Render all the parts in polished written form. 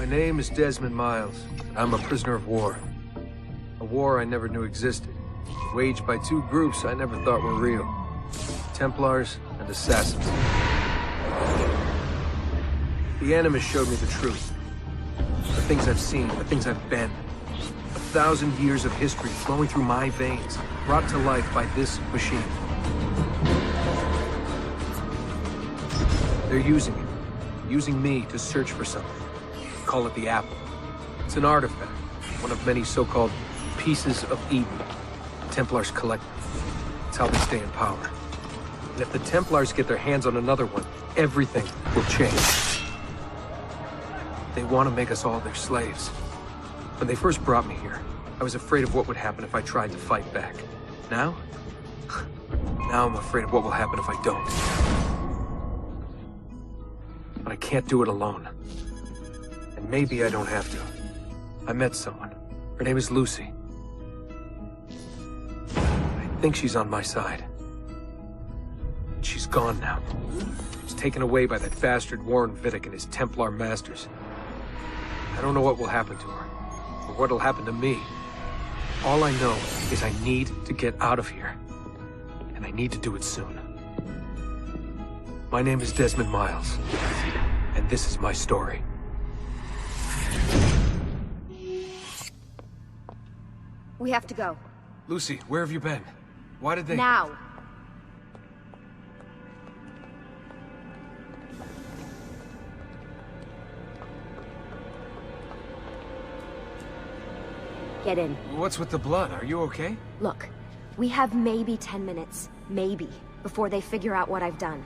name is Desmond Miles. I'm a prisoner of war. A war I never knew existed. Waged by two groups I never thought were real. Templars and Assassins. The Animus showed me the truth. The things I've seen, the things I've been. 1,000 years of history flowing through my veins, brought to life by this machine. They're using it. Using me to search for something. Call it the Apple. It's an artifact. One of many so-called pieces of Eden. Templars collect them. It's how they stay in power. And if the Templars get their hands on another one, everything will change. They want to make us all their slaves. When they first brought me here, I was afraid of what would happen if I tried to fight back. Now? Now I'm afraid of what will happen if I don't. But I can't do it alone. And maybe I don't have to. I met someone. Her name is Lucy. I think she's on my side. She's gone now. She was taken away by that bastard Warren Vidic and his Templar masters. I don't know what will happen to her, or what'll happen to me. All I know is I need to get out of here. And I need to do it soon. My name is Desmond Miles, and this is my story. We have to go. Lucy, where have you been? Why did they— Now! Get in. What's with the blood? Are you okay? Look, we have maybe 10 minutes, maybe, before they figure out what I've done.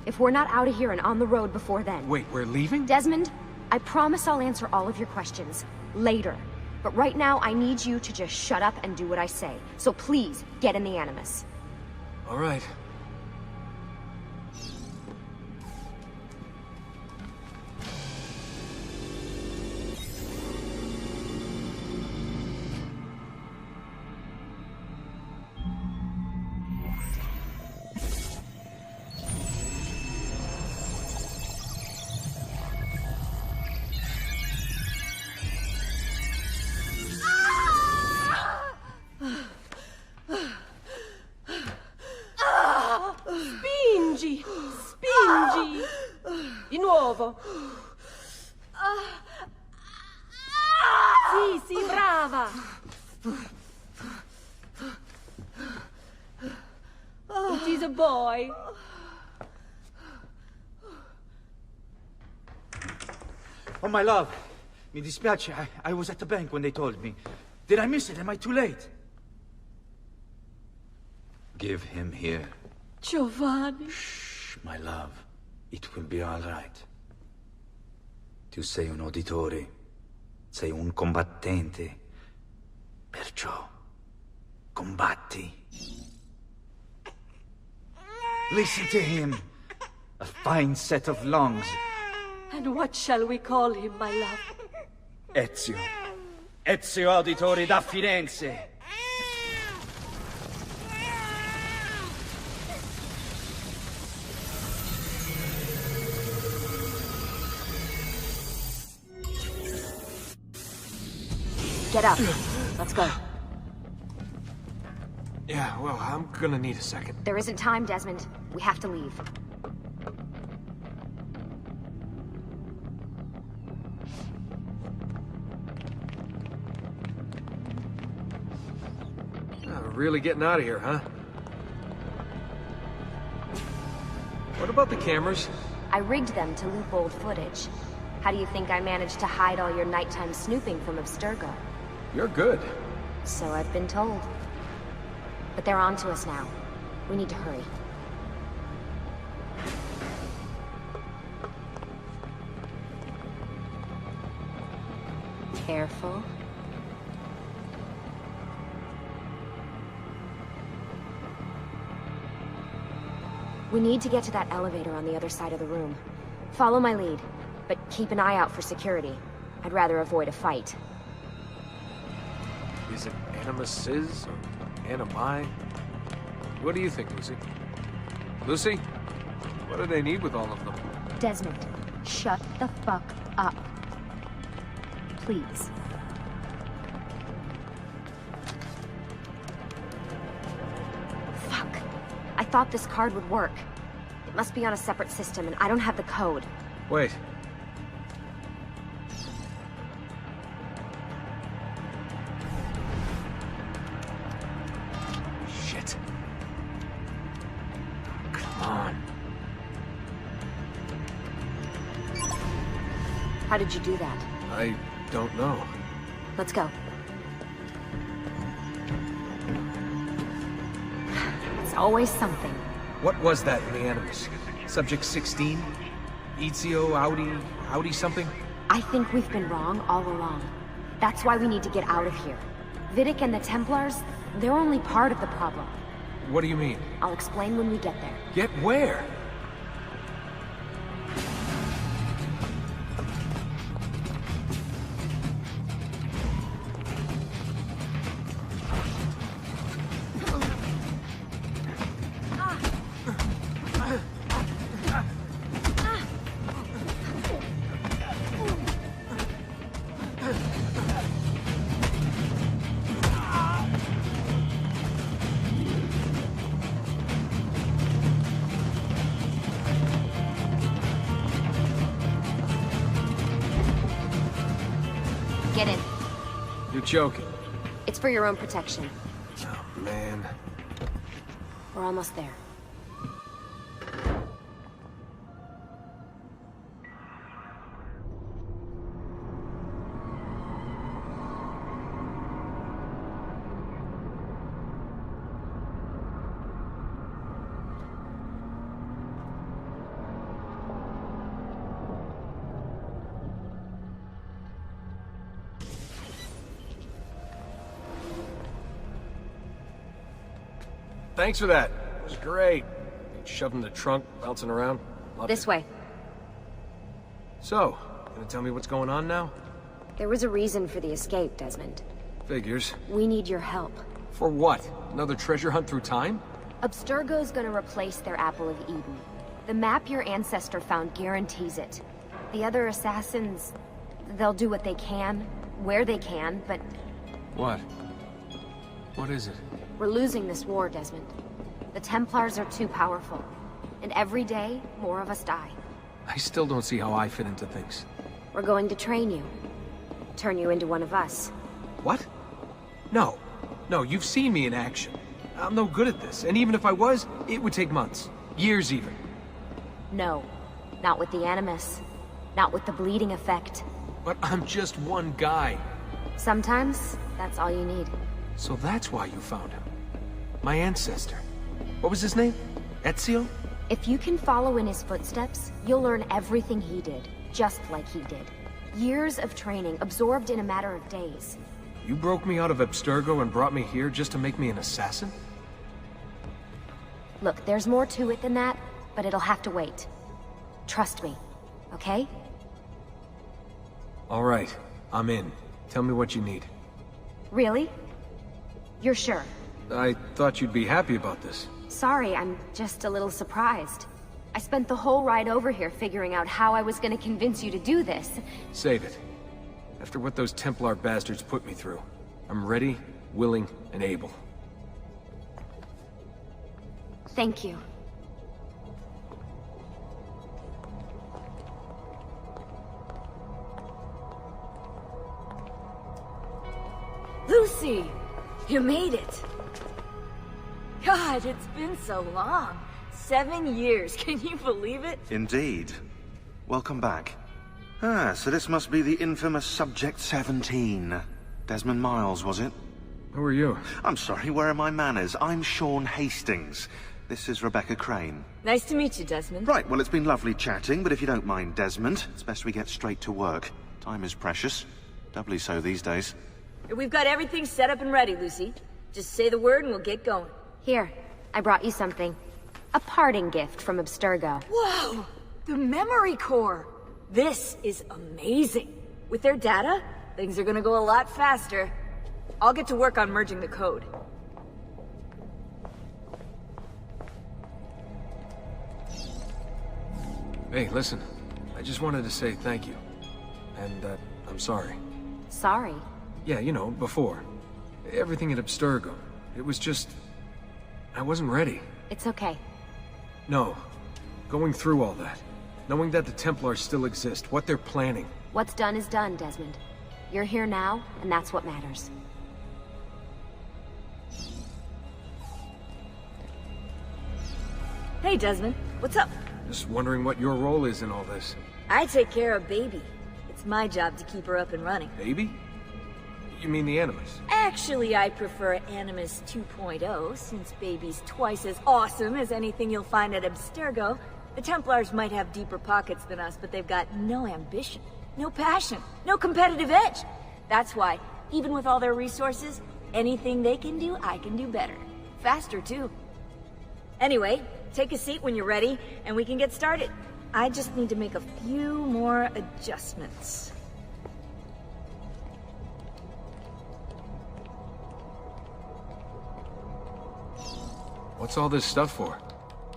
If we're not out of here and on the road before then... Wait, we're leaving? Desmond, I promise I'll answer all of your questions later. But right now, I need you to just shut up and do what I say. So please, get in the Animus. All right. Spingi! Di nuovo! Sì, brava! It is a boy. Oh, my love. Mi dispiace. I was at the bank when they told me. Did I miss it? Am I too late? Give him here. Giovanni. Shh, my love. It will be all right. Tu sei un uditore. Sei un combattente. Perciò, combatti. Listen to him. A fine set of lungs. And what shall we call him, my love? Ezio. Ezio Auditore da Firenze. Get up. Let's go. Yeah, well, I'm gonna need a second. There isn't time, Desmond. We have to leave. Really getting out of here, huh? What about the cameras? I rigged them to loop old footage. How do you think I managed to hide all your nighttime snooping from Abstergo? You're good. So I've been told. But they're on to us now. We need to hurry. Careful. We need to get to that elevator on the other side of the room. Follow my lead, but keep an eye out for security. I'd rather avoid a fight. Is it Animuses or Animi? What do you think, Lucy? Lucy? What do they need with all of them? Desmond, shut the fuck up. please. Fuck. I thought this card would work. It must be on a separate system, and I don't have the code. Wait. Shit. Come on. How did you do that? I don't know. Let's go. It's always something. What was that in the Animus? Subject 16? Ezio, Audi something? I think we've been wrong all along. That's why we need to get out of here. Vidic and the Templars, they're only part of the problem. What do you mean? I'll explain when we get there. Get where? Get in. You're joking. It's for your own protection. Oh, man. We're almost there. Thanks for that. It was great. Shoved in the trunk, bouncing around. Loved This it. way. So, gonna tell me what's going on now? There was a reason for the escape, Desmond. Figures. We need your help. For what? Another treasure hunt through time? Abstergo's gonna replace their Apple of Eden. The map your ancestor found guarantees it. The other assassins, they'll do what they can, where they can, but What? What is it? we're losing this war, Desmond. The Templars are too powerful. And every day, more of us die. I still don't see how I fit into things. We're going to train you. Turn you into one of us. What? No. No, you've seen me in action. I'm no good at this, and even if I was, it would take months. Years even. No. Not with the Animus. Not with the bleeding effect. But I'm just one guy. Sometimes, that's all you need. So that's why you found him. My ancestor. What was his name? Ezio? If you can follow in his footsteps, you'll learn everything he did, just like he did. Years of training, absorbed in a matter of days. You broke me out of Abstergo and brought me here just to make me an assassin? Look, there's more to it than that, but it'll have to wait. Trust me, okay? All right, I'm in. Tell me what you need. Really? You're sure? I thought you'd be happy about this. Sorry, I'm just a little surprised. I spent the whole ride over here figuring out how I was gonna convince you to do this. Save it. After what those Templar bastards put me through, I'm ready, willing, and able. Thank you. Lucy! You made it! God, it's been so long. 7 years, can you believe it? Indeed. Welcome back. Ah, so this must be the infamous Subject 17. Desmond Miles, was it? Who are you? I'm sorry, where are my manners? I'm Sean Hastings. This is Rebecca Crane. Nice to meet you, Desmond. Right, well, it's been lovely chatting, but if you don't mind, Desmond, it's best we get straight to work. Time is precious. Doubly so these days. We've got everything set up and ready, Lucy. Just say the word and we'll get going. Here, I brought you something. A parting gift from Abstergo. Whoa! The memory core! This is amazing. With their data, things are gonna go a lot faster. I'll get to work on merging the code. Hey, listen. I just wanted to say thank you. And, I'm sorry. Sorry. Yeah, you know, before. Everything at Abstergo. It was just... I wasn't ready. It's okay. No. Going through all that. Knowing that the Templars still exist, what they're planning. What's done is done, Desmond. You're here now, and that's what matters. Hey, Desmond. What's up? Just wondering what your role is in all this. I take care of Baby. It's my job to keep her up and running. Baby? You mean the Animus? Actually, I prefer Animus 2.0, since Baby's twice as awesome as anything you'll find at Abstergo. The Templars might have deeper pockets than us, but they've got no ambition, no passion, no competitive edge. That's why, even with all their resources, anything they can do, I can do better. Faster, too. Anyway, take a seat when you're ready, and we can get started. I just need to make a few more adjustments. What's all this stuff for?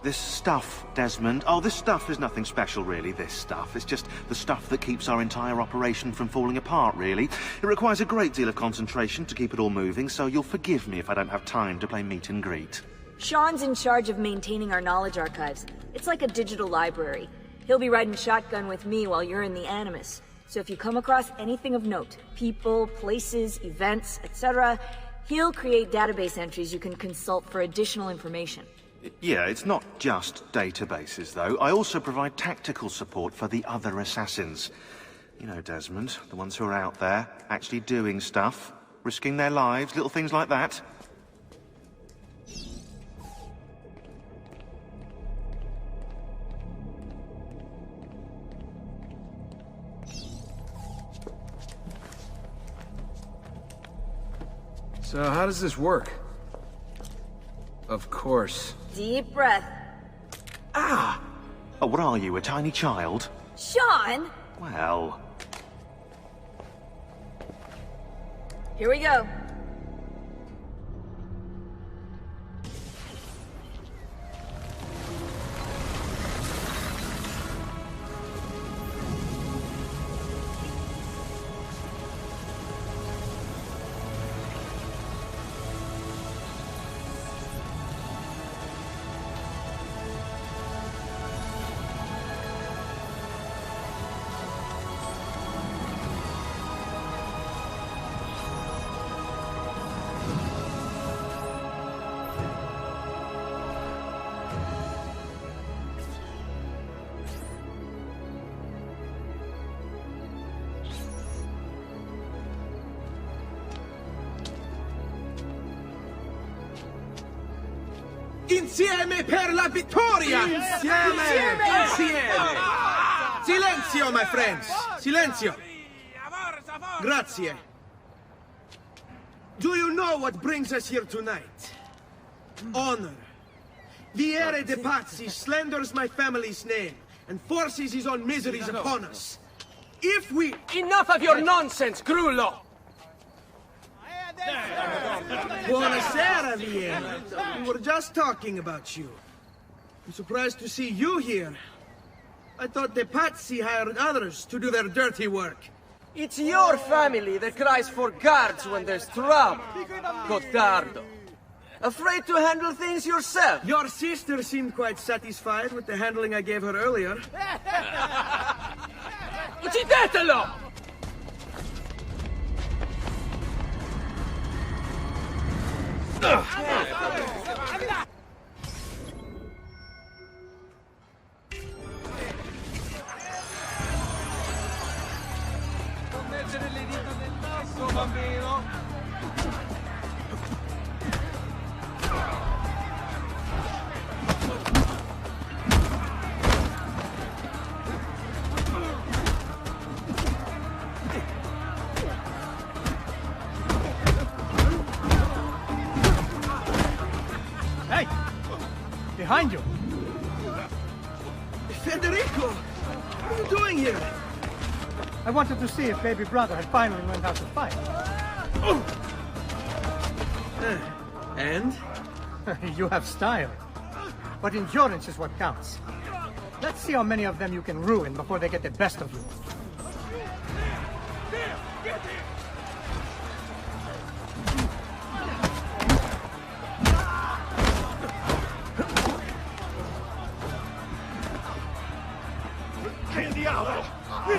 This stuff, Desmond. Oh, this stuff is nothing special, really, this stuff. It's just the stuff that keeps our entire operation from falling apart, really. It requires a great deal of concentration to keep it all moving, so you'll forgive me if I don't have time to play meet and greet. Sean's in charge of maintaining our knowledge archives. It's like a digital library. He'll be riding shotgun with me while you're in the Animus. So if you come across anything of note, people, places, events, etc., he'll create database entries you can consult for additional information. Yeah, it's not just databases, though. I also provide tactical support for the other assassins. You know, Desmond, the ones who are out there, actually doing stuff, risking their lives, little things like that. So how does this work? Of course. Deep breath. Ah! Oh, what are you, a tiny child? Sean! Well... Here we go. Insieme per la vittoria! Insieme! Insieme! Silenzio, my friends! Silenzio! Grazie. Do you know what brings us here tonight? Honor. Viere de Pazzi slanders my family's name and forces his own miseries upon us. If we... Enough of your nonsense, Grullo! Buonasera, Vienna. We were just talking about you. I'm surprised to see you here. I thought the Pazzi hired others to do their dirty work. It's your family that cries for guards when there's trouble, Cotardo. Afraid to handle things yourself? Your sister seemed quite satisfied with the handling I gave her earlier. Uccidetelo! Non mettere le dita nel naso, bambino! Behind you! Federico! What are you doing here? I wanted to see if baby brother had finally learned how to fight. And? You have style. But endurance is what counts. Let's see how many of them you can ruin before they get the best of you.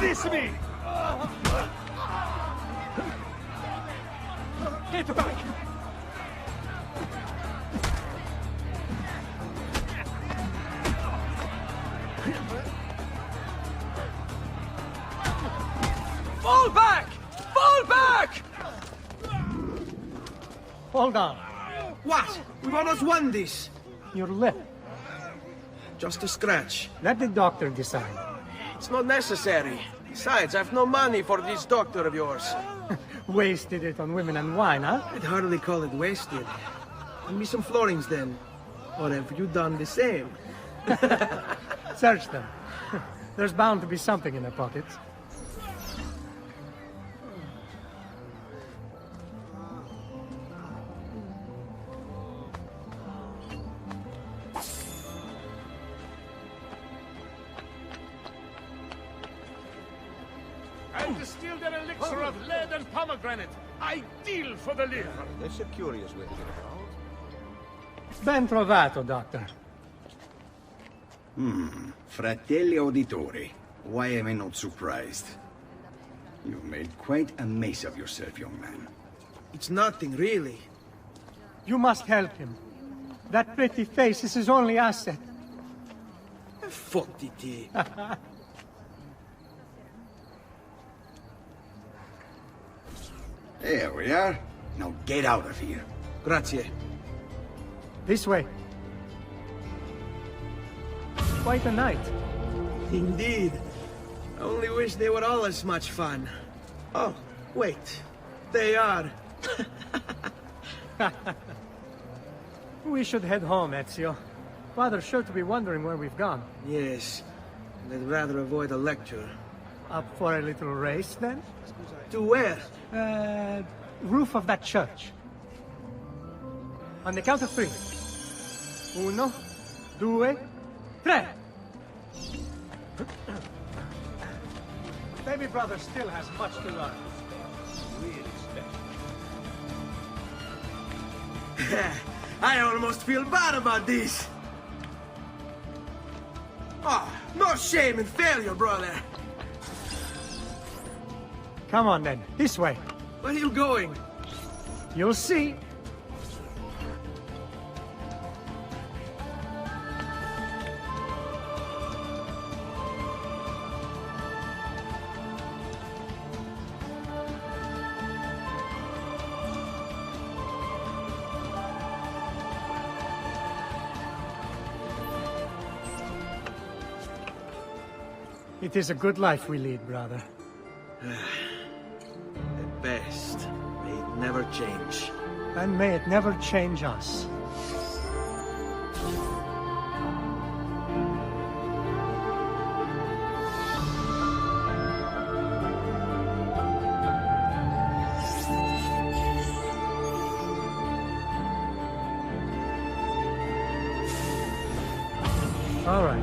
Release me! Get back! Fall back! Fall back! Hold on. What? We've almost won this. Your lip. Just a scratch. Let the doctor decide. It's not necessary. Besides, I've no money for this doctor of yours. Wasted it on women and wine, huh? I'd hardly call it wasted. Give me some florins then. Or have you done the same? Search them. There's bound to be something in their pockets. I've distilled an elixir of lead and pomegranate. Ideal for the liver. That's a curious way to get about. Ben trovato, Doctor. Fratelli Auditori, why am I not surprised? You've made quite a mess of yourself, young man. It's nothing, really. You must help him. That pretty face is his only asset. Fottiti. There we are. Now get out of here. Grazie. This way. Quite a night. Indeed. I only wish they were all as much fun. Oh, wait. They are. We should head home, Ezio. Father's sure to be wondering where we've gone. Yes. And I'd rather avoid a lecture. Up for a little race, then? To where? Roof of that church. On the count of 3. 1, 2, 3. Baby brother still has much to learn. Really special. I almost feel bad about this. Oh, no shame in failure, brother. Come on, then. This way. Where are you going? You'll see. It is a good life we lead, brother. At best, may it never change. And may it never change us. All right.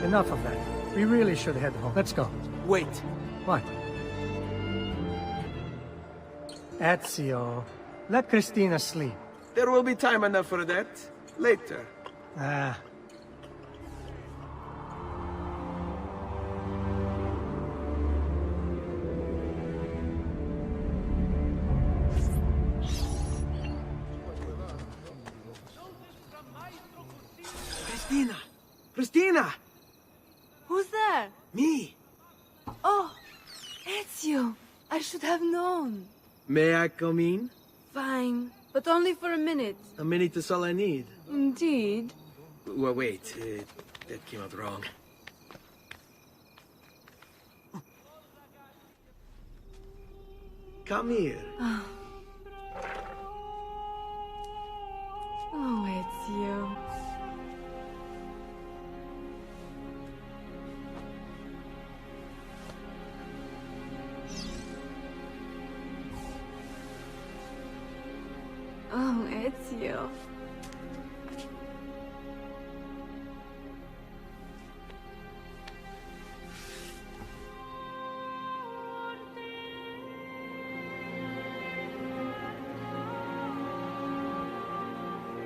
Enough of that. We really should head home. Let's go. Wait. What? Ezio, let Christina sleep. There will be time enough for that. Later. Ah. Christina! Christina! Who's there? Me! Oh, Ezio! I should have known. May I come in? Fine, but only for a minute. A minute is all I need. Indeed. Well, wait. That came out wrong. Come here. Oh, Ezio. Oh, Ezio.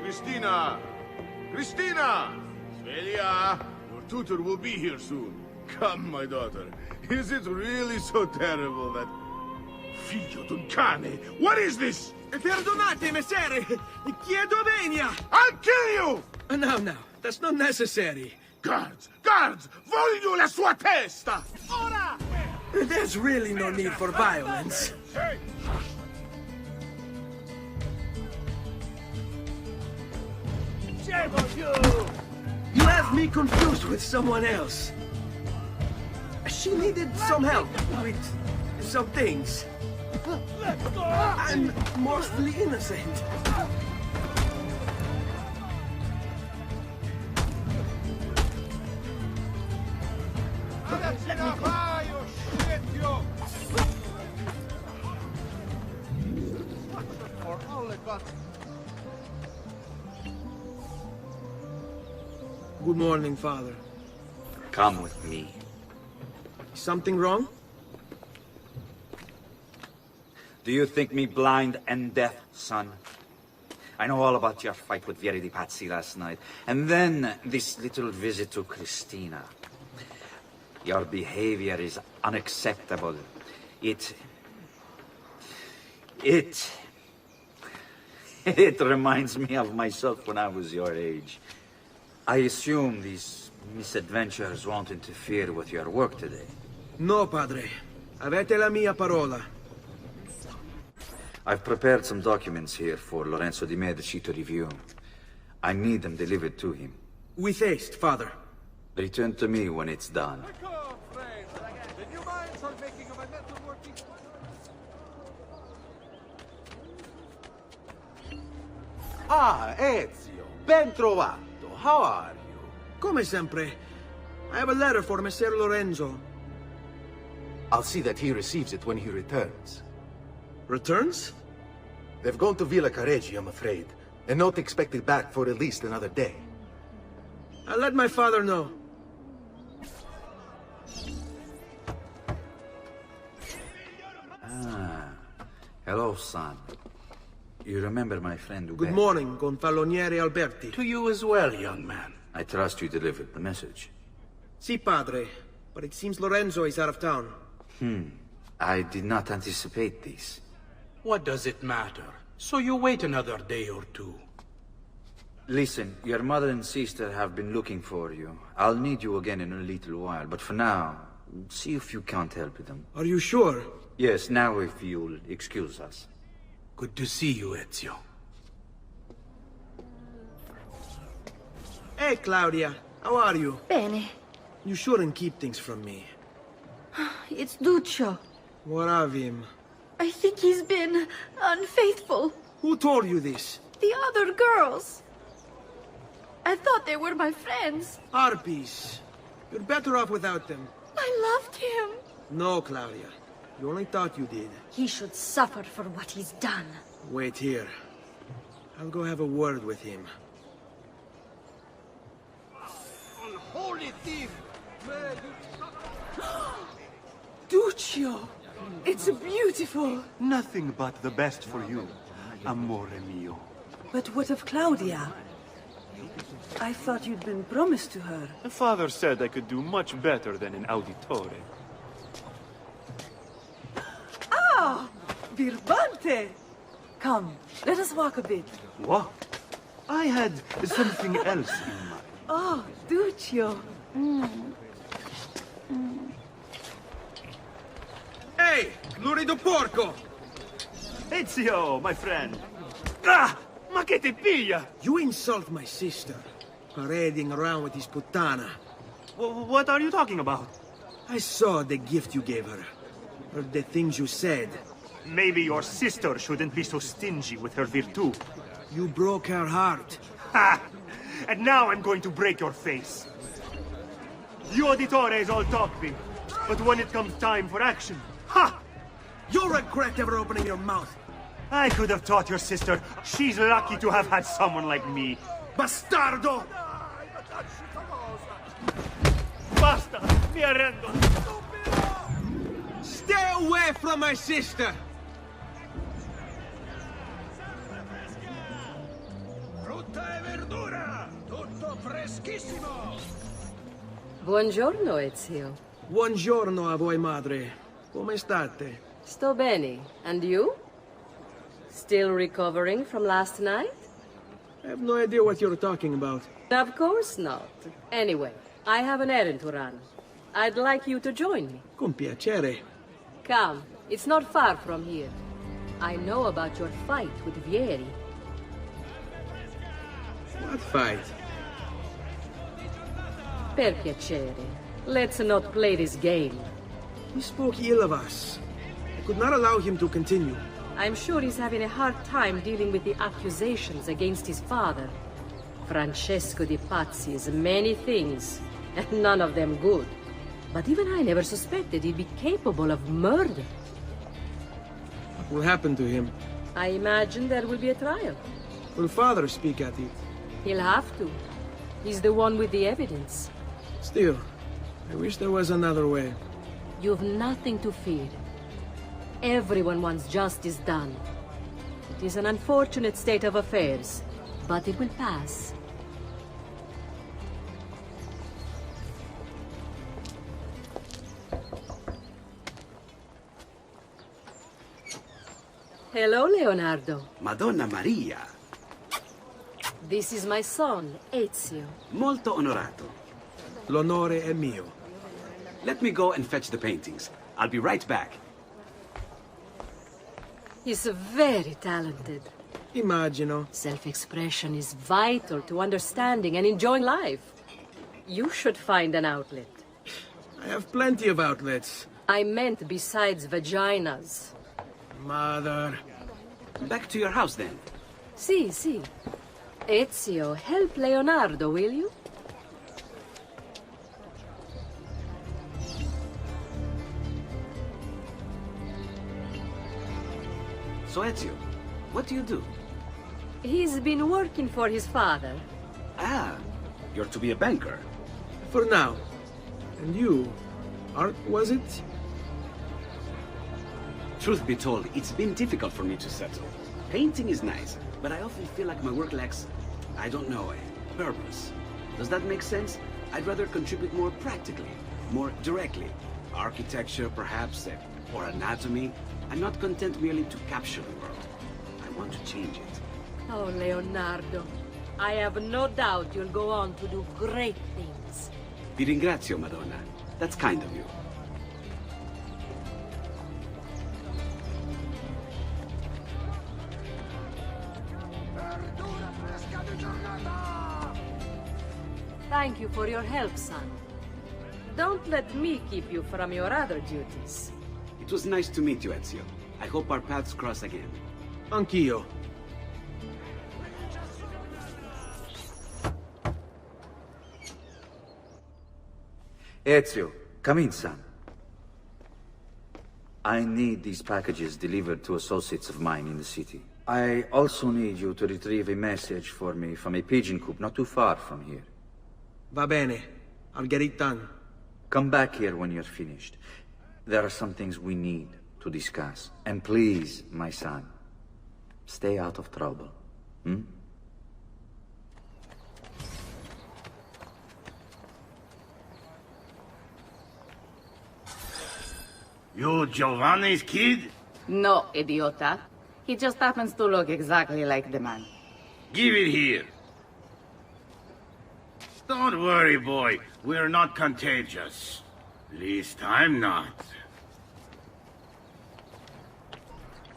Christina! Christina! Svelia! Your tutor will be here soon. Come, my daughter. Is it really so terrible that... Figlio d'un cane! What is this? Perdonate, messere! Chiedo venia! I'll kill you! No, that's not necessary. Guards! Guards! Voglio la sua testa! Ora! There's really no need for violence. You have me confused with someone else. She needed some help with some things. I'm mostly innocent. Good morning, Father. Come with me. Something wrong? Do you think me blind and deaf, son? I know all about your fight with Vieri di Pazzi last night, and then this little visit to Christina. Your behavior is unacceptable. It reminds me of myself when I was your age. I assume these misadventures won't interfere with your work today. No, padre. Avete la mia parola. I've prepared some documents here for Lorenzo di Medici to review. I need them delivered to him. With haste, Father. Return to me when it's done. Ah, Ezio, ben trovato. How are you? Come sempre. I have a letter for Messer Lorenzo. I'll see that he receives it when he returns. Returns? They've gone to Villa Careggi, I'm afraid, and not expected back for at least another day. I'll let my father know. Ah, hello, son. You remember my friend Uber? Good morning, Gonfaloniere Alberti. To you as well, young man. I trust you delivered the message. Si, padre. But it seems Lorenzo is out of town. I did not anticipate this. What does it matter? So you wait another day or two. Listen, your mother and sister have been looking for you. I'll need you again in a little while, but for now, see if you can't help them. Are you sure? Yes, now if you'll excuse us. Good to see you, Ezio. Hey, Claudia. How are you? Bene. You shouldn't keep things from me. It's Duccio. What of him? I think he's been unfaithful. Who told you this? The other girls. I thought they were my friends. Harpies. You're better off without them. I loved him. No, Claudia. You only thought you did. He should suffer for what he's done. Wait here. I'll go have a word with him. Unholy thief! Duccio! It's beautiful. Nothing but the best for you, amore mio. But what of Claudia? I thought you'd been promised to her. Father said I could do much better than an auditore. Ah! Birbante! Come, let us walk a bit. What? I had something else in mind. Oh, Duccio. Hey, lurido porco! Ezio, my friend. Ah! Ma che ti piglia? You insult my sister, parading around with his puttana. What are you talking about? I saw the gift you gave her. Heard the things you said. Maybe your sister shouldn't be so stingy with her virtù. You broke her heart. Ha! And now I'm going to break your face. You auditore is all talking, but when it comes time for action, ha! You'll regret ever opening your mouth. I could have taught your sister. She's lucky to have had someone like me. Bastardo! Basta! Mi arrendo! Stay away from my sister! Frutta e verdura! Tutto freschissimo! Buongiorno, Ezio. Buongiorno a voi, madre. Come state? Sto bene. And you? Still recovering from last night? I have no idea what you're talking about. Of course not. Anyway, I have an errand to run. I'd like you to join me. Con piacere. Come, it's not far from here. I know about your fight with Vieri. What fight? Per piacere. Let's not play this game. He spoke ill of us. I could not allow him to continue. I'm sure he's having a hard time dealing with the accusations against his father. Francesco di Pazzi is many things, and none of them good. But even I never suspected he'd be capable of murder. What will happen to him? I imagine there will be a trial. Will father speak at it? He'll have to. He's the one with the evidence. Still, I wish there was another way. You've nothing to fear. Everyone wants justice done. It is an unfortunate state of affairs, but it will pass. Hello, Leonardo. Madonna Maria. This is my son, Ezio. Molto onorato. L'onore è mio. Let me go and fetch the paintings. I'll be right back. He's very talented. Immagino. Self-expression is vital to understanding and enjoying life. You should find an outlet. I have plenty of outlets. I meant besides vaginas. Mother. Back to your house, then. Si. Ezio, help Leonardo, will you? So, Ezio, what do you do? He's been working for his father. Ah, you're to be a banker. For now. And you? Art, was it? Truth be told, it's been difficult for me to settle. Painting is nice, but I often feel like my work lacks, I don't know, a purpose. Does that make sense? I'd rather contribute more practically, more directly. Architecture, perhaps, or anatomy. I'm not content merely to capture the world. I want to change it. Oh, Leonardo. I have no doubt you'll go on to do great things. Vi ringrazio, Madonna. That's kind of you. Thank you for your help, son. Don't let me keep you from your other duties. It was nice to meet you, Ezio. I hope our paths cross again. Anch'io. Ezio, come in, son. I need these packages delivered to associates of mine in the city. I also need you to retrieve a message for me from a pigeon coop not too far from here. Va bene. I'll get it done. Come back here when you're finished. There are some things we need to discuss. And please, my son, stay out of trouble. Hmm? You Giovanni's kid? No, idiota. He just happens to look exactly like the man. Give it here. Don't worry, boy. We're not contagious. Least I'm not.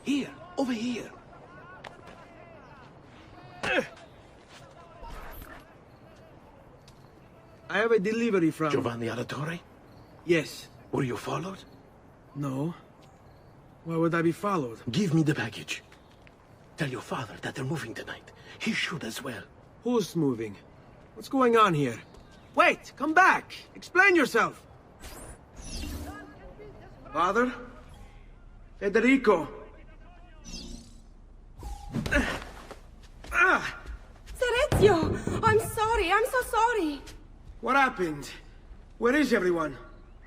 Here, over here. I have a delivery from... Giovanni Auditore? Yes. Were you followed? No. Why would I be followed? Give me the package. Tell your father that they're moving tonight. He should as well. Who's moving? What's going on here? Wait! Come back! Explain yourself! Father? Federico! Serezio! I'm sorry, I'm so sorry! What happened? Where is everyone?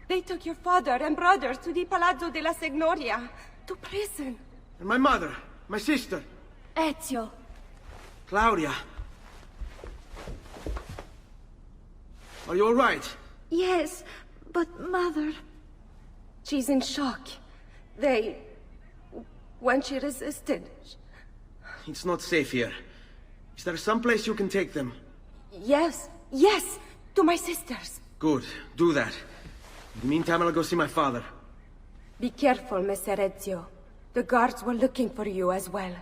They took your father and brothers to the Palazzo della Signoria, to prison. And my mother, my sister. Ezio. Claudia. Are you all right? Yes, But Mother... She's in shock. When she resisted... It's not safe here. Is there some place you can take them? Yes, to my sisters. Good, do that. In the meantime, I'll go see my father. Be careful, Messer Ezio. The guards were looking for you as well.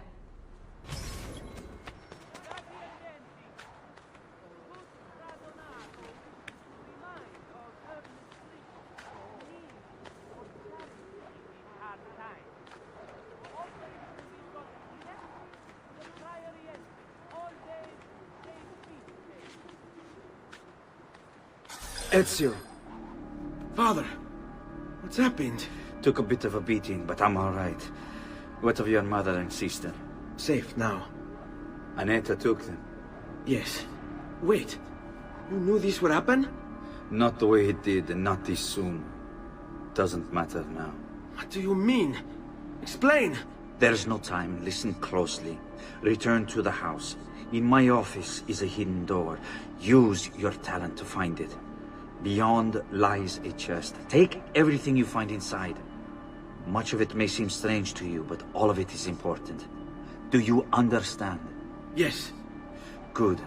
Ezio. Father, what's happened? Took a bit of a beating, but I'm all right. What of your mother and sister? Safe now. Annetta took them. Yes. Wait. You knew this would happen? Not the way it did, and not this soon. Doesn't matter now. What do you mean? Explain! There's no time. Listen closely. Return to the house. In my office is a hidden door. Use your talent to find it. Beyond lies a chest. Take everything you find inside. Much of it may seem strange to you, but all of it is important. Do you understand? Yes. Good.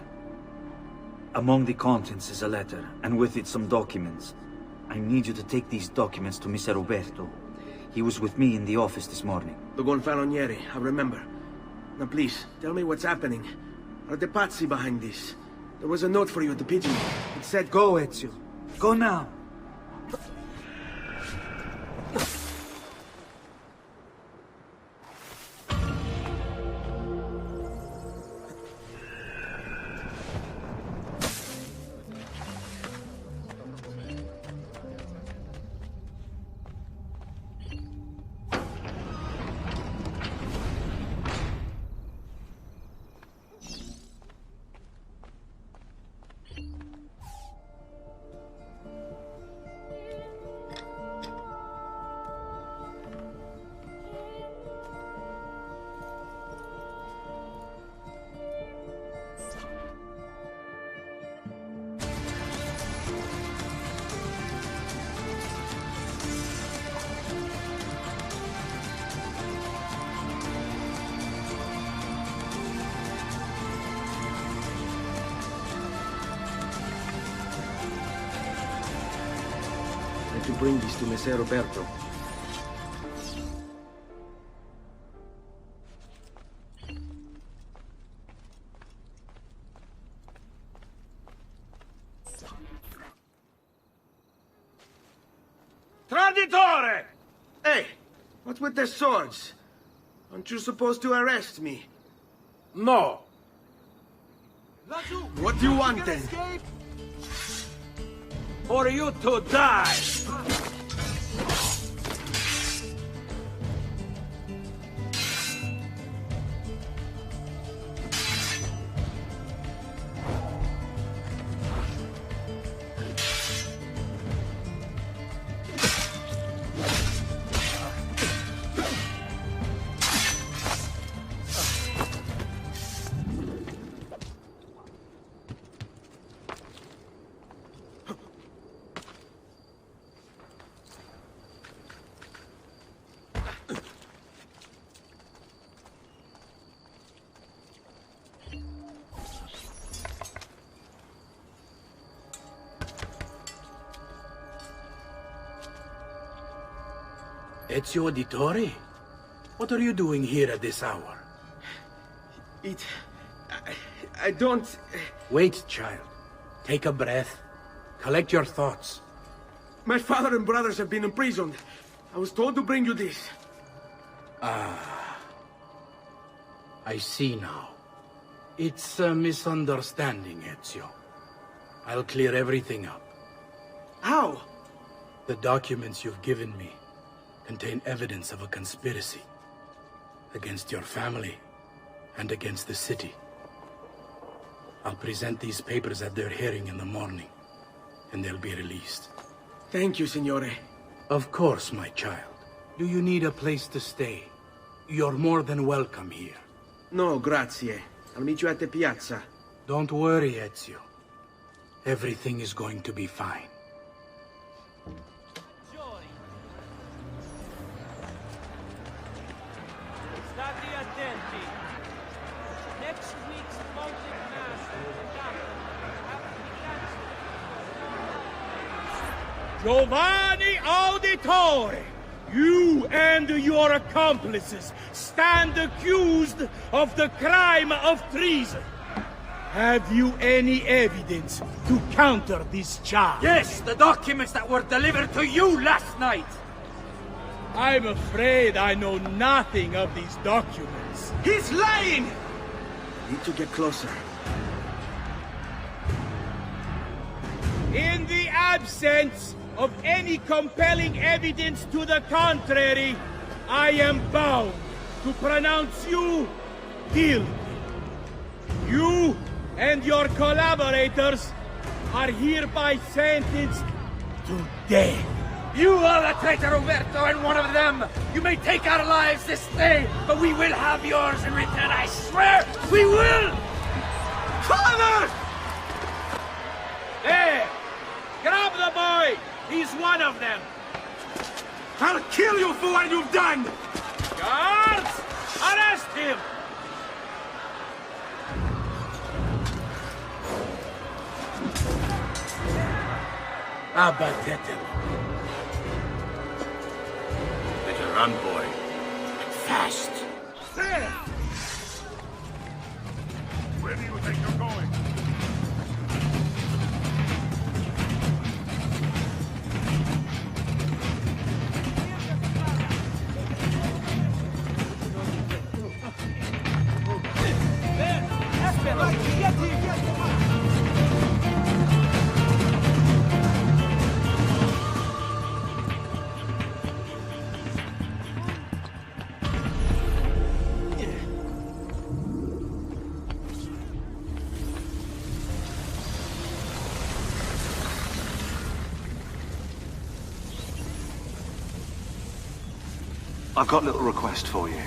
Among the contents is a letter, and with it some documents. I need you to take these documents to Mr. Roberto. He was with me in the office this morning. The Gonfalonieri, I remember. Now please, tell me what's happening. Are the Pazzi behind this? There was a note for you at the pigeon. It said, "Go, Ezio. Go now." To bring this to Messer Roberto. Traditore! Hey, what's with the swords? Aren't you supposed to arrest me? No. What do you want then? For you to die! Ezio Auditore? What are you doing here at this hour? I don't... Wait, child. Take a breath. Collect your thoughts. My father and brothers have been imprisoned. I was told to bring you this. Ah. I see now. It's a misunderstanding, Ezio. I'll clear everything up. How? The documents you've given me contain evidence of a conspiracy against your family and against the city. I'll present these papers at their hearing in the morning, and they'll be released. Thank you, Signore. Of course, my child. Do you need a place to stay? You're more than welcome here. No, grazie. I'll meet you at the piazza. Don't worry, Ezio. Everything is going to be fine. State attenti. Next week's mountain mass Giovanni Auditore, you and your accomplices stand accused of the crime of treason. Have you any evidence to counter this charge? Yes, the documents that were delivered to you last night. I'm afraid I know nothing of these documents. He's lying! Need to get closer. In the absence of any compelling evidence to the contrary, I am bound to pronounce you guilty. You and your collaborators are hereby sentenced to death. You are the traitor, Roberto, and one of them. You may take our lives this day, but we will have yours in return, I swear! We will! Father! There! Grab the boy! He's one of them! I'll kill you for what you've done! Guards! Arrest him! Abatetelo. Better run, boy. Fast. There! Where do you think you're going? I've got a little request for you.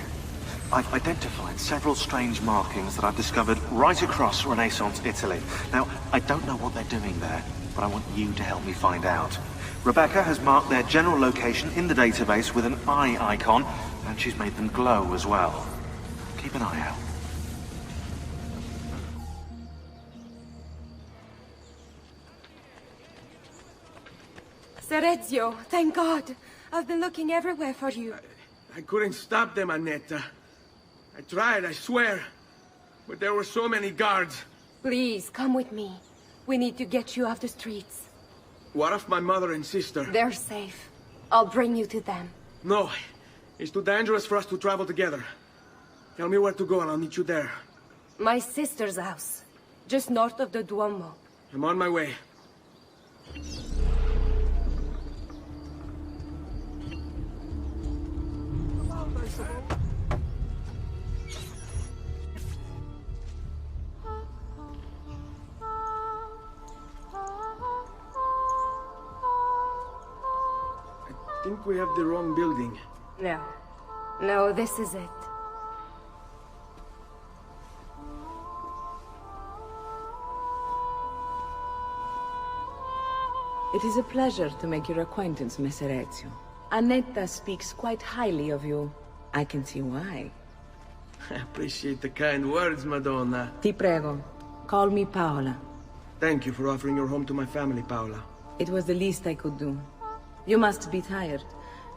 I've identified several strange markings that I've discovered right across Renaissance Italy. Now, I don't know what they're doing there, but I want you to help me find out. Rebecca has marked their general location in the database with an eye icon, and she's made them glow as well. Keep an eye out. Serezio, thank God. I've been looking everywhere for you. I couldn't stop them, Annetta. I tried, I swear. But there were so many guards. Please, come with me. We need to get you off the streets. What of my mother and sister? They're safe. I'll bring you to them. No. It's too dangerous for us to travel together. Tell me where to go and I'll meet you there. My sister's house. Just north of the Duomo. I'm on my way. I think we have the wrong building. No. No, this is it. It is a pleasure to make your acquaintance, Messer Ezio. Annetta speaks quite highly of you. I can see why. I appreciate the kind words, Madonna. Ti prego. Call me Paola. Thank you for offering your home to my family, Paola. It was the least I could do. You must be tired.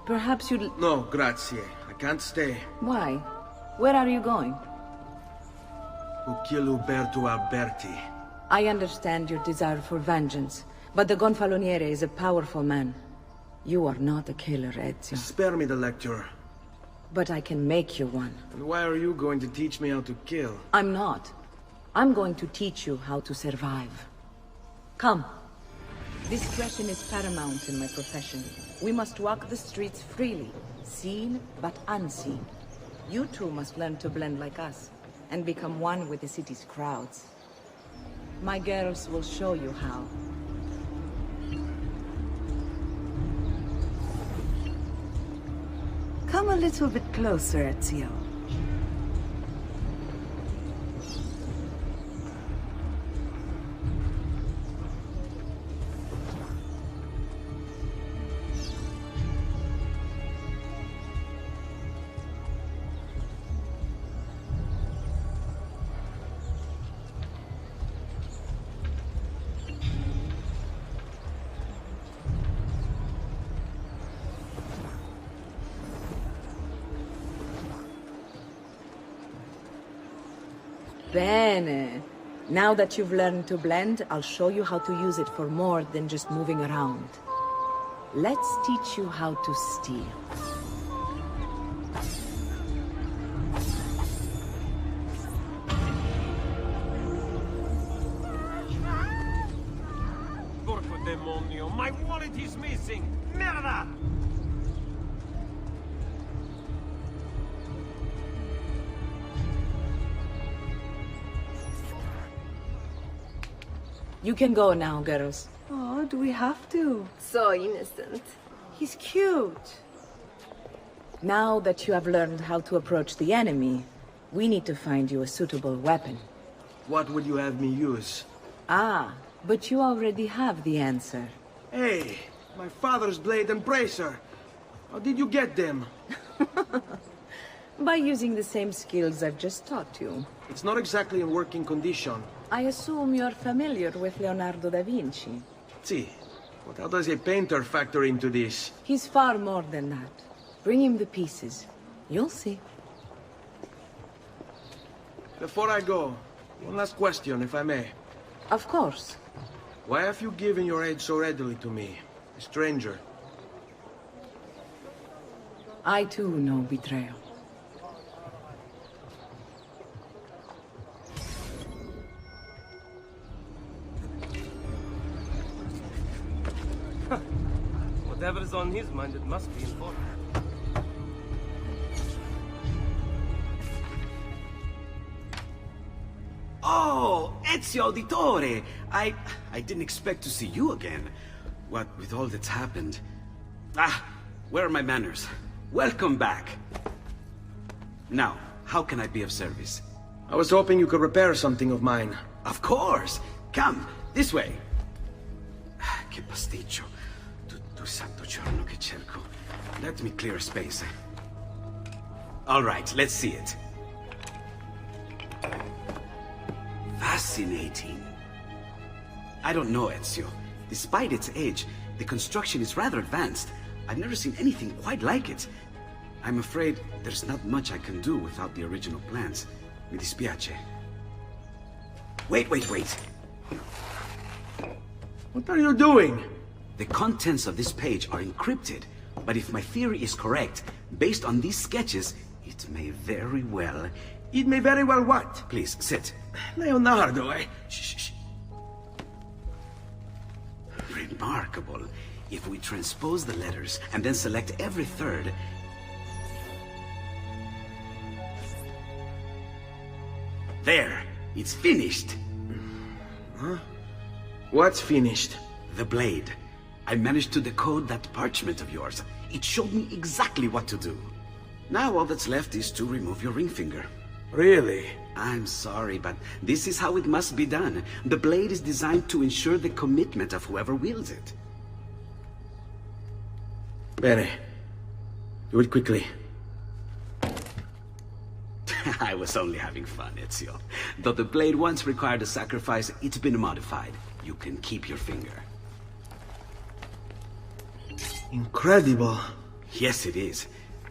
Perhaps you'd... No, grazie. I can't stay. Why? Where are you going? To kill Uberto Alberti. I understand your desire for vengeance, but the Gonfaloniere is a powerful man. You are not a killer, Ezio. Spare me the lecture. But I can make you one. And why are you going to teach me how to kill? I'm not. I'm going to teach you how to survive. Come. Discretion is paramount in my profession. We must walk the streets freely, seen but unseen. You too must learn to blend like us, and become one with the city's crowds. My girls will show you how. Come a little bit closer, Ezio. Bene. Now that you've learned to blend, I'll show you how to use it for more than just moving around. Let's teach you how to steal. Porco demonio, my wallet is missing! Merda! You can go now, girls. Oh, do we have to? So innocent. He's cute. Now that you have learned how to approach the enemy, we need to find you a suitable weapon. What would you have me use? Ah, but you already have the answer. Hey, my father's blade and bracer. How did you get them? By using the same skills I've just taught you. It's not exactly in working condition. I assume you're familiar with Leonardo da Vinci. See, but how does a painter factor into this? He's far more than that. Bring him the pieces. You'll see. Before I go, one last question, if I may. Of course. Why have you given your aid so readily to me, a stranger? I too know betrayal. Whatever's on his mind, it must be important. Oh, Ezio Auditore! I didn't expect to see you again. What with all that's happened. Ah, where are my manners? Welcome back. Now, how can I be of service? I was hoping you could repair something of mine. Of course! Come, this way! Che pasticcio. Tutto santo giorno che cerco. Let me clear a space. All right, let's see it. Fascinating. I don't know, Ezio. Despite its age, the construction is rather advanced. I've never seen anything quite like it. I'm afraid there's not much I can do without the original plans. Mi dispiace. Wait. What are you doing? The contents of this page are encrypted, but if my theory is correct, based on these sketches, it may very well... It may very well what? Please, sit. Leonardo, eh? Shh. Remarkable. If we transpose the letters and then select every third... There! It's finished! Huh? What's finished? The blade. I managed to decode that parchment of yours. It showed me exactly what to do. Now all that's left is to remove your ring finger. Really? I'm sorry, but this is how it must be done. The blade is designed to ensure the commitment of whoever wields it. Bene. Do it quickly. I was only having fun, Ezio. Though the blade once required a sacrifice, it's been modified. You can keep your finger. Incredible. Yes, it is.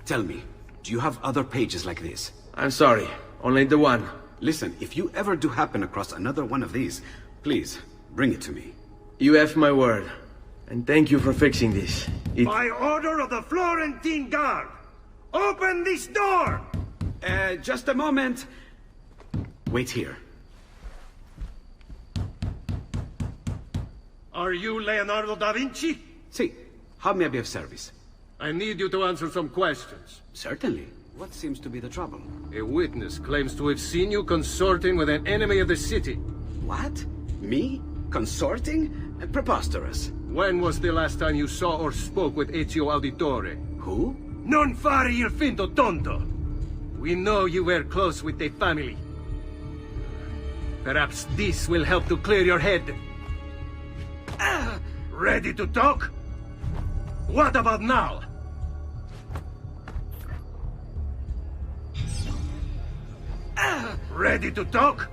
Tell me, do you have other pages like this? I'm sorry. Only the one. Listen, if you ever do happen across another one of these, please, bring it to me. You have my word. And thank you for fixing this. By order of the Florentine Guard! Open this door! Just a moment. Wait here. Are you Leonardo da Vinci? See, how may I be of service? I need you to answer some questions. Certainly. What seems to be the trouble? A witness claims to have seen you consorting with an enemy of the city. What? Me? Consorting? Preposterous. When was the last time you saw or spoke with Ezio Auditore? Who? Non fare il finto tonto! We know you were close with the family. Perhaps this will help to clear your head. Ready to talk? What about now? Ready to talk?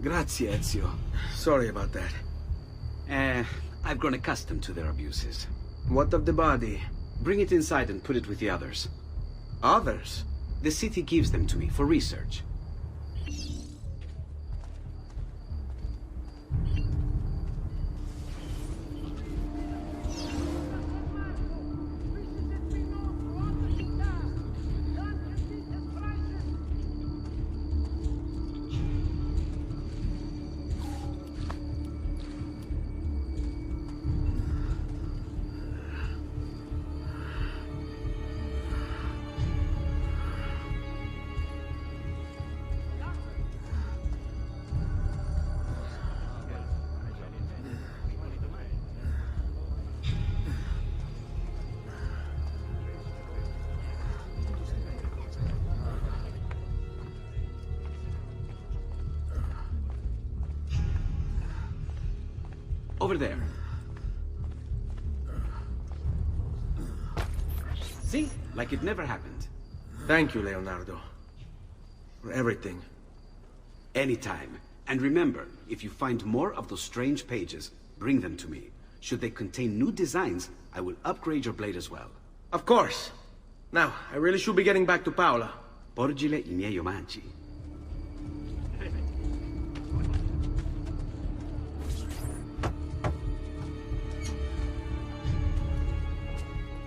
Grazie, Ezio. Sorry about that. I've grown accustomed to their abuses. What of the body? Bring it inside and put it with the others. Others? The city gives them to me for research. Over there. See? Like it never happened. Thank you, Leonardo. For everything. Anytime. And remember, if you find more of those strange pages, bring them to me. Should they contain new designs, I will upgrade your blade as well. Of course. Now, I really should be getting back to Paola. Porgile I miei omaggi.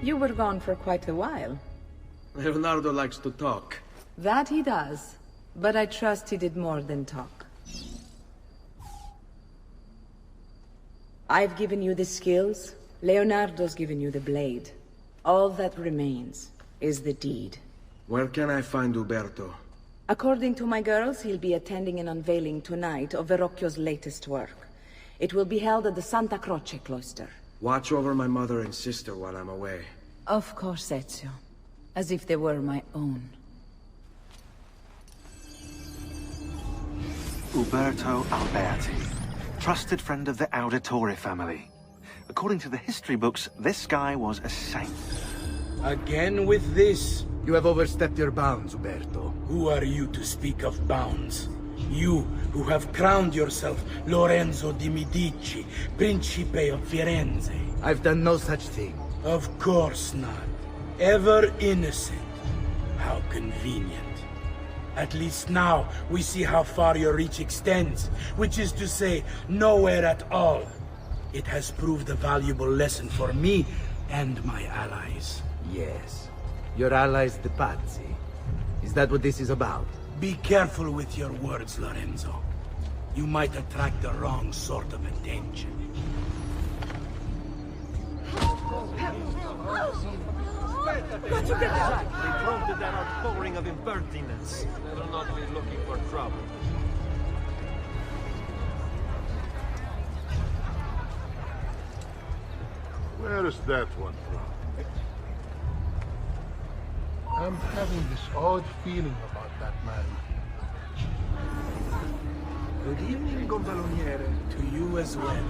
You were gone for quite a while. Leonardo likes to talk. That he does. But I trust he did more than talk. I've given you the skills. Leonardo's given you the blade. All that remains is the deed. Where can I find Uberto? According to my girls, he'll be attending an unveiling tonight of Verrocchio's latest work. It will be held at the Santa Croce cloister. Watch over my mother and sister while I'm away. Of course, Ezio. As if they were my own. Uberto Alberti, trusted friend of the Auditore family. According to the history books, this guy was a saint. Again with this? You have overstepped your bounds, Uberto. Who are you to speak of bounds? You, who have crowned yourself Lorenzo di Medici, Principe of Firenze. I've done no such thing. Of course not. Ever innocent. How convenient. At least now, we see how far your reach extends, which is to say, nowhere at all. It has proved a valuable lesson for me and my allies. Yes. Your allies, the Pazzi. Is that what this is about? Be careful with your words, Lorenzo. You might attract the wrong sort of attention. Got to get that! They prompted that outpouring of impertinence. Better not be looking for trouble. Where is that one from? I'm having this odd feeling about that man. Good evening, Gonfaloniere. To you as well.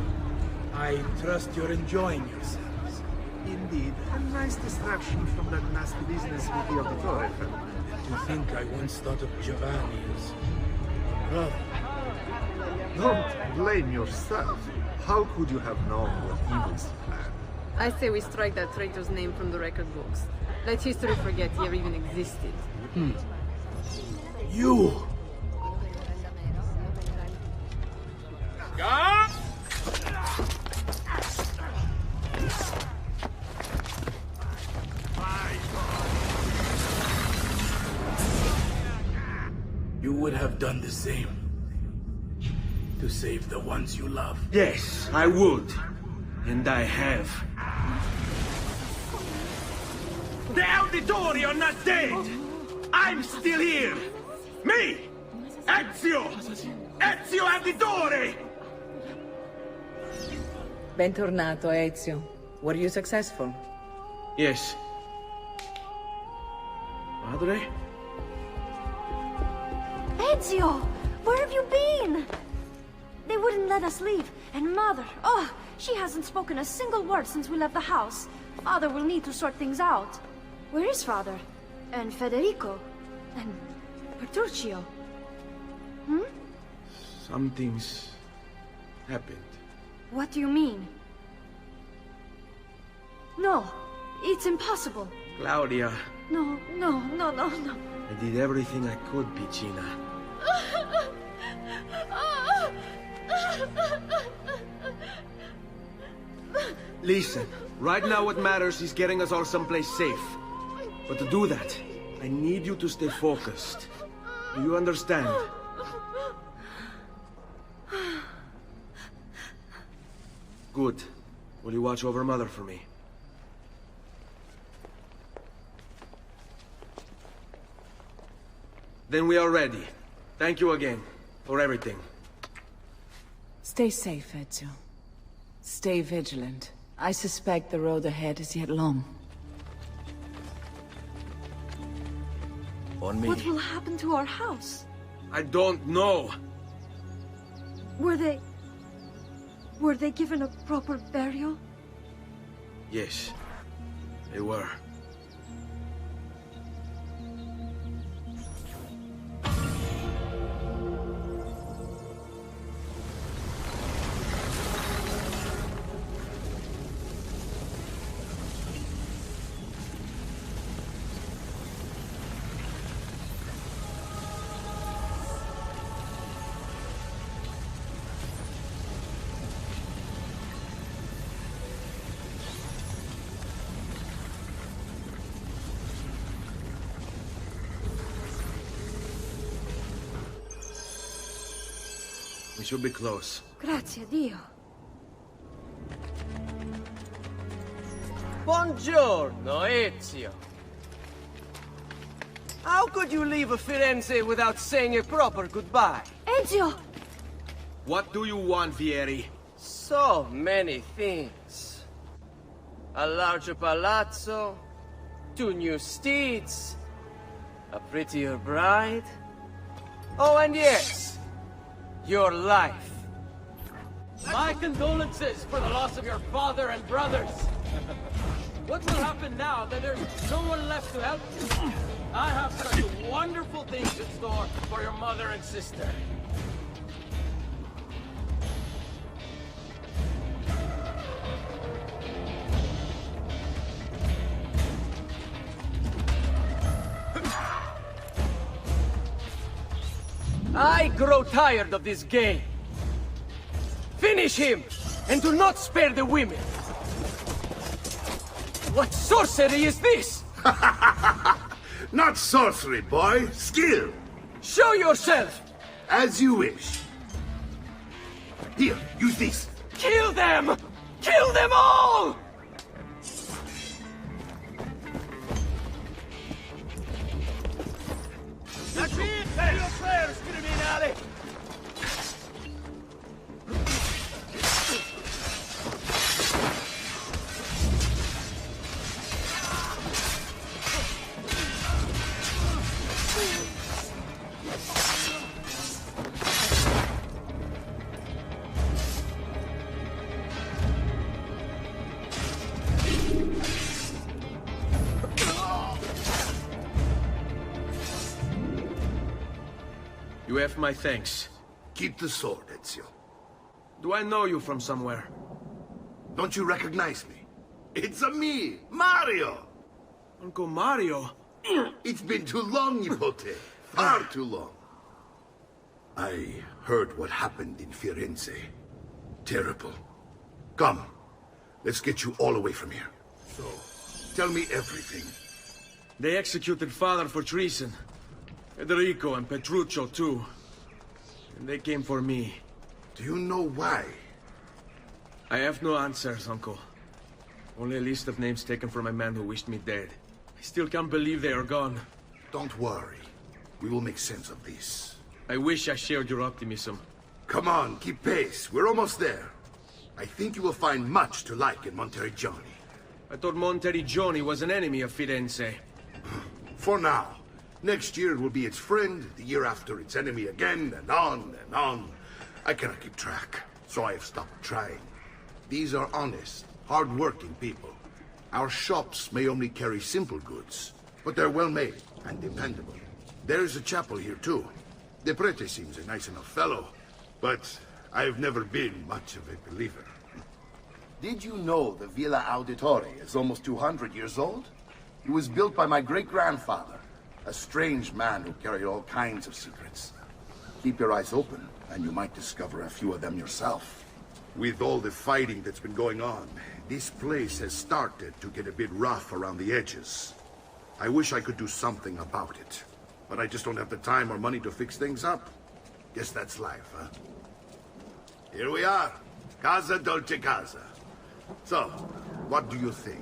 I trust you're enjoying yourselves. Indeed. A nice distraction from that nasty business with the Auditore family. To think I once thought of Giovanni as brother. Don't blame yourself. How could you have known what he was planned? I say we strike that traitor's name from the record books. Let history forget he ever even existed. You! God! You would have done the same. To save the ones you love. Yes, I would. And I have. The Auditori are not dead! I'm still here! Me! Ezio! Ezio Auditore! Bentornato, Ezio. Were you successful? Yes. Padre? Ezio! Where have you been? They wouldn't let us leave. And Mother, oh, she hasn't spoken a single word since we left the house. Father will need to sort things out. Where is Father? And Federico? And Petruccio? Some things happened. What do you mean? No, it's impossible. Claudia, No. I did everything I could, Piccina. Listen, right now what matters is getting us all someplace safe. But to do that, I need you to stay focused. Do you understand? Good. Will you watch over Mother for me? Then we are ready. Thank you again for everything. Stay safe, Ezio. Stay vigilant. I suspect the road ahead is yet long. On me. What will happen to our house? I don't know. Were they given a proper burial? Yes, they were. We should be close. Grazie Dio. Buongiorno, Ezio. How could you leave Firenze without saying a proper goodbye? Ezio! What do you want, Vieri? So many things. A larger palazzo, 2 new steeds, a prettier bride. Oh, and yes, your life. My condolences for the loss of your father and brothers. What will happen now that there's no one left to help you? I have such wonderful things in store for your mother and sister. I grow tired of this game. Finish him, and do not spare the women. What sorcery is this? Not sorcery, boy. Skill. Show yourself. As you wish. Here, use this. Kill them! Kill them all! That's it! Say your prayers, criminale! You have my thanks. Keep the sword, Ezio. Do I know you from somewhere? Don't you recognize me? It's a me, Mario! Uncle Mario? It's been too long, Nipote. Far too long. I heard what happened in Firenze. Terrible. Come, let's get you all away from here. So, tell me everything. They executed father for treason. Federico and Petruccio, too. And they came for me. Do you know why? I have no answers, Uncle. Only a list of names taken from a man who wished me dead. I still can't believe they are gone. Don't worry. We will make sense of this. I wish I shared your optimism. Come on, keep pace. We're almost there. I think you will find much to like in Monteriggioni. I thought Monteriggioni was an enemy of Firenze. For now. Next year it will be its friend, the year after its enemy again, and on and on. I cannot keep track, so I have stopped trying. These are honest, hard-working people. Our shops may only carry simple goods, but they're well-made and dependable. There is a chapel here, too. The prete seems a nice enough fellow, But I've never been much of a believer. Did you know the Villa Auditore is almost 200 years old? It was built by my great-grandfather, a strange man who carried all kinds of secrets. Keep your eyes open, and you might discover a few of them yourself. With all the fighting that's been going on, this place has started to get a bit rough around the edges. I wish I could do something about it, but I just don't have the time or money to fix things up. Guess that's life, huh? Here we are. Casa Dolce Casa. So, what do you think?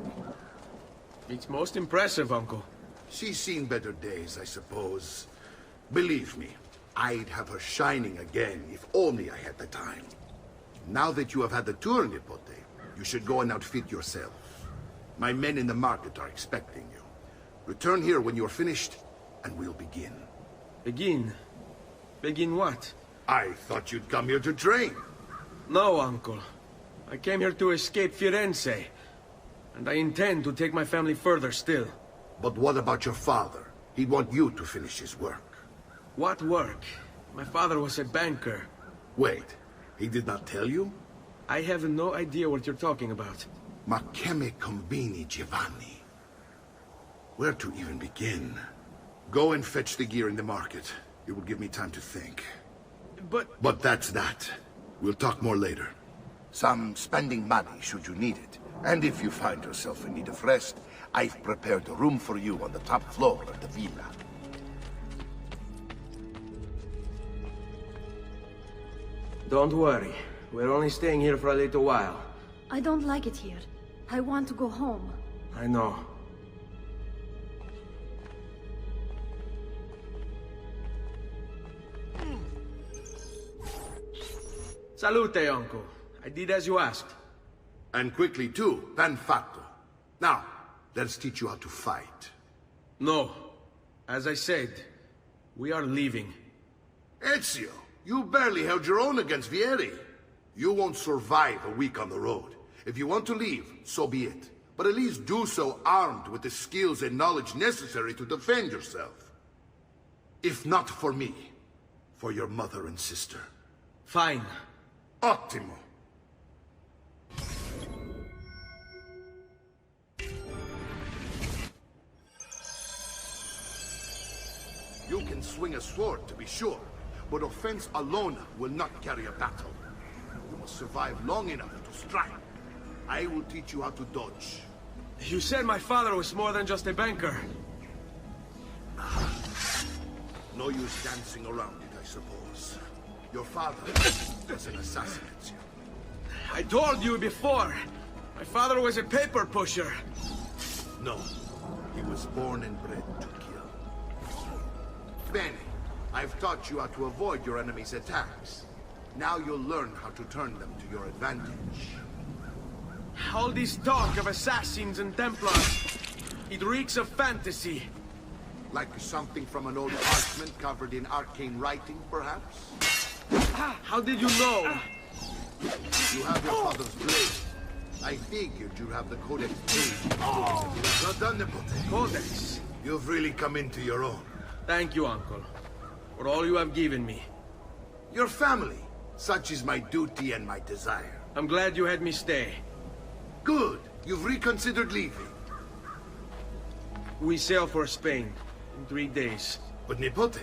It's most impressive, Uncle. She's seen better days, I suppose. Believe me, I'd have her shining again if only I had the time. Now that you have had the tour, Nipote, you should go and outfit yourself. My men in the market are expecting you. Return here when you're finished, and we'll begin. Begin? Begin what? I thought you'd come here to train. No, Uncle. I came here to escape Firenze, and I intend to take my family further still. But what about your father? He'd want you to finish his work. What work? My father was a banker. Wait, he did not tell you? I have no idea what you're talking about. Ma che me combini, Giovanni? Where to even begin? Go and fetch the gear in the market. It will give me time to think. But that's that. We'll talk more later. Some spending money should you need it. And if you find yourself in need of rest, I've prepared a room for you on the top floor of the villa. Don't worry. We're only staying here for a little while. I don't like it here. I want to go home. I know. Salute, Uncle. I did as you asked. And quickly too, ben fatto. Now, let's teach you how to fight. No. As I said, we are leaving. Ezio, you barely held your own against Vieri. You won't survive a week on the road. If you want to leave, so be it. But at least do so armed with the skills and knowledge necessary to defend yourself. If not for me, for your mother and sister. Fine. Ottimo. You can swing a sword, to be sure, but offense alone will not carry a battle. You must survive long enough to strike. I will teach you how to dodge. You said my father was more than just a banker. No use dancing around it, I suppose. Your father was an assassin, Ezio. I told you before. My father was a paper pusher. No, he was born and bred to kill. Bene, I've taught you how to avoid your enemy's attacks. Now you'll learn how to turn them to your advantage. All this talk of assassins and Templars, it reeks of fantasy. Like something from an old parchment covered in arcane writing, perhaps? How did you know? You have your father's blade. I figured you'd have the Codex page. Well done, Nipote. Codex? You've really come into your own. Thank you, Uncle, for all you have given me. Your family. Such is my duty and my desire. I'm glad you had me stay. Good. You've reconsidered leaving. We sail for Spain in 3 days. But Nipote,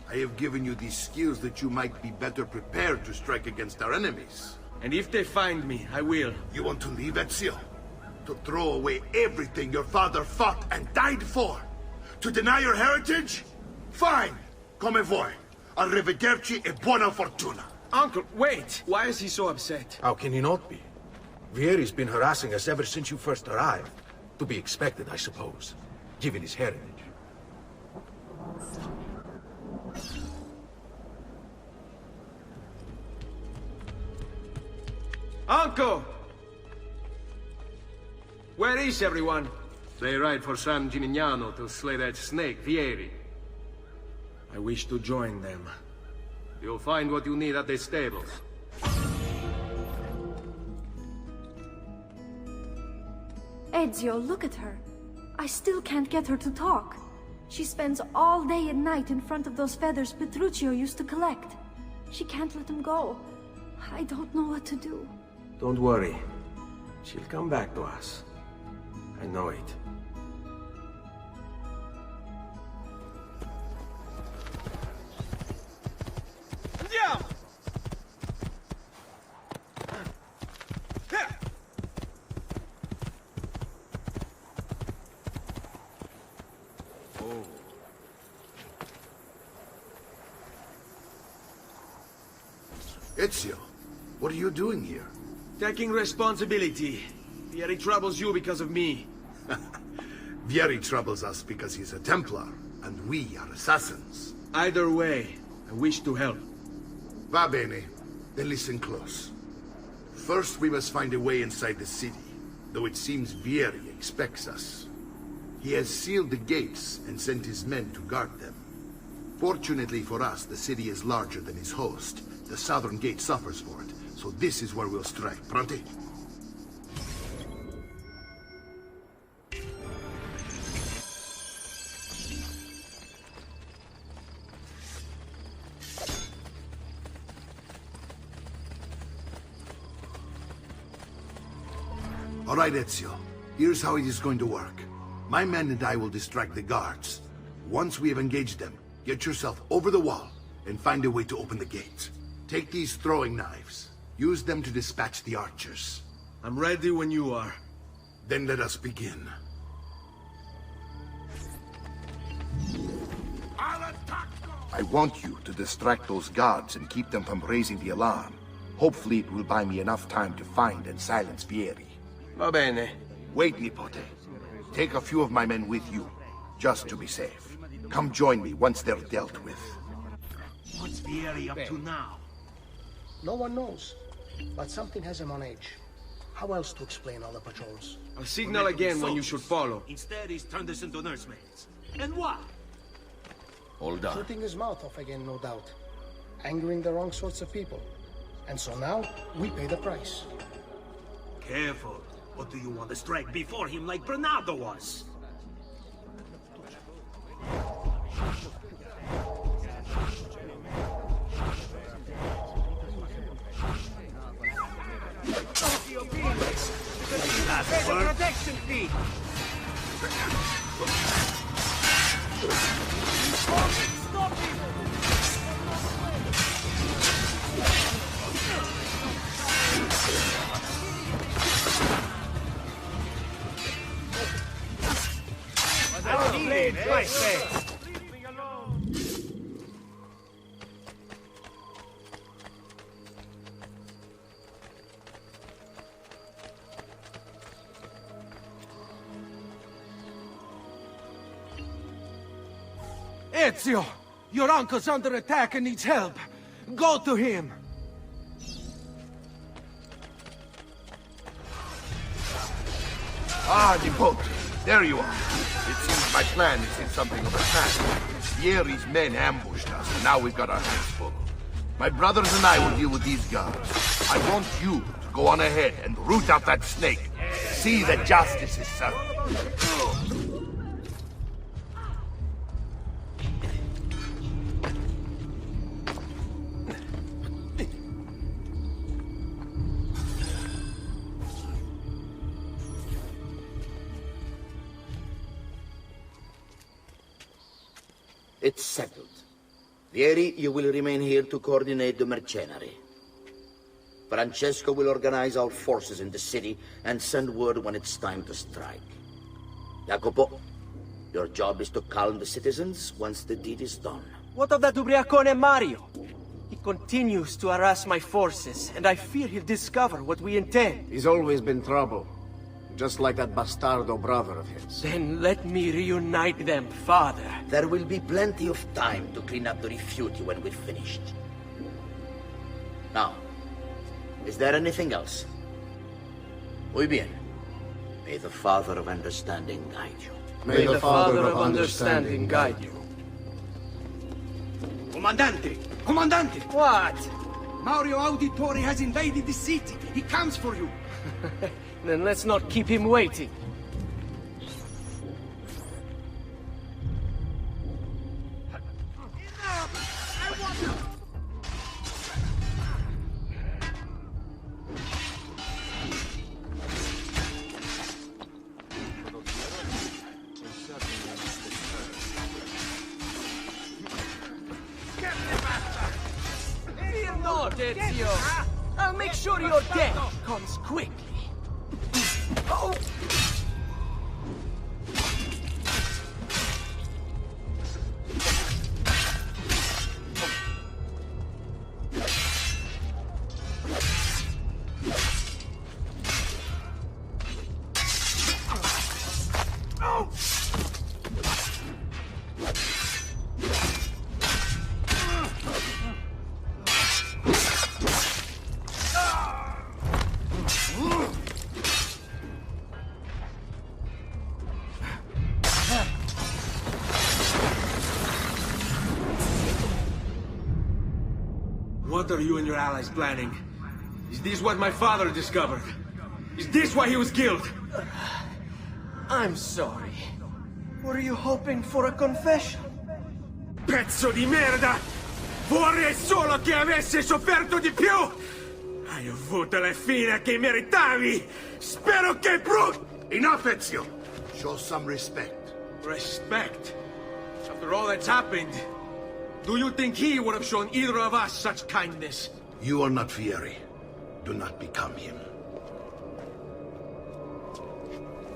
I have given you these skills that you might be better prepared to strike against our enemies. And if they find me, I will. You want to leave, Ezio? To throw away everything your father fought and died for? To deny your heritage? Fine. Come vuoi. Arrivederci e buona fortuna. Uncle, wait! Why is he so upset? How can he not be? Vieri's been harassing us ever since you first arrived. To be expected, I suppose, given his heritage. Uncle! Where is everyone? They ride for San Gimignano to slay that snake, Vieri. I wish to join them. You'll find what you need at the stables. Ezio, look at her. I still can't get her to talk. She spends all day and night in front of those feathers Petruchio used to collect. She can't let him go. I don't know what to do. Don't worry. She'll come back to us. I know it. Ezio, what are you doing here? Taking responsibility. Vieri troubles you because of me. Vieri troubles us because he's a Templar, and we are assassins. Either way, I wish to help. Va bene. Then listen close. First, we must find a way inside the city, though it seems Vieri expects us. He has sealed the gates and sent his men to guard them. Fortunately for us, the city is larger than his host. The southern gate suffers for it, so this is where we'll strike. Pronti? All right, Ezio. Here's how it is going to work. My men and I will distract the guards. Once we have engaged them, get yourself over the wall and find a way to open the gate. Take these throwing knives. Use them to dispatch the archers. I'm ready when you are. Then let us begin. I want you to distract those guards and keep them from raising the alarm. Hopefully it will buy me enough time to find and silence Vieri. Va bene. Wait, Nipote. Take a few of my men with you, just to be safe. Come join me once they're dealt with. What's Vieri up to now? No one knows, but something has him on edge. How else to explain all the patrols? I'll signal again when you should follow. Instead, he's turned us into nursemaids. And why? Hold on. Shooting his mouth off again, no doubt. Angering the wrong sorts of people. And so now, we pay the price. Careful. Or do you want to strike before him like Bernardo was? There's a protection fee! Stop him! I say. Ezio! Your uncle's under attack and needs help. Go to him! Ah, Nipote. There you are. It seems my plan is in something of a trap. Vieri's men ambushed us, and now we've got our hands full. My brothers and I will deal with these guards. I want you to go on ahead and root out that snake. See that justice is served. It's settled. Vieri, you will remain here to coordinate the mercenary. Francesco will organize our forces in the city and send word when it's time to strike. Jacopo, your job is to calm the citizens once the deed is done. What of that ubriacone Mario? He continues to harass my forces, and I fear he'll discover what we intend. He's always been trouble. Just like that bastardo brother of his. Then let me reunite them, father. There will be plenty of time to clean up the refuge when we're finished. Now, is there anything else? Muy bien. May the Father of Understanding guide you. May the Father of Understanding guide you. Comandante! Comandante! What? Mario Auditore has invaded the city. He comes for you. Then let's not keep him waiting. not, Ezio! I'll make sure your death comes quickly. Oh! What are you and your allies planning? Is this what my father discovered? Is this why he was killed? I'm sorry. Were you hoping for a confession? Pezzo di merda! Vorrei solo che avessi sofferto di più! Hai avuto la fine che meritavi! Spero che Enough, Ezio! Show some respect. Respect? After all that's happened, do you think he would have shown either of us such kindness? You are not Fieri. Do not become him.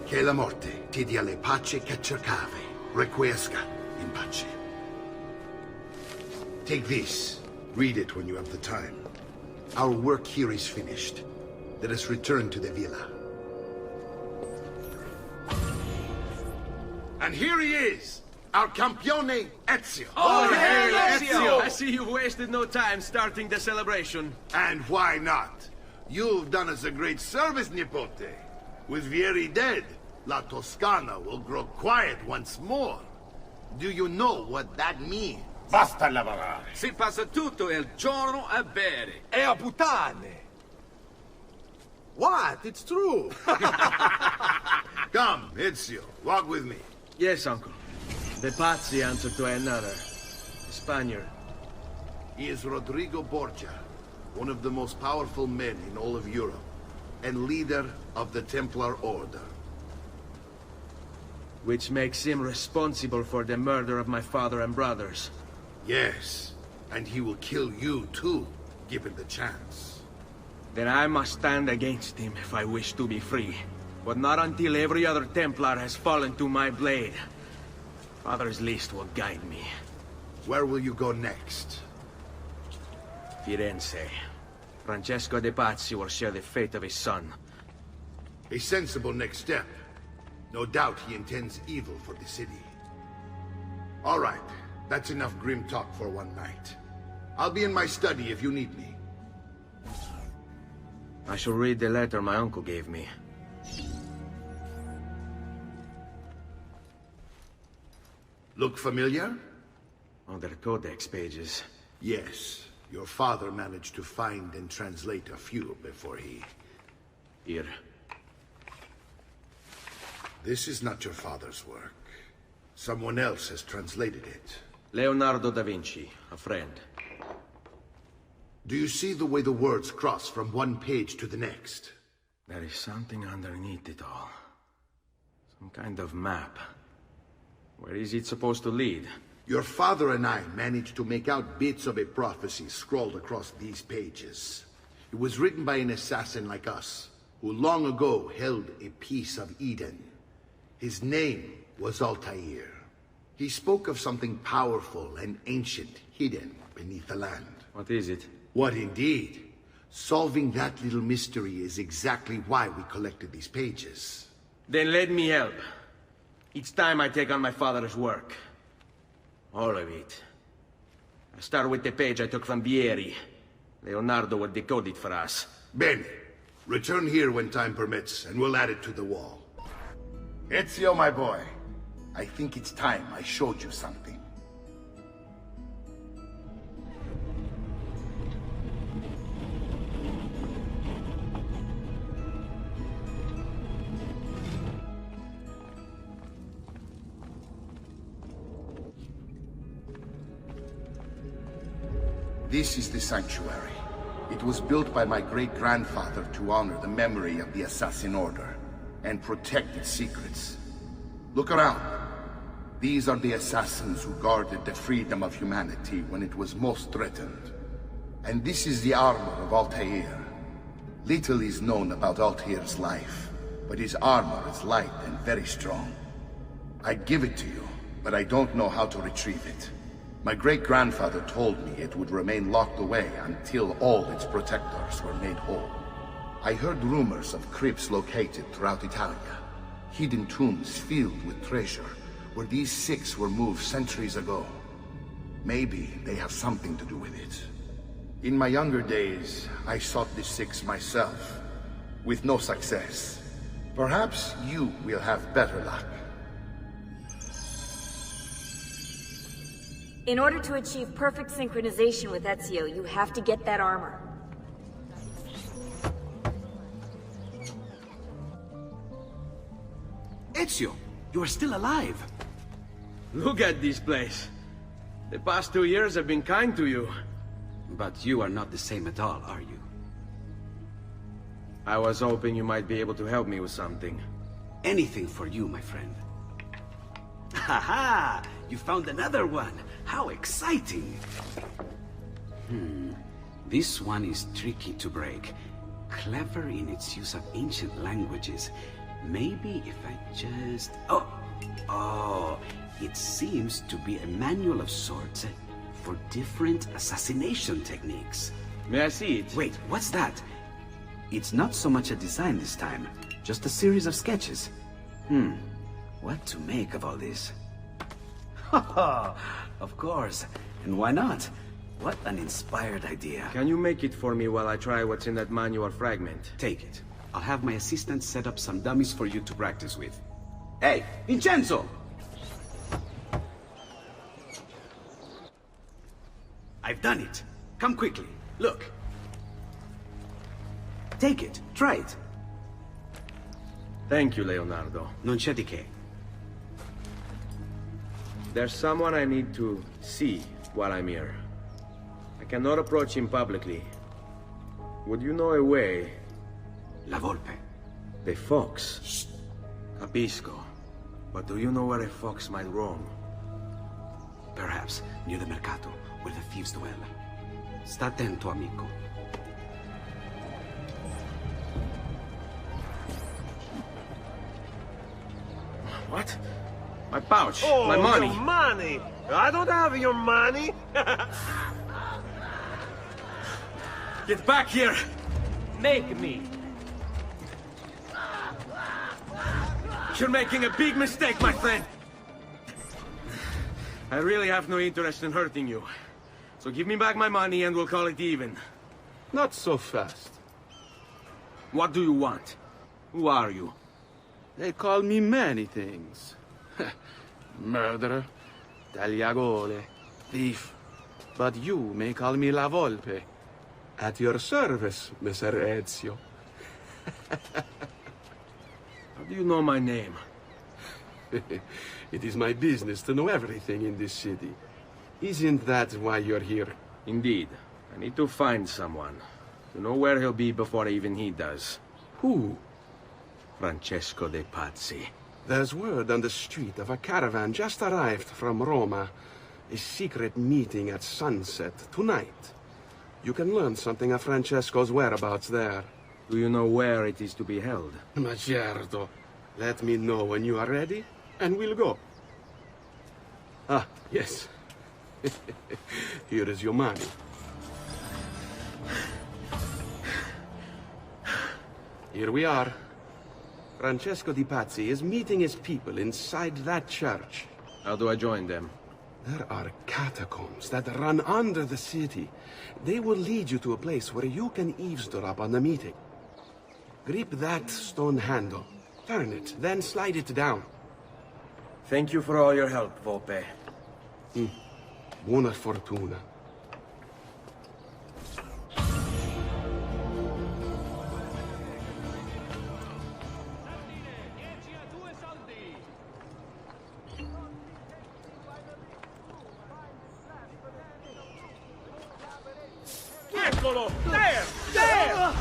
Che la morte ti dia le pace che cercavi. Requiesca in pace. Take this. Read it when you have the time. Our work here is finished. Let us return to the villa. And here he is! Our campione, Ezio. Oh, hey, Ezio! I see you've wasted no time starting the celebration. And why not? You've done us a great service, Nipote. With Vieri dead, La Toscana will grow quiet once more. Do you know what that means? Basta lavorare. Si passa tutto il giorno a bere. E a puttane! What? It's true! Come, Ezio, walk with me. Yes, uncle. The Pazzi answer to another. A Spaniard. He is Rodrigo Borgia, one of the most powerful men in all of Europe, and leader of the Templar Order. Which makes him responsible for the murder of my father and brothers. Yes, and he will kill you too, given the chance. Then I must stand against him if I wish to be free. But not until every other Templar has fallen to my blade. Father's list will guide me. Where will you go next? Firenze. Francesco de Pazzi will share the fate of his son. A sensible next step. No doubt he intends evil for the city. All right, that's enough grim talk for one night. I'll be in my study if you need me. I shall read the letter my uncle gave me. Look familiar? On their codex pages. Yes. Your father managed to find and translate a few before he... Here. This is not your father's work. Someone else has translated it. Leonardo da Vinci, a friend. Do you see the way the words cross from one page to the next? There is something underneath it all. Some kind of map. Where is it supposed to lead? Your father and I managed to make out bits of a prophecy scrawled across these pages. It was written by an assassin like us, who long ago held a piece of Eden. His name was Altaïr. He spoke of something powerful and ancient hidden beneath the land. What is it? What indeed? Solving that little mystery is exactly why we collected these pages. Then let me help. Each time I take on my father's work. All of it. I start with the page I took from Vieri. Leonardo will decode it for us. Bene. Return here when time permits, and we'll add it to the wall. Ezio, my boy. I think it's time I showed you something. This is the sanctuary. It was built by my great-grandfather to honor the memory of the Assassin Order and protect its secrets. Look around. These are the assassins who guarded the freedom of humanity when it was most threatened. And this is the armor of Altaïr. Little is known about Altair's life, but his armor is light and very strong. I'd give it to you, but I don't know how to retrieve it. My great-grandfather told me it would remain locked away until all its protectors were made whole. I heard rumors of crypts located throughout Italia, hidden tombs filled with treasure, where these six were moved centuries ago. Maybe they have something to do with it. In my younger days, I sought the six myself, with no success. Perhaps you will have better luck. In order to achieve perfect synchronization with Ezio, you have to get that armor. Ezio, you are still alive. Look at this place. The past 2 years have been kind to you. But you are not the same at all, are you? I was hoping you might be able to help me with something. Anything for you, my friend. Ha-ha! You found another one! How exciting! This one is tricky to break. Clever in its use of ancient languages. Maybe if I just... Oh! It seems to be a manual of sorts for different assassination techniques. May I see it? Wait, what's that? It's not so much a design this time, just a series of sketches. What to make of all this? Of course. And why not? What an inspired idea. Can you make it for me while I try what's in that manual fragment? Take it. I'll have my assistant set up some dummies for you to practice with. Hey, Vincenzo! I've done it. Come quickly. Look. Take it. Try it. Thank you, Leonardo. Non c'è di che. There's someone I need to see while I'm here. I cannot approach him publicly. Would you know a way? La Volpe. The fox. Shh. Capisco. But do you know where a fox might roam? Perhaps near the Mercato, where the thieves dwell. Sta attento, amico. What? My pouch. Oh, my money. Your money. I don't have your money. Get back here. Make me. You're making a big mistake, my friend. I really have no interest in hurting you. So give me back my money and we'll call it even. Not so fast. What do you want? Who are you? They call me many things. Murderer, tagliagole, thief. But you may call me La Volpe. At your service, Messer Ezio. How do you know my name? It is my business to know everything in this city. Isn't that why you're here? Indeed. I need to find someone. To know where he'll be before even he does. Who? Francesco de Pazzi. There's word on the street of a caravan just arrived from Roma. A secret meeting at sunset tonight. You can learn something of Francesco's whereabouts there. Do you know where it is to be held? Ma certo. Let me know when you are ready, and we'll go. Ah, yes. Here is your money. Here we are. Francesco di Pazzi is meeting his people inside that church. How do I join them? There are catacombs that run under the city. They will lead you to a place where you can eavesdrop on the meeting. Grip that stone handle. Turn it, then slide it down. Thank you for all your help, Volpe. Buona fortuna. Eccolo! There! There!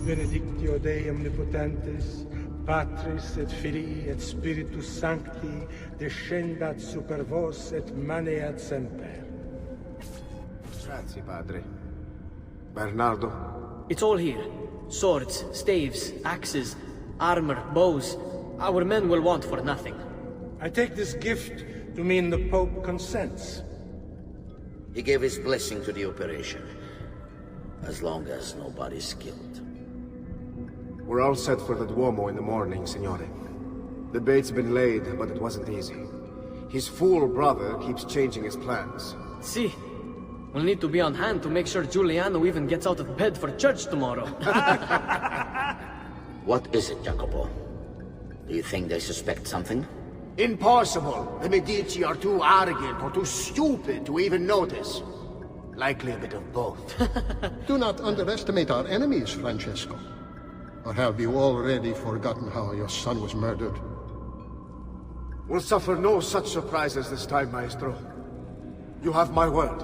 benedictio Dei omnipotentes, Patris et Filii et Spiritus Sancti, descendat super vos et maneat semper. Grazie, padre. Bernardo? It's all here. Swords, staves, axes, armor, bows. Our men will want for nothing. I take this gift to mean the Pope consents. He gave his blessing to the operation. As long as nobody's killed. We're all set for the Duomo in the morning, Signore. The bait's been laid, but it wasn't easy. His fool brother keeps changing his plans. See, we'll need to be on hand to make sure Giuliano even gets out of bed for church tomorrow. What is it, Jacopo? Do you think they suspect something? Impossible! The Medici are too arrogant or too stupid to even notice. Likely a bit of both. Do not underestimate our enemies, Francesco. Or have you already forgotten how your son was murdered? We'll suffer no such surprises this time, Maestro. You have my word.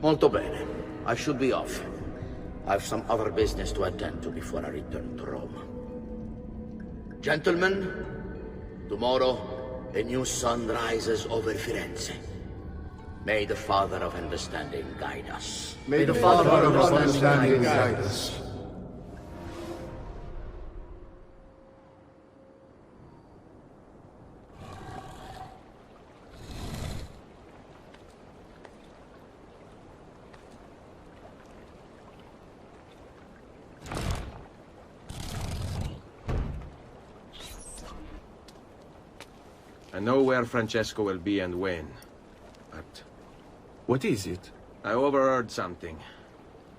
Molto bene. I should be off. I've some other business to attend to before I return to Rome. Gentlemen, tomorrow, a new sun rises over Firenze. May the Father of Understanding guide us. May the Father of Understanding guide us. I know where Francesco will be and when, but... What is it? I overheard something.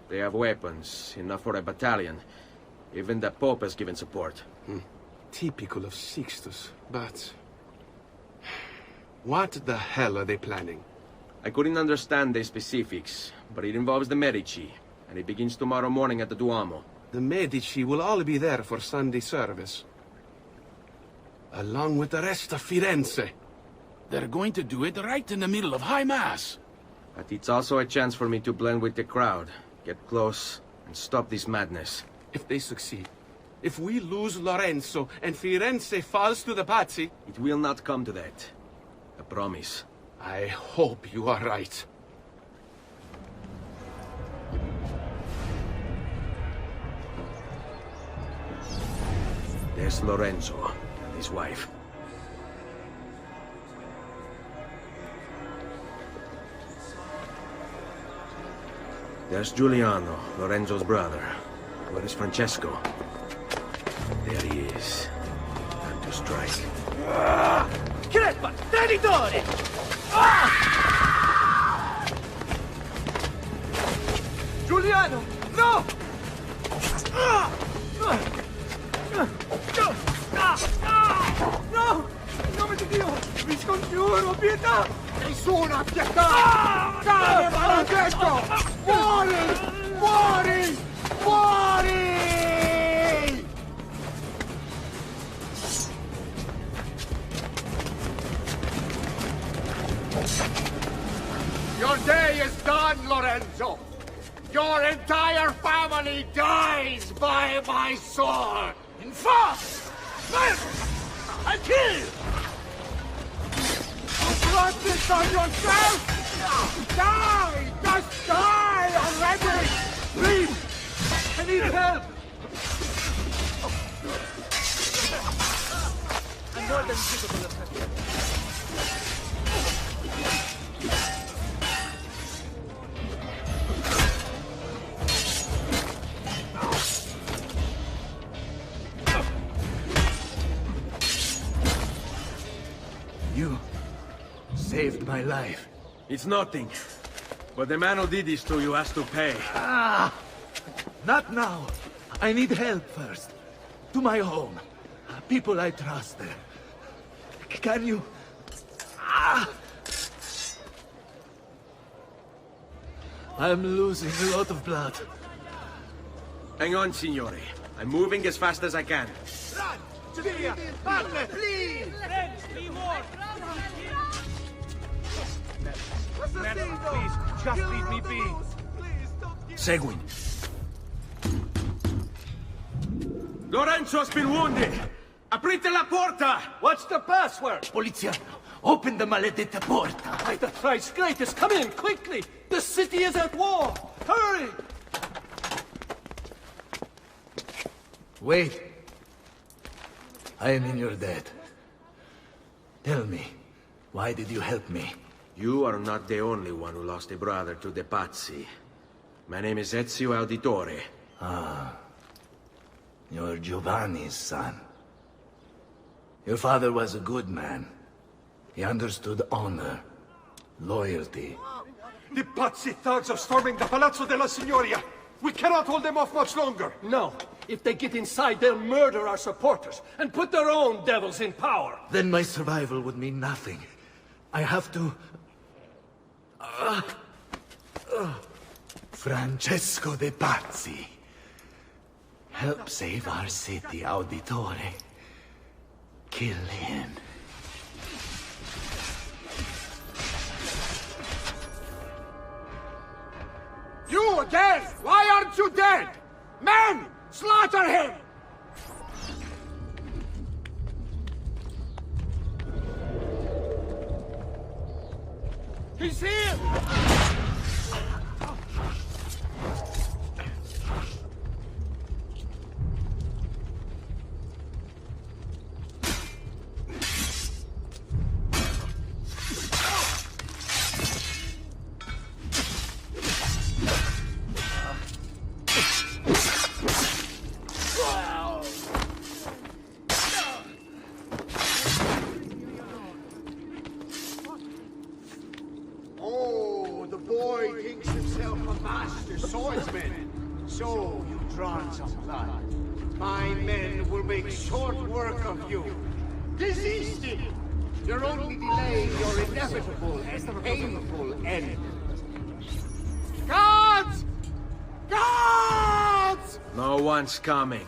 They have weapons, enough for a battalion. Even the Pope has given support. Typical of Sixtus, but... What the hell are they planning? I couldn't understand the specifics, but it involves the Medici, and it begins tomorrow morning at the Duomo. The Medici will all be there for Sunday service. Along with the rest of Firenze. They're going to do it right in the middle of High Mass. But it's also a chance for me to blend with the crowd, get close, and stop this madness. If they succeed, if we lose Lorenzo and Firenze falls to the Pazzi... It will not come to that. I promise. I hope you are right. There's Lorenzo. His wife. There's Giuliano, Lorenzo's brother. Where is Francesco? There he is. Time to strike. Crepa! Traditore! Giuliano! No! No! In nome di Dio! Vi scongiuro, pietà! Nessuna pietà! Cade maledetto! Muori! Muori! Muori! Your day is done, Lorenzo! Your entire family dies by my sword! Infame! Murder! I kill! You brought this on yourself! Die! Just die already! Please! I need help! I'm more than capable of help. You saved my life. It's nothing. But the man who did this to you has to pay. Not now. I need help first. To my home. People I trust there. Can you... I'm losing a lot of blood. Hang on, signore. I'm moving as fast as I can. Run! Via! Parle! Please! Please, just leave me be. Seguimi. Lorenzo's been wounded! Aprite la porta! What's the password? Poliziano, open the maledetta porta. By the thrice greatest, come in, quickly! The city is at war! Hurry! Wait. I am in your debt. Tell me, why did you help me? You are not the only one who lost a brother to the Pazzi. My name is Ezio Auditore. Ah. You're Giovanni's son. Your father was a good man. He understood honor, loyalty. The Pazzi thugs are storming the Palazzo della Signoria! We cannot hold them off much longer! No. If they get inside, they'll murder our supporters and put their own devils in power. Then my survival would mean nothing. I have to... Francesco de Pazzi. Help save our city, Auditore. Kill him. You again! Why aren't you dead? Men! Slaughter him! He's here! So you've drawn some blood. My men will make short work of you. Desisted! You're only delaying your inevitable and painful end. Guards! Guards! No one's coming.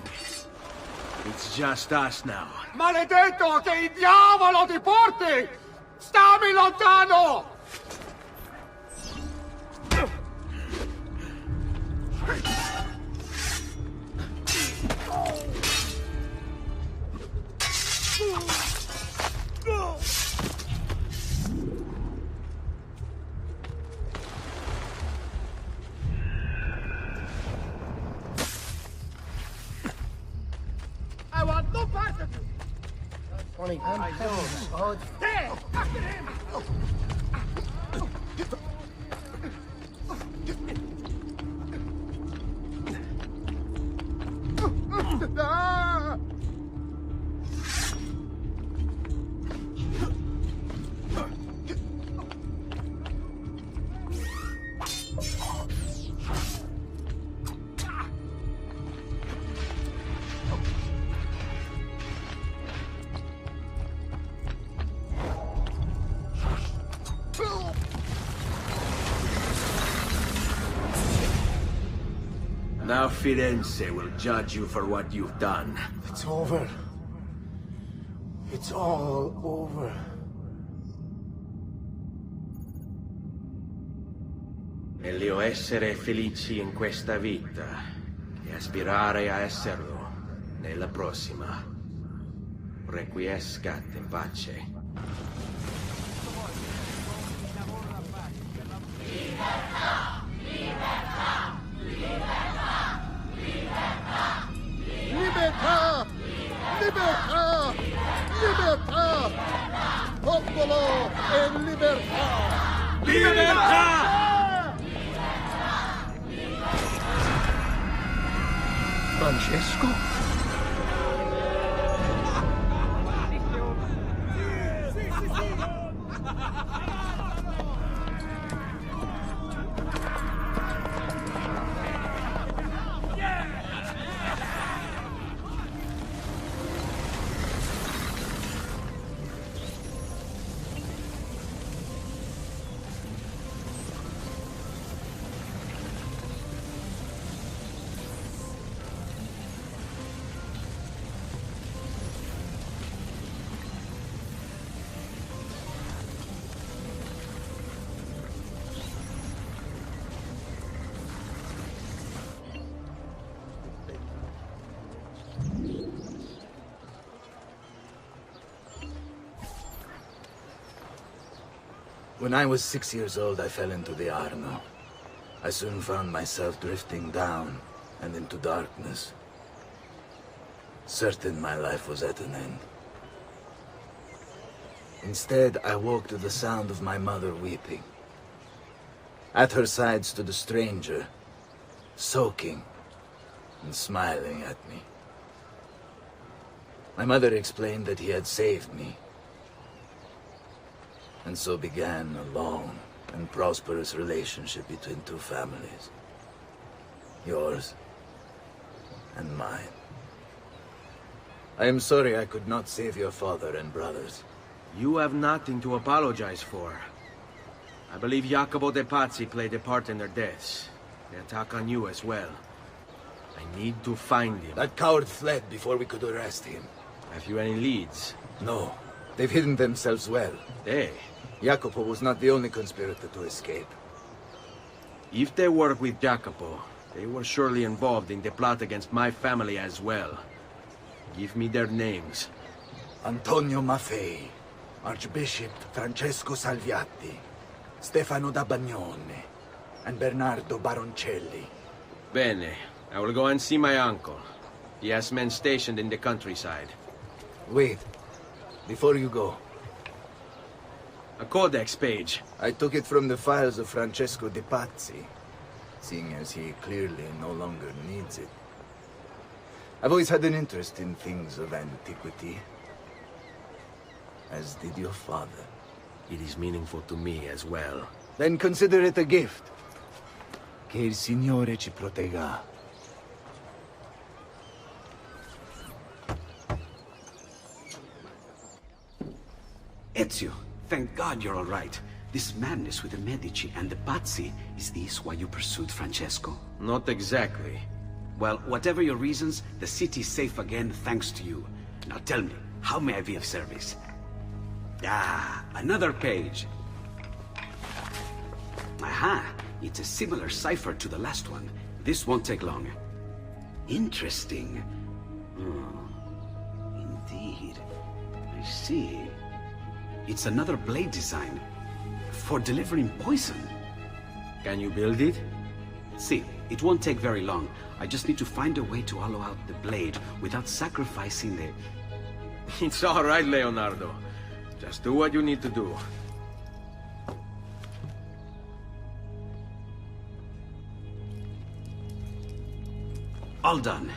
It's just us now. Maledetto che il diavolo ti porti! Stammi lontano! I want no part of you! Funny, I know. There! After him! Now Firenze will judge you for what you've done. It's over. It's all over. Meglio essere felici in questa vita che aspirare a esserlo nella prossima. Requiescat in pace. Libertà! Libertà! Libertà! Libertà! Libertà! Libertà! Popolo e libertà! Libertà! Francesco? When I was 6 years old, I fell into the Arno. I soon found myself drifting down and into darkness. Certain my life was at an end. Instead, I woke to the sound of my mother weeping. At her side stood a stranger, soaking and smiling at me. My mother explained that he had saved me. And so began a long and prosperous relationship between two families. Yours and mine. I am sorry I could not save your father and brothers. You have nothing to apologize for. I believe Jacopo de Pazzi played a part in their deaths. The attack on you as well. I need to find him. That coward fled before we could arrest him. Have you any leads? No. They've hidden themselves well. They? Jacopo was not the only conspirator to escape. If they work with Jacopo, they were surely involved in the plot against my family as well. Give me their names. Antonio Maffei, Archbishop Francesco Salviati, Stefano da Bagnone, and Bernardo Baroncelli. Bene. I will go and see my uncle. He has men stationed in the countryside. Wait. Before you go. A codex page. I took it from the files of Francesco de Pazzi, seeing as he clearly no longer needs it. I've always had an interest in things of antiquity, as did your father. It is meaningful to me as well. Then consider it a gift. Che il Signore ci protegga. Ezio, thank God you're all right. This madness with the Medici and the Pazzi, is this why you pursued Francesco? Not exactly. Well, whatever your reasons, the city's safe again thanks to you. Now tell me, how may I be of service? Ah, another page. Aha, it's a similar cipher to the last one. This won't take long. Interesting. Indeed. I see. It's another blade design. For delivering poison. Can you build it? See, it won't take very long. I just need to find a way to hollow out the blade without sacrificing the... It's all right, Leonardo. Just do what you need to do. All done.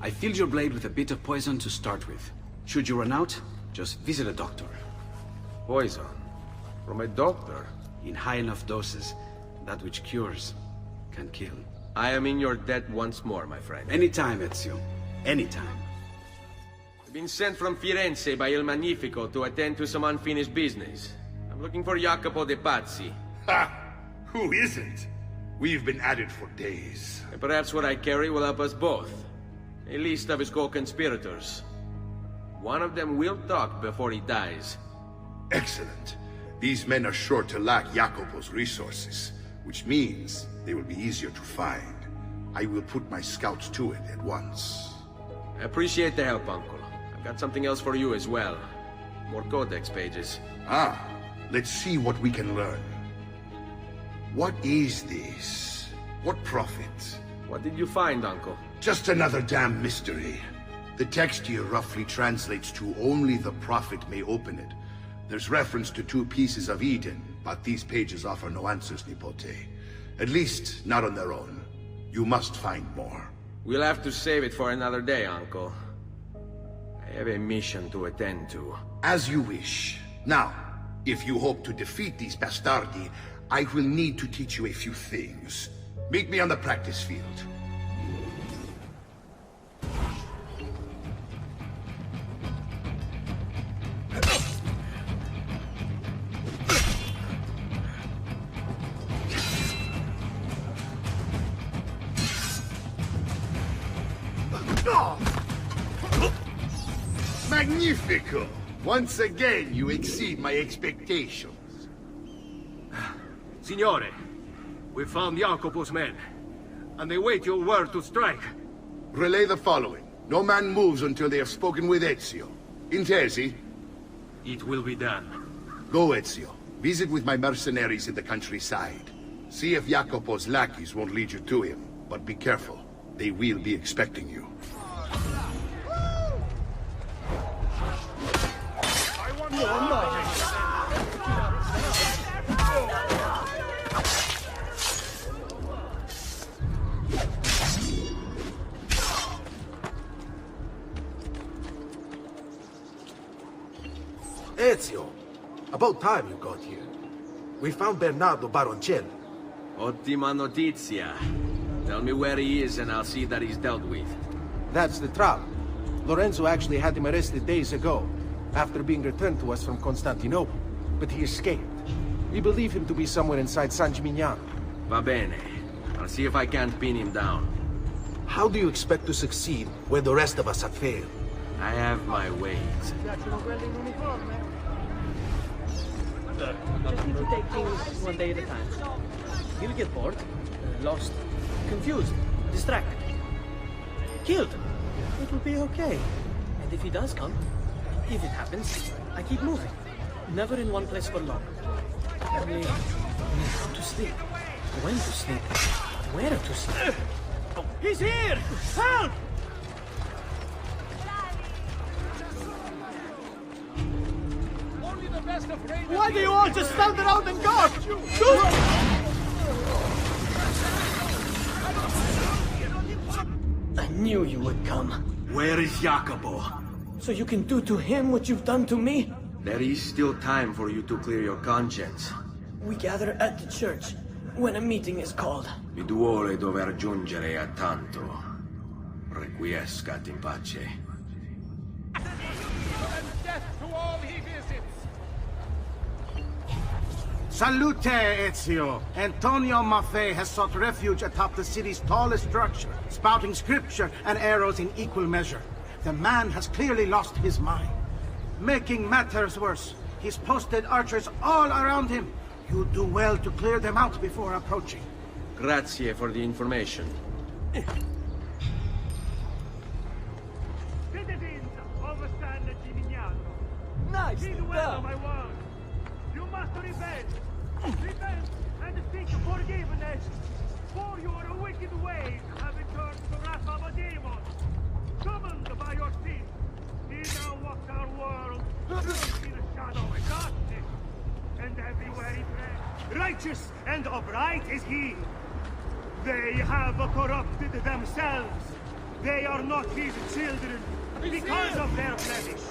I filled your blade with a bit of poison to start with. Should you run out, just visit a doctor. Poison? From a doctor? In high enough doses, that which cures can kill. I am in your debt once more, my friend. Anytime, Ezio. Anytime. I've been sent from Firenze by Il Magnifico to attend to some unfinished business. I'm looking for Jacopo de Pazzi. Ha! Who isn't? We've been at it for days. And perhaps what I carry will help us both. A list of his co-conspirators. One of them will talk before he dies. Excellent. These men are sure to lack Jacopo's resources, which means they will be easier to find. I will put my scouts to it at once. I appreciate the help, Uncle. I've got something else for you as well. More codex pages. Ah, let's see what we can learn. What is this? What profit? What did you find, Uncle? Just another damn mystery. The text here roughly translates to only the prophet may open it. There's reference to 2 pieces of Eden, but these pages offer no answers, Nipote. At least, not on their own. You must find more. We'll have to save it for another day, Uncle. I have a mission to attend to. As you wish. Now, if you hope to defeat these bastardi, I will need to teach you a few things. Meet me on the practice field. Magnifico! Once again, you exceed my expectations. Signore, we found Jacopo's men, and they wait your word to strike. Relay the following. No man moves until they have spoken with Ezio. Intesi? It will be done. Go, Ezio. Visit with my mercenaries in the countryside. See if Jacopo's lackeys won't lead you to him, but be careful. They will be expecting you. I want more. Ezio, about time you got here. We found Bernardo Baroncelli. Ottima notizia. Tell me where he is and I'll see that he's dealt with. That's the trouble. Lorenzo actually had him arrested days ago, after being returned to us from Constantinople. But he escaped. We believe him to be somewhere inside San Gimignano. Va bene. I'll see if I can't pin him down. How do you expect to succeed where the rest of us have failed? I have my ways. Just need to take things one day at a time. He'll get bored, lost, confused, distracted, killed. It will be okay. And if he does come, if it happens, I keep moving. Never in one place for long. Only how to sleep, when to sleep, where to sleep. Oh, he's here! Help! Why do you all just stand around and guard? I knew you would come. Where is Jacopo? So you can do to him what you've done to me? There is still time for you to clear your conscience. We gather at the church when a meeting is called. Mi duole dover giungere a tanto. Requiescat in pace. Death to all he visits! Salute, Ezio! Antonio Maffei has sought refuge atop the city's tallest structure, spouting scripture and arrows in equal measure. The man has clearly lost his mind. Making matters worse, he's posted archers all around him. You do well to clear them out before approaching. Grazie for the information. Citizens of San Gimignano, Nice! heed well of my words. You must repent. Repent and seek forgiveness. For your wicked ways have incurred the wrath of a demon. Summoned by your sin, he now walks our world, in the shadow of darkness. And everywhere he treads, righteous and upright is he. They have corrupted themselves. They are not his children because of their blemish.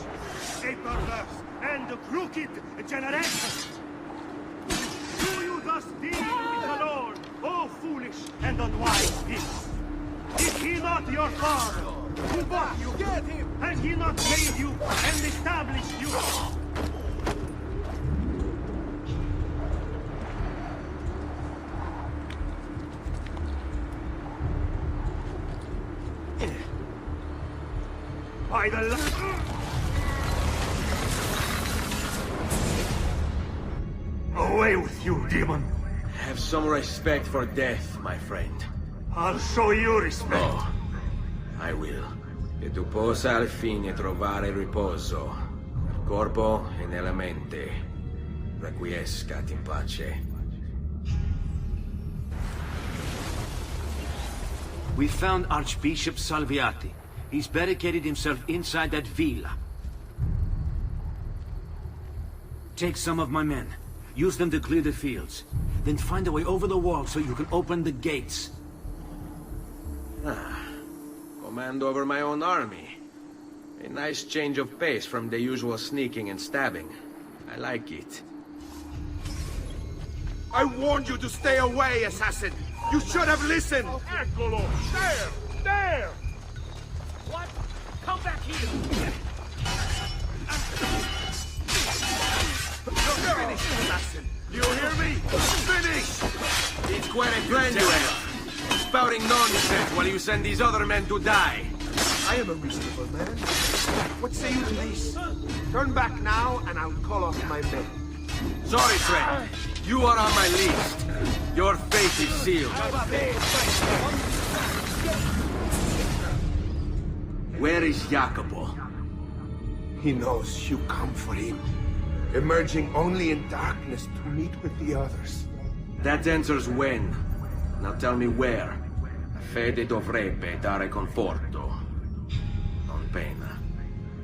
A perverse and crooked generation. Do you thus deal with the Lord, O foolish and unwise beasts? Is he not your father, who bought you? Get him! Has he not made you and established you? By the away with you, demon! Have some respect for death, my friend. I'll show you respect. Oh, I will. E tu possa al fine trovare riposo. Nel corpo e nella mente. Requiescat in pace. We found Archbishop Salviati. He's barricaded himself inside that villa. Take some of my men. Use them to clear the fields. Then find a way over the wall so you can open the gates. Command over my own army. A nice change of pace from the usual sneaking and stabbing. I like it. I warned you to stay away, assassin! You should have listened! Eccolo! There! There! What? Come back here! Finish, assassin! You hear me? Finish! It's quite a plan you have. Spouting nonsense while you send these other men to die. I am a reasonable man. What say you to this? Turn back now, and I'll call off my men. Sorry, friend. You are on my list. Your fate is sealed. Where is Jacopo? He knows you come for him. emerging only in darkness to meet with the others. That answers when. Now tell me where. Fede dovrebbe dare conforto. Non pena.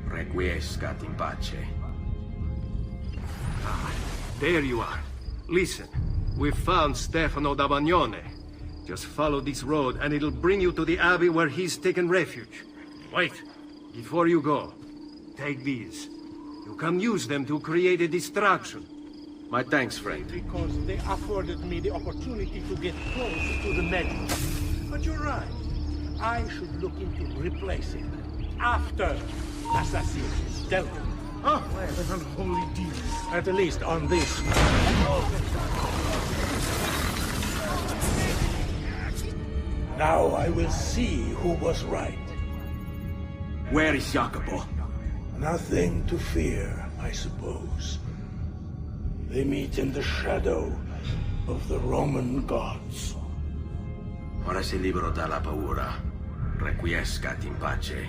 Requiescat in pace. Ah, there you are. Listen, we've found Stefano da Bagnone. Just follow this road and it'll bring you to the abbey where he's taken refuge. Wait, before you go, take these. You can use them to create a distraction. My thanks, friend. Because they afforded me the opportunity to get close to the medic. But you're right. I should look into replacing them after assassin is dealt with. Oh, an unholy deed. At least on this. Now I will see who was right. Where is Jacopo? Nothing to fear, I suppose. They meet in the shadow of the Roman gods. Ora sei libero dalla paura. Requiescat in pace.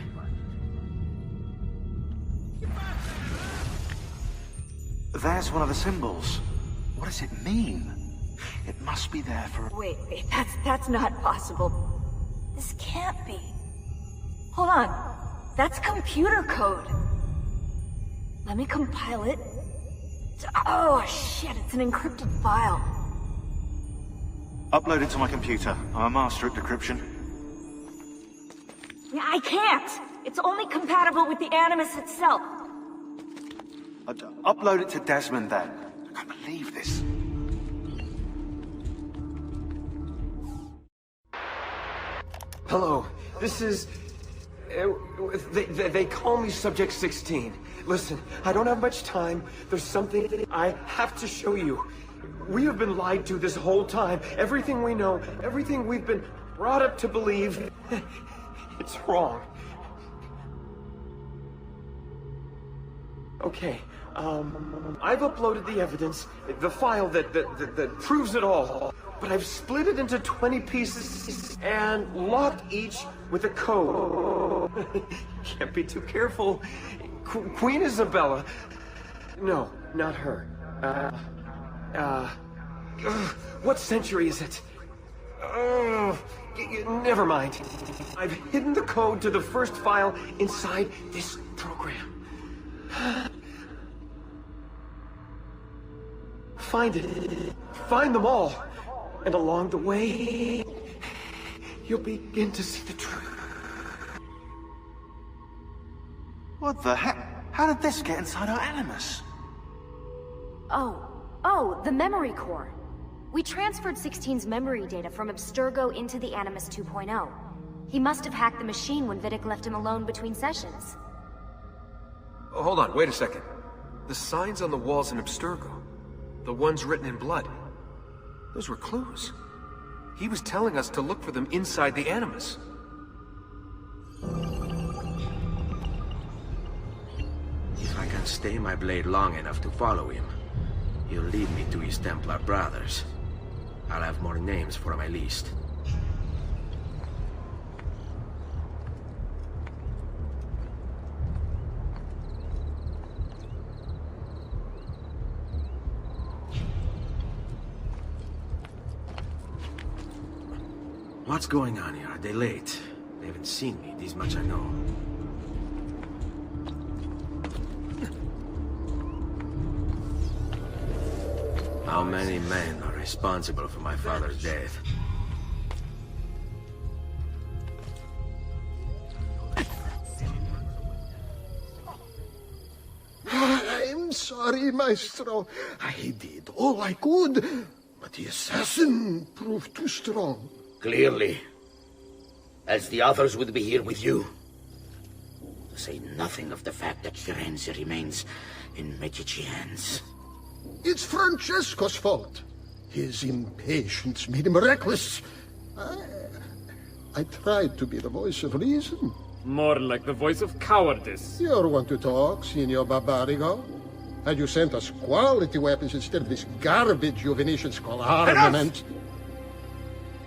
There's one of the symbols. What does it mean? It must be there for... Wait, that's not possible. This can't be. Hold on. That's computer code. Let me compile it. Oh, shit, it's an encrypted file. Upload it to my computer. I'm a master at decryption. Yeah, I can't. It's only compatible with the Animus itself. Upload it to Desmond, then. I can't believe this. Hello, this is... They call me Subject 16. Listen, I don't have much time. There's something I have to show you. We have been lied to this whole time. Everything we know, everything we've been brought up to believe, it's wrong. Okay, I've uploaded the evidence, the file that proves it all. But I've split it into 20 pieces and locked each with a code. Can't be too careful. Queen Isabella. No, not her. What century is it? Never mind. I've hidden the code to the first file inside this program. Find it. Find them all. And along the way, you'll begin to see the truth. What the heck? How did this get inside our Animus? Oh, the memory core. We transferred 16's memory data from Abstergo into the Animus 2.0. He must have hacked the machine when Vidic left him alone between sessions. Oh, hold on, wait a second. The signs on the walls in Abstergo, the ones written in blood, those were clues. He was telling us to look for them inside the Animus. If I can stay my blade long enough to follow him, he'll lead me to his Templar brothers. I'll have more names for my list. What's going on here? Are they late? They haven't seen me, this much I know. How many men are responsible for my father's death? I'm sorry, Maestro. I did all I could, but the assassin proved too strong. Clearly. Else the others would be here with you. To say nothing of the fact that Firenze remains in Medici hands. It's Francesco's fault. His impatience made him reckless. I tried to be the voice of reason. More like the voice of cowardice. You're one to talk, Signor Barbarigo. Had you sent us quality weapons instead of this garbage you Venetians call armament...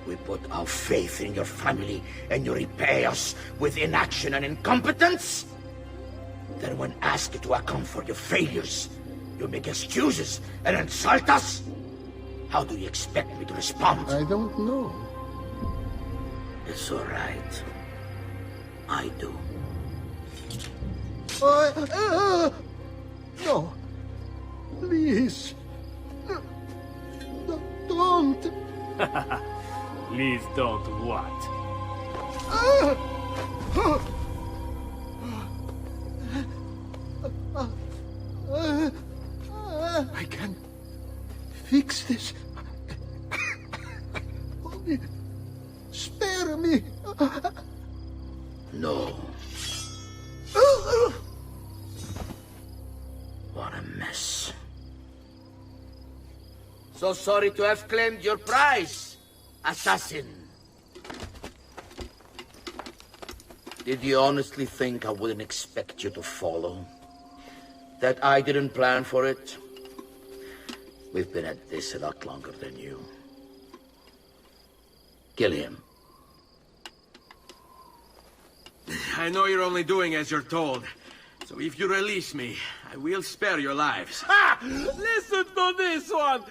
We put our faith in your family, and you repay us with inaction and incompetence? Then when asked to account for your failures, You make excuses and insult us? How do you expect me to respond? I don't know. It's all right. I do. No. Please. Don't. Please don't what? I can fix this. Only spare me. No. What a mess. So sorry to have claimed your prize, assassin. Did you honestly think I wouldn't expect you to follow? That I didn't plan for it? We've been at this a lot longer than you. Kill him. I know you're only doing as you're told. So if you release me, I will spare your lives. Ha! Listen to this one!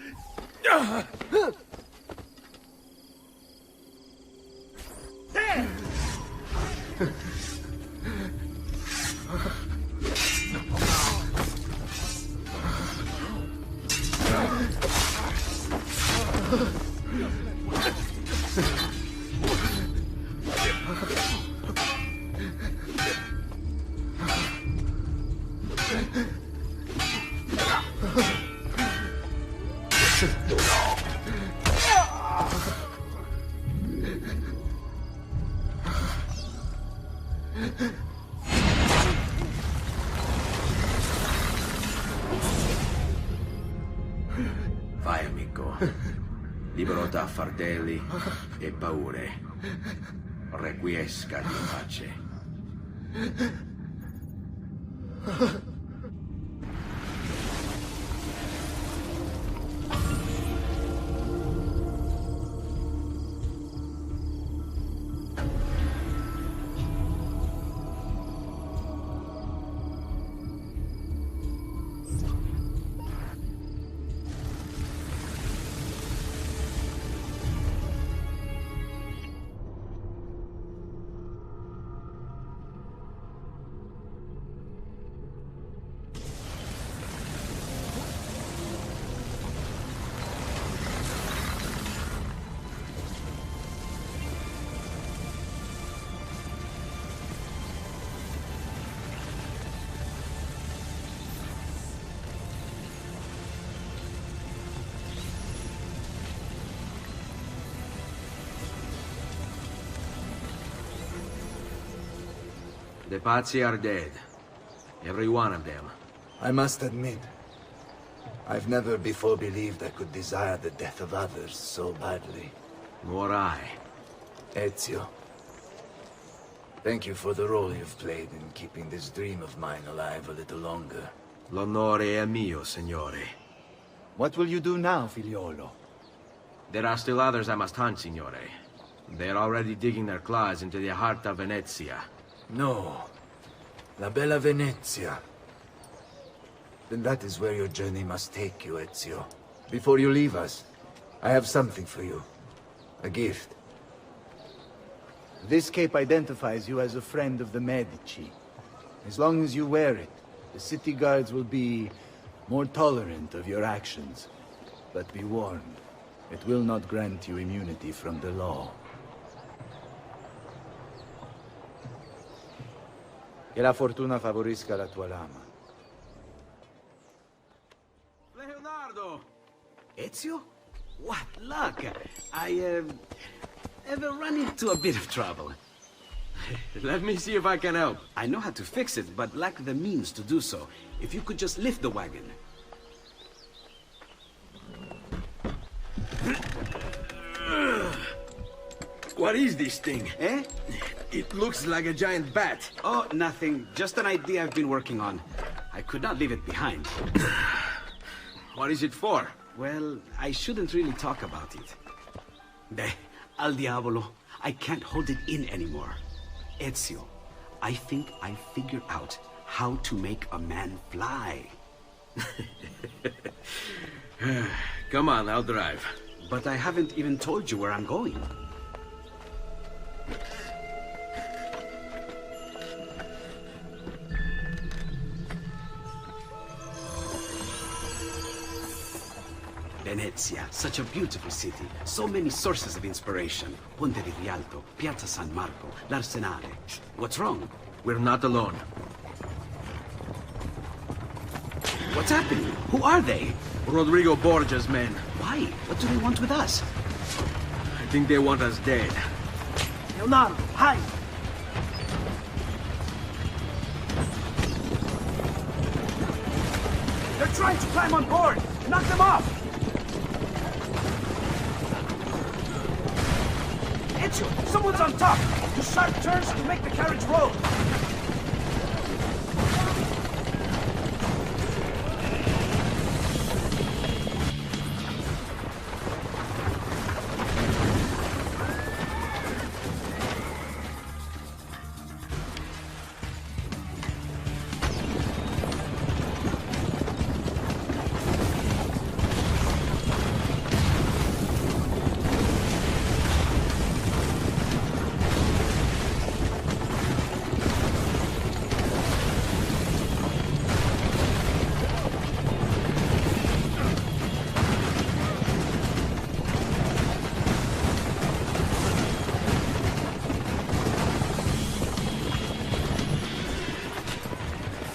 Vai, amico. Libero da fardelli e paure. Requiesca di pace. The Pazzi are dead. Every one of them. I must admit, I've never before believed I could desire the death of others so badly. Nor I. Ezio, thank you for the role you've played in keeping this dream of mine alive a little longer. L'onore è mio, signore. What will you do now, figliolo? There are still others I must hunt, signore. They're already digging their claws into the heart of Venezia. No. La bella Venezia. Then that is where your journey must take you, Ezio. Before you leave us, I have something for you. A gift. This cape identifies you as a friend of the Medici. As long as you wear it, the city guards will be more tolerant of your actions. But be warned, it will not grant you immunity from the law. Che la fortuna favorisca la tua lama. Leonardo! Ezio? What luck! I, ever run into a bit of trouble. Let me see if I can help. I know how to fix it, but lack the means to do so. If you could just lift the wagon. What is this thing? Eh? It looks like a giant bat. Oh, nothing. Just an idea I've been working on. I could not leave it behind. What is it for? Well, I shouldn't really talk about it. Al diavolo. I can't hold it in anymore. Ezio, I think I figured out how to make a man fly. Come on, I'll drive. But I haven't even told you where I'm going. Venezia, such a beautiful city. So many sources of inspiration. Ponte di Rialto, Piazza San Marco, l'Arsenale. What's wrong? We're not alone. What's happening? Who are they? Rodrigo Borgia's men. Why? What do they want with us? I think they want us dead. Leonardo, hide! They're trying to climb on board! Knock them off! Ezio, someone's on top! Do sharp turns to make the carriage roll!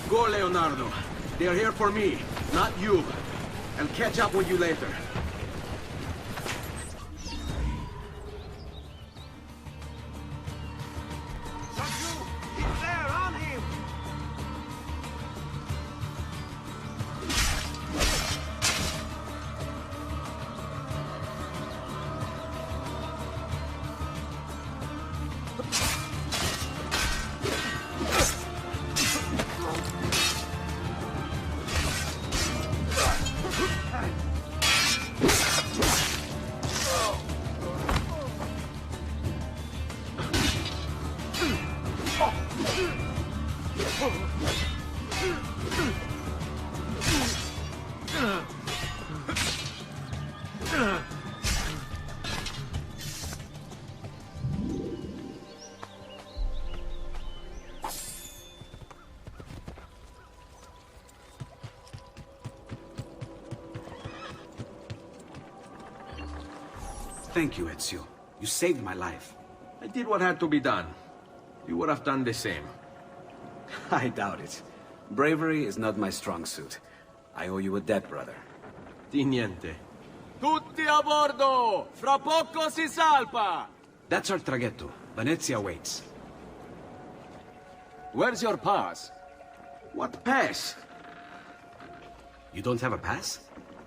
Go, Leonardo. They're here for me, not you. I'll catch up with you later. Thank you, Ezio. You saved my life. I did what had to be done. You would have done the same. I doubt it. Bravery is not my strong suit. I owe you a debt, brother. Di niente. Tutti a bordo! Fra poco si salpa! That's our traghetto. Venezia waits. Where's your pass? What pass? You don't have a pass?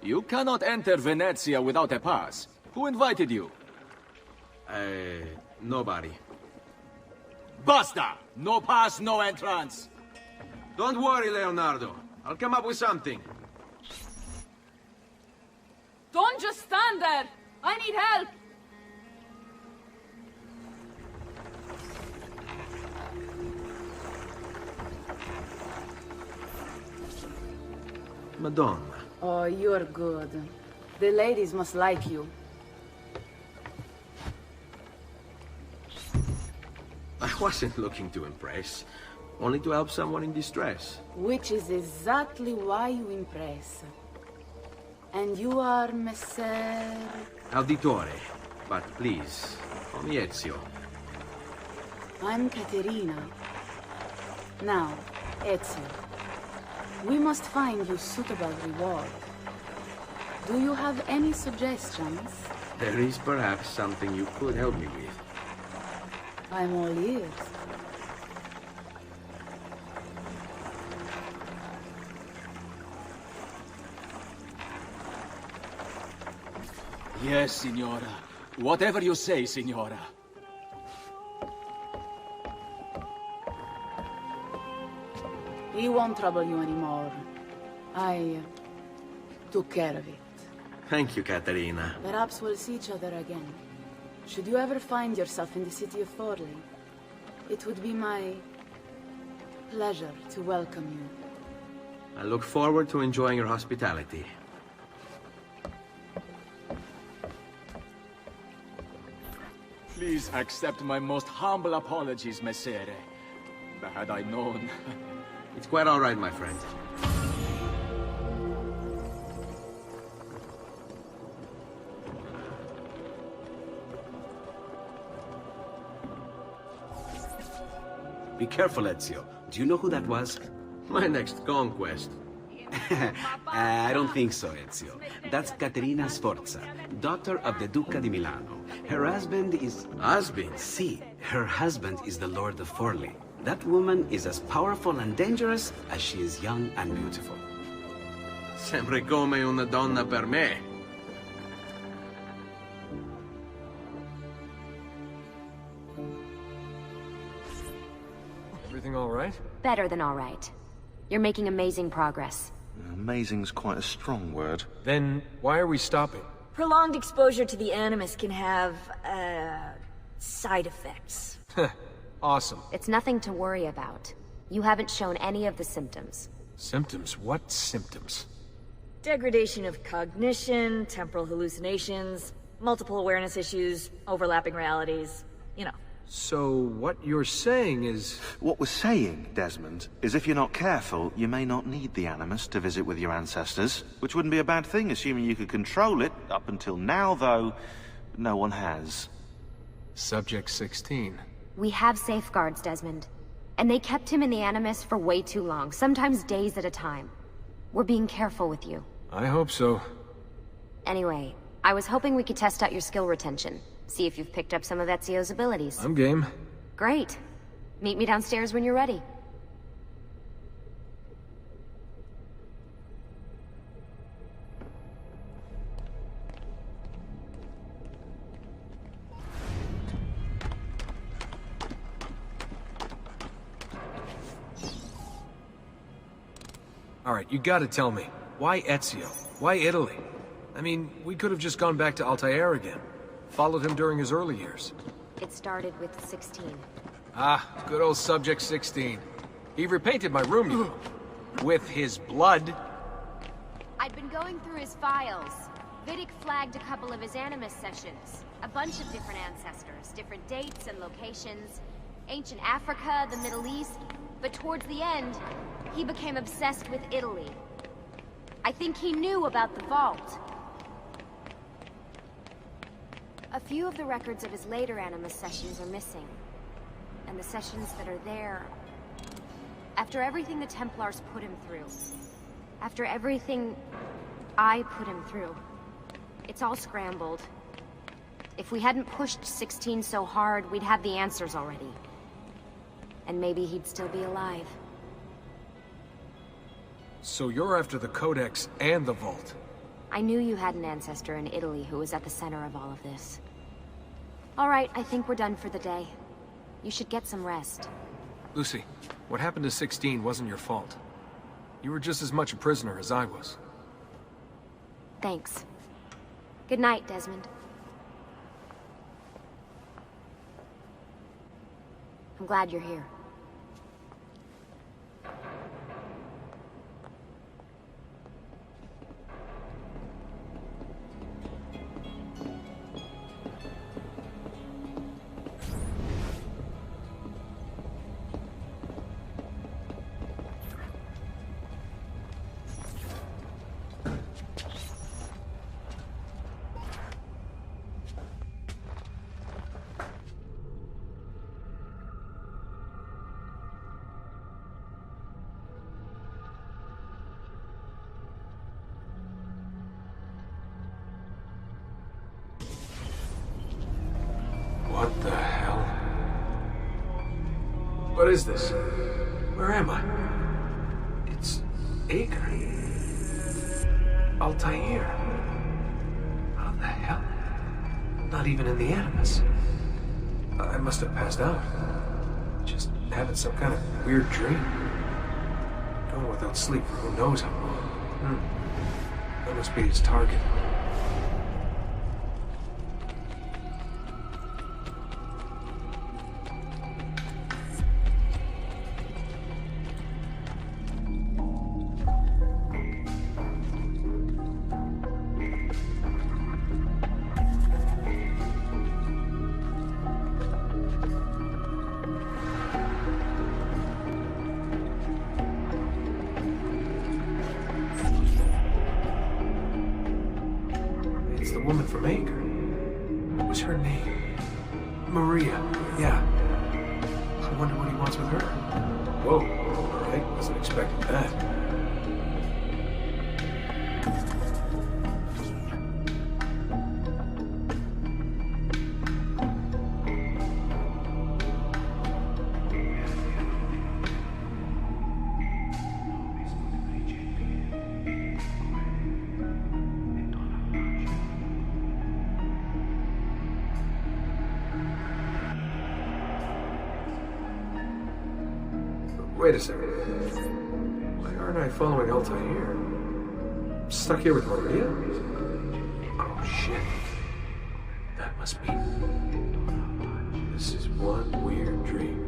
You cannot enter Venezia without a pass. Who invited you? Nobody. Basta! No pass, no entrance! Don't worry, Leonardo. I'll come up with something. Don't just stand there! I need help! Madonna. Oh, you're good. The ladies must like you. I wasn't looking to impress, only to help someone in distress. Which is exactly why you impress. And you are Messer... Auditore, but please, call me Ezio. I'm Caterina. Now, Ezio, we must find you suitable reward. Do you have any suggestions? There is perhaps something you could help me with. I'm all ears. Yes, Signora. Whatever you say, Signora. He won't trouble you anymore. I took care of it. Thank you, Caterina. Perhaps we'll see each other again. Should you ever find yourself in the city of Forli, it would be my pleasure to welcome you. I look forward to enjoying your hospitality. Please accept my most humble apologies, Messere. Had I known... It's quite all right, my friend. Be careful, Ezio. Do you know who that was? My next conquest. I don't think so, Ezio. That's Caterina Sforza, daughter of the Duca di Milano. Her husband is... Husband? Si, her husband is the Lord of Forli. That woman is as powerful and dangerous as she is young and beautiful. Sempre come una donna per me. Everything all right? Better than all right. You're making amazing progress. Amazing's quite a strong word. Then why are we stopping? Prolonged exposure to the Animus can have, side effects. Awesome. It's nothing to worry about. You haven't shown any of the symptoms. Symptoms? What symptoms? Degradation of cognition, temporal hallucinations, multiple awareness issues, overlapping realities, you know. So what you're saying is... What we're saying, Desmond, is if you're not careful, you may not need the Animus to visit with your ancestors, which wouldn't be a bad thing, assuming you could control it. Up until now, though, no one has. Subject 16. We have safeguards, Desmond. And they kept him in the Animus for way too long, sometimes days at a time. We're being careful with you. I hope so. Anyway, I was hoping we could test out your skill retention. See if you've picked up some of Ezio's abilities. I'm game. Great. Meet me downstairs when you're ready. Alright, you gotta tell me. Why Ezio? Why Italy? I mean, we could have just gone back to Altaïr again. Followed him during his early years. It started with 16. Ah, good old Subject 16. He repainted my room, you know. With his blood. I'd been going through his files. Vidic flagged a couple of his Animus sessions. A bunch of different ancestors, different dates and locations. Ancient Africa, the Middle East. But towards the end, he became obsessed with Italy. I think he knew about the vault. A few of the records of his later Animus sessions are missing. And the sessions that are there... After everything the Templars put him through. After everything I put him through. It's all scrambled. If we hadn't pushed 16 so hard, we'd have the answers already. And maybe he'd still be alive. So you're after the Codex and the Vault? I knew you had an ancestor in Italy who was at the center of all of this. All right, I think we're done for the day. You should get some rest. Lucy, what happened to 16 wasn't your fault. You were just as much a prisoner as I was. Thanks. Good night, Desmond. I'm glad you're here. What the hell? What is this? Where am I? It's Acre. Altaïr. How the hell? Not even in the Animus. I must have passed out. Just having some kind of weird dream. Going without sleep for who knows how long. That must be his target. woman from Acre. What was her name? Maria, yeah. I wonder what he wants with her. Whoa, alright, wasn't expecting that. Wait a second. Why aren't I following Altaïr? I'm stuck here with Maria? Oh, shit. That must be... This is one weird dream.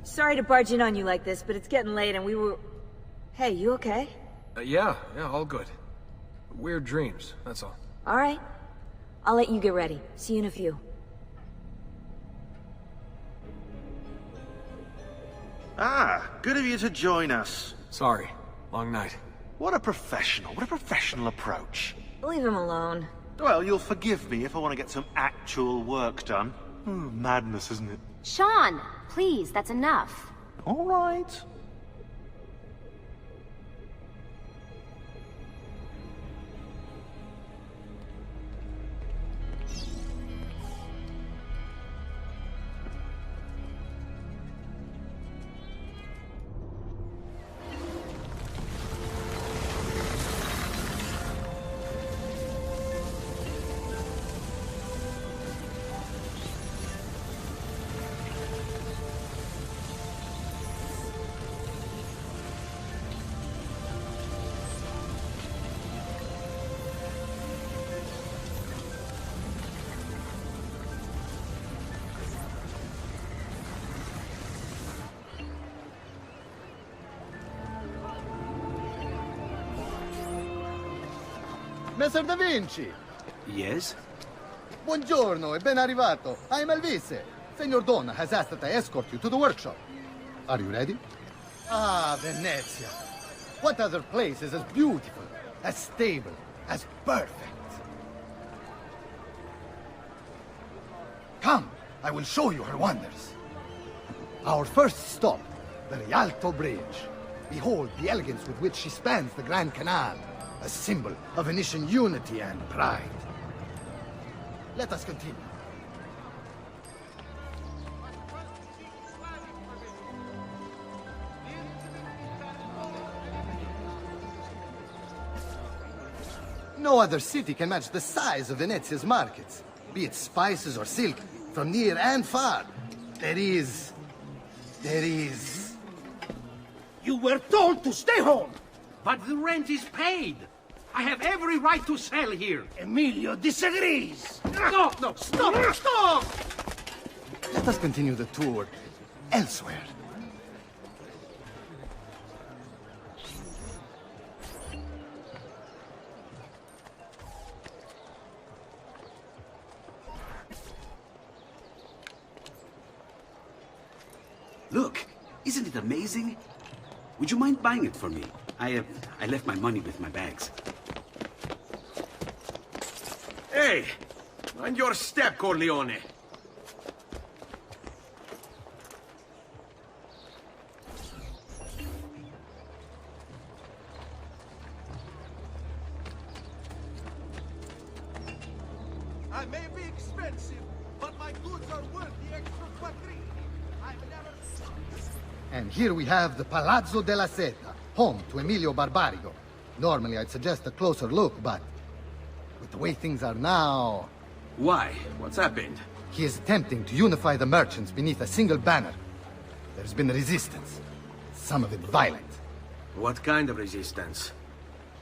Sorry to barge in on you like this, but it's getting late and we were... Hey, you okay? Yeah, all good. Weird dreams, that's all. Alright. I'll let you get ready. See you in a few. Ah, good of you to join us. Sorry, long night. What a professional approach. Leave him alone. Well, you'll forgive me if I want to get some actual work done. Madness, isn't it? Sean, please, that's enough. All right. Messer Da Vinci! Yes? Buongiorno e ben arrivato. I am Elvise. Senor Donna has asked that I escort you to the workshop. Are you ready? Ah, Venezia. What other place is as beautiful, as stable, as perfect? Come, I will show you her wonders. Our first stop, the Rialto Bridge. Behold the elegance with which she spans the Grand Canal. A symbol of Venetian unity and pride. Let us continue. No other city can match the size of Venezia's markets, be it spices or silk, from near and far. There is... You were told to stay home! But the rent is paid! I have every right to sell here! Emilio disagrees! No, stop! Let us continue the tour elsewhere. Look, isn't it amazing? Would you mind buying it for me? I left my money with my bags. Hey! Mind your step, Corleone! I may be expensive, but my goods are worth the extra quattrini. I've never... And here we have the Palazzo della Seta, home to Emilio Barbarigo. Normally I'd suggest a closer look, but with the way things are now... Why? What's happened? He is attempting to unify the merchants beneath a single banner. There's been resistance, some of it violent. What kind of resistance?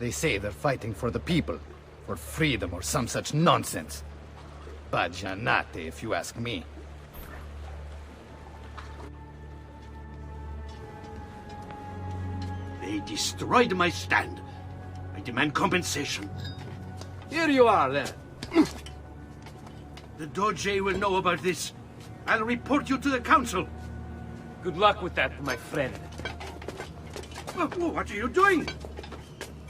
They say they're fighting for the people, for freedom or some such nonsense. Baggianate, if you ask me. They destroyed my stand. I demand compensation. Here you are, then. The Doge will know about this. I'll report you to the council. Good luck with that, my friend. What are you doing?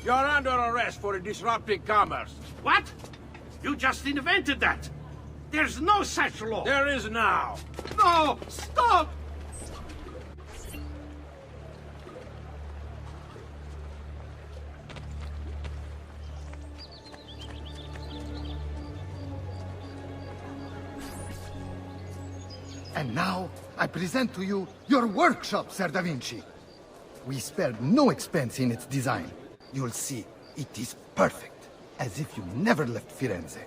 You're under arrest for disrupting commerce. What? You just invented that. There's no such law. There is now. No! Stop! And now, I present to you your workshop, Sir Da Vinci. We spared no expense in its design. You'll see, it is perfect, as if you never left Firenze.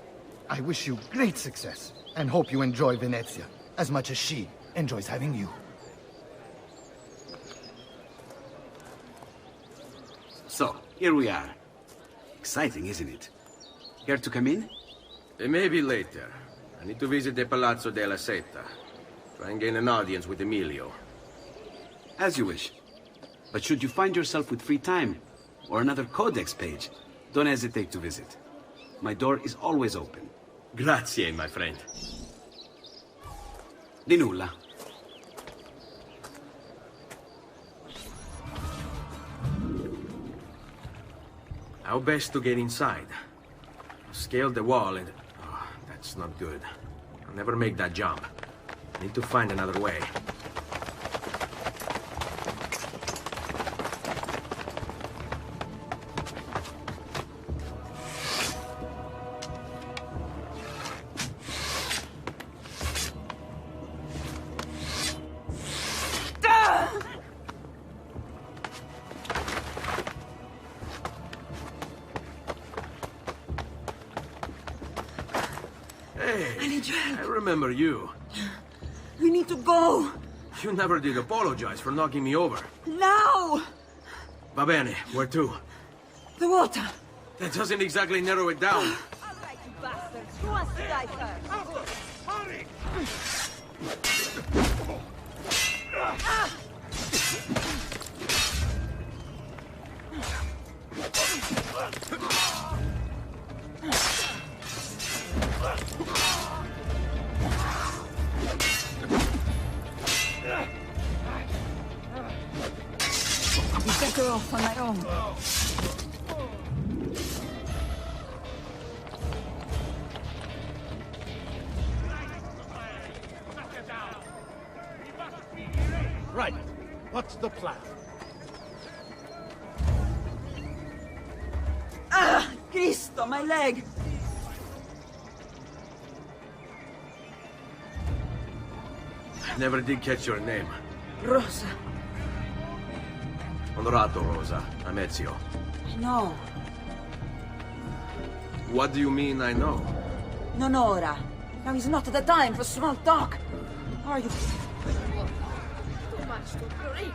I wish you great success, and hope you enjoy Venezia, as much as she enjoys having you. So, here we are. Exciting, isn't it? Care to come in? Maybe later. I need to visit the Palazzo della Seta. Try and gain an audience with Emilio. As you wish. But should you find yourself with free time, or another codex page, don't hesitate to visit. My door is always open. Grazie, my friend. Di nulla. How best to get inside? Scale the wall and... Oh, that's not good. I'll never make that jump. Need to find another way. I remember you. We need to go. You never did apologize for knocking me over. Now! Va bene, where to? The water. That doesn't exactly narrow it down. All right, you bastards. Who wants to die first? Hurry! I'll be better off on my own. Right. What's the plan? Ah! Cristo, my leg! Never did catch your name. Rosa. Onorato, Rosa. I'm Ezio. No. What do you mean, I know? Non ora. Now is not the time for small talk. Are you... Too much to break.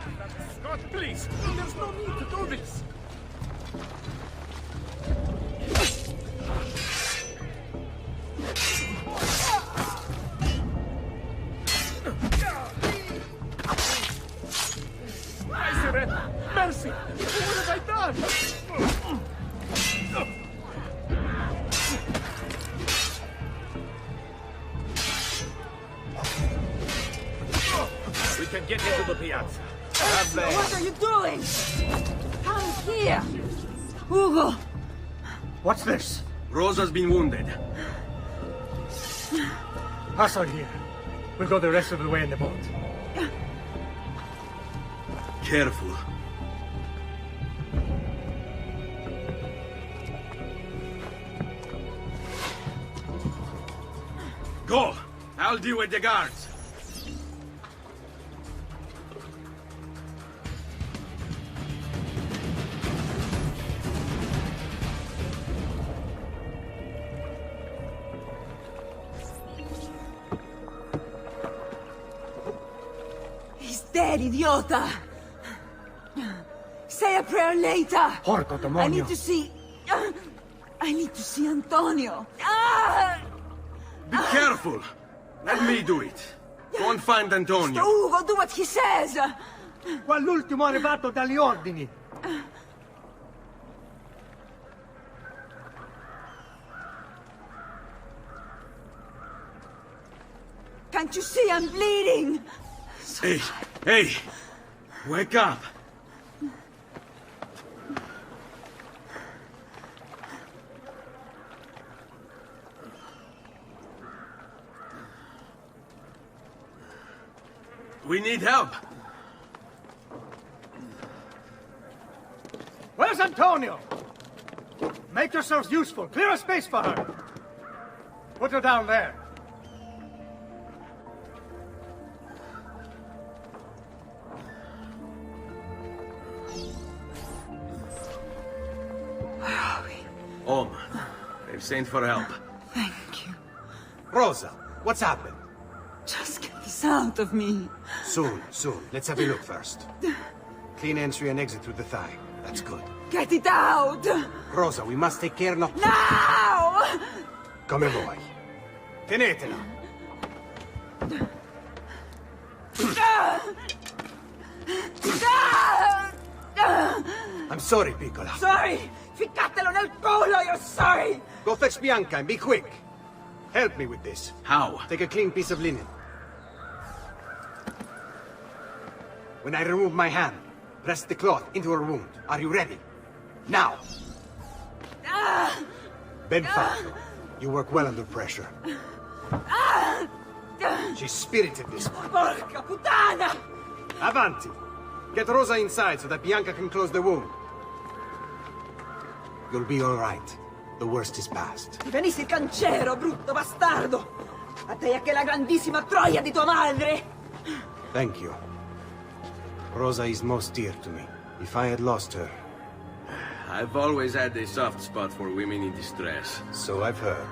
Scott, please. There's no need to do this. Mercy! What have I done? We can get into the piazza. What are you doing? Come here! Ugo! What's this? Rosa's been wounded. Pass on here. We'll go the rest of the way in the boat. Careful. Go! I'll deal with the guards. He's dead, idiota! Say a prayer later! Porco demonio! I need to see Antonio! Ah! Be careful! Let me do it. Go and find Antonio. Ugo, do what he says! Qua l'ultimo arrivato dagli ordini. Can't you see I'm bleeding? Hey, hey! Wake up! We need help! Where's Antonio? Make yourselves useful. Clear a space for her. Put her down there. Where are we? Home. They've sent for help. Thank you. Rosa, what's happened? Just get this out of me. Soon. Let's have a look first. Clean entry and exit through the thigh. That's good. Get it out! Rosa, we must take care not... Now! Come vuoi. Tenetela. I'm sorry, piccola. Sorry! Ficcatelo nel culo, you're sorry! Go fetch Bianca and be quick. Help me with this. How? Take a clean piece of linen. When I remove my hand, press the cloth into her wound. Are you ready? Now! Ben fatto. You work well under pressure. She's spirited this one. Porca puttana! Avanti! Get Rosa inside so that Bianca can close the wound. You'll be all right. The worst is past. Ti venissi il cancero, brutto bastardo! A te e che la grandissima troia di tua madre! Thank you. Rosa is most dear to me. If I had lost her... I've always had a soft spot for women in distress. So I've heard.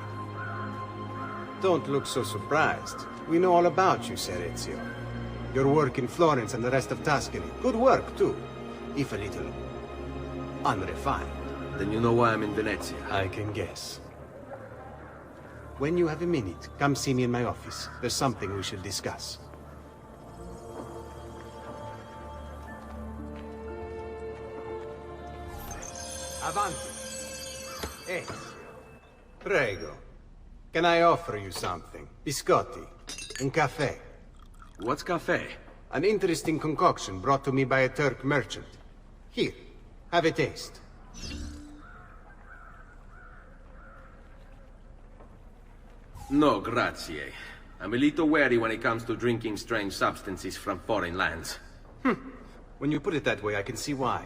Don't look so surprised. We know all about you, Ser Ezio. Your work in Florence and the rest of Tuscany. Good work, too. If a little... unrefined. Then you know why I'm in Venezia. I can guess. When you have a minute, come see me in my office. There's something we should discuss. Avanti. Ezio. Prego. Can I offer you something? Biscotti. Un caffè. What's caffè? An interesting concoction brought to me by a Turk merchant. Here, have a taste. No, grazie. I'm a little wary when it comes to drinking strange substances from foreign lands. When you put it that way, I can see why.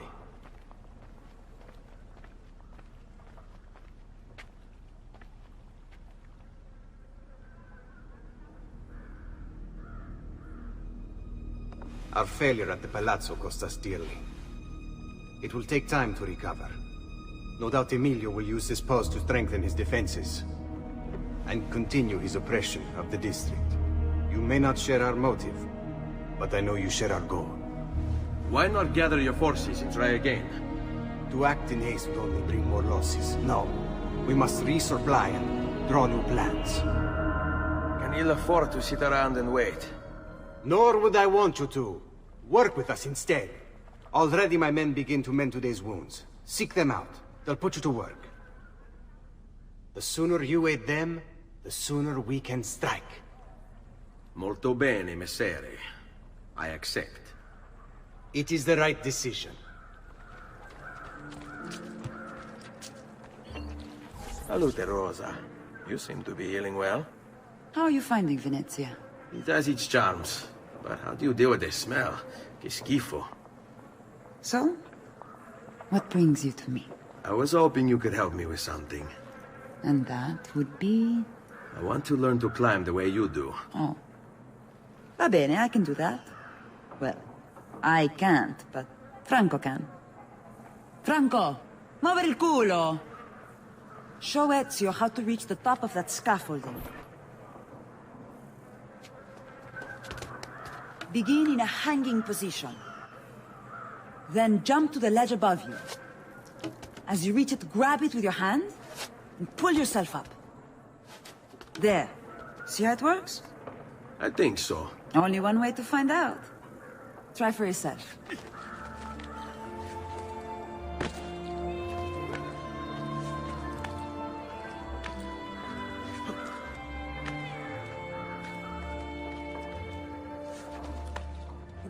Our failure at the Palazzo cost us dearly. It will take time to recover. No doubt Emilio will use this post to strengthen his defenses and continue his oppression of the district. You may not share our motive, but I know you share our goal. Why not gather your forces and try again? To act in haste would only bring more losses. No. We must resupply and draw new plans. Can ill afford to sit around and wait. Nor would I want you to. Work with us instead. Already my men begin to mend today's wounds. Seek them out. They'll put you to work. The sooner you aid them, the sooner we can strike. Molto bene, messere. I accept. It is the right decision. Salute, Rosa. You seem to be healing well. How are you finding Venezia? It has its charms. But how do you deal with the smell? Que schifo. So? What brings you to me? I was hoping you could help me with something. And that would be... I want to learn to climb the way you do. Oh. Va bene, I can do that. Well, I can't, but Franco can. Franco! Muovere il culo! Show Ezio how to reach the top of that scaffolding. Begin in a hanging position. Then jump to the ledge above you. As you reach it, grab it with your hand and pull yourself up. There. See how it works? I think so. Only one way to find out. Try for yourself.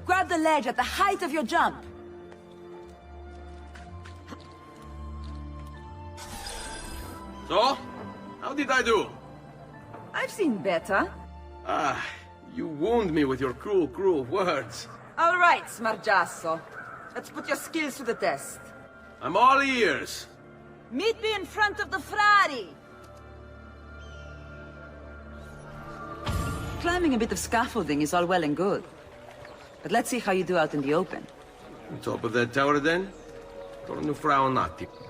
Grab the ledge at the height of your jump. So? How did I do? I've seen better. Ah, you wound me with your cruel, cruel words. All right, Smargiasso. Let's put your skills to the test. I'm all ears. Meet me in front of the Frari! Climbing a bit of scaffolding is all well and good. But let's see how you do out in the open. On top of that tower, then? Torno fra un attimo.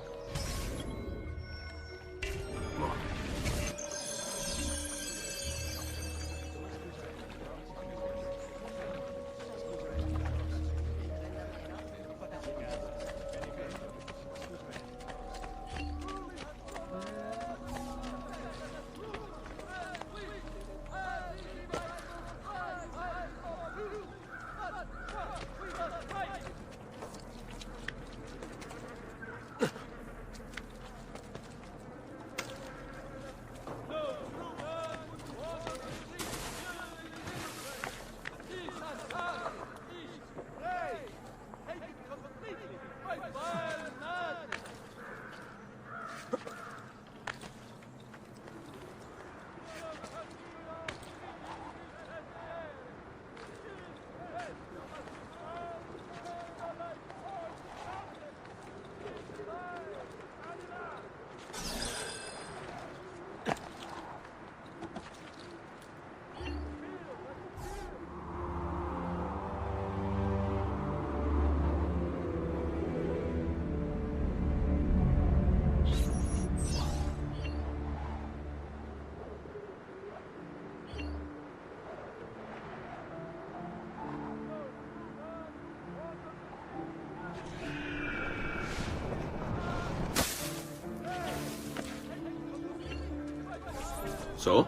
So?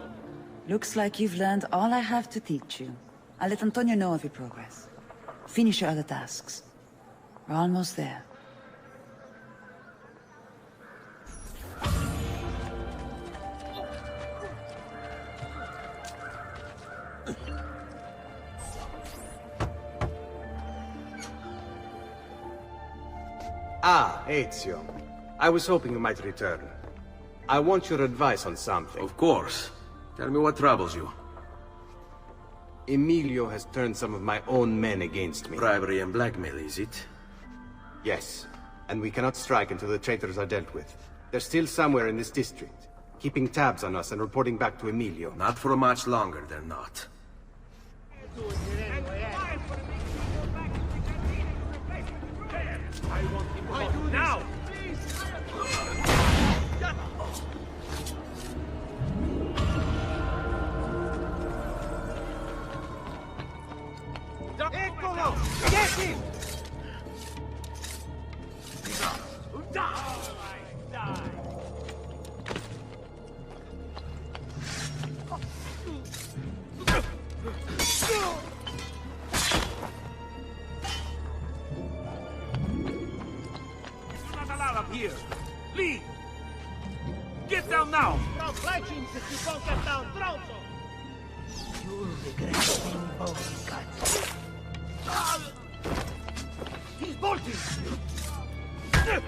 Looks like you've learned all I have to teach you. I'll let Antonio know of your progress. Finish your other tasks. We're almost there. Ah, Ezio. I was hoping you might return. I want your advice on something. Of course. Tell me what troubles you. Emilio has turned some of my own men against me. Bribery and blackmail, is it? Yes. And we cannot strike until the traitors are dealt with. They're still somewhere in this district, keeping tabs on us and reporting back to Emilio. Not for much longer, they're not. Now! Eccolo! Get him! Not allowed up here. Leave! Get down now! No fletchings if you don't get down, Tronzo! You'll regret being both cuts. He's bolting! Get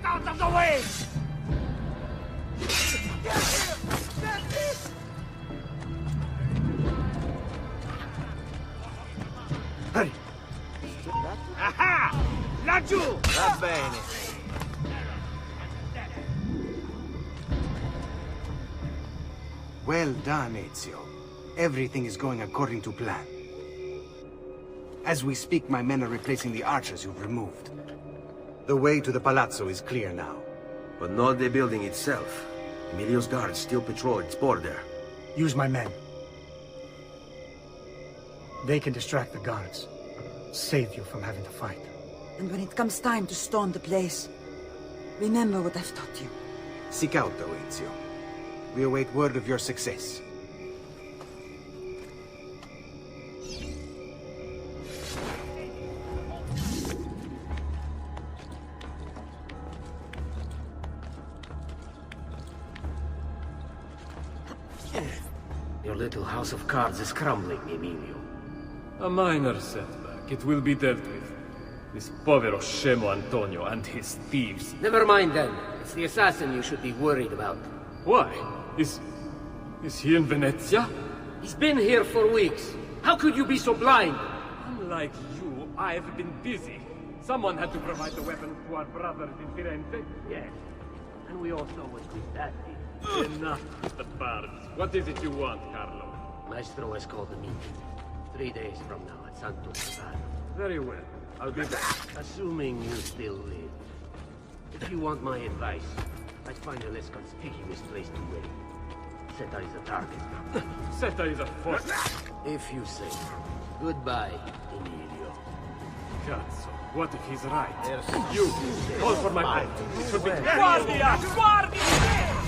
out of the way! Hurry! Aha! Laggiù! Va bene. Well done, Ezio. Everything is going according to plan. As we speak, my men are replacing the archers you've removed. The way to the palazzo is clear now. But not the building itself. Emilio's guards still patrol its border. Use my men. They can distract the guards. Save you from having to fight. And when it comes time to storm the place, remember what I've taught you. Seek out the Ezio. We await word of your success. Your little house of cards is crumbling, Emilio. A minor setback. It will be dealt with. This povero scemo Antonio and his thieves. Never mind then. It's the assassin you should be worried about. Why? Is he in Venezia? He's been here for weeks. How could you be so blind? Unlike you, I've been busy. Someone had to provide the weapons to our brothers in Firenze. Yes. And we all know what that is. Enough with the bards. What is it you want, Carlo? Maestro has called a meeting. 3 days from now at Santo Stefano. Very well. I'll be back. Assuming you still live. If you want my advice, I'd find a less conspicuous place to wait. Seta is a target. Seta is a force. If you say. Goodbye, Emilio. Cazzo, what if he's right? You, call for my men. It should be... Guardia! Guardia!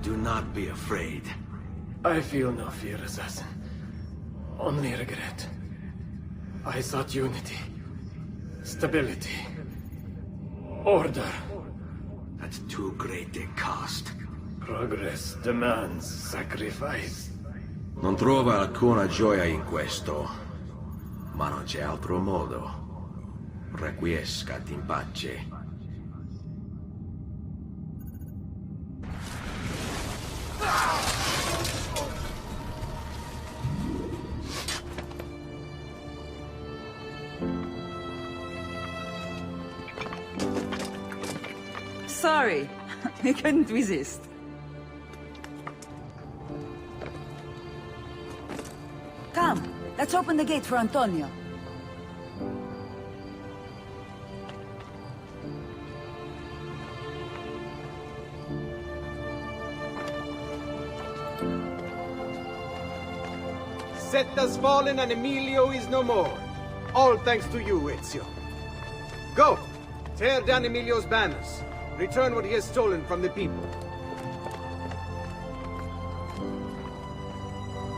Do not be afraid. I feel no fear, assassin. Only regret. I sought unity, stability, order. At too great a cost. Progress demands sacrifice. Non trova alcuna gioia in questo, ma non c'è altro modo. Requiescat in pace. Sorry, I couldn't resist. Come, let's open the gate for Antonio. Seta's fallen and Emilio is no more. All thanks to you, Ezio. Go! Tear down Emilio's banners. Return what he has stolen from the people.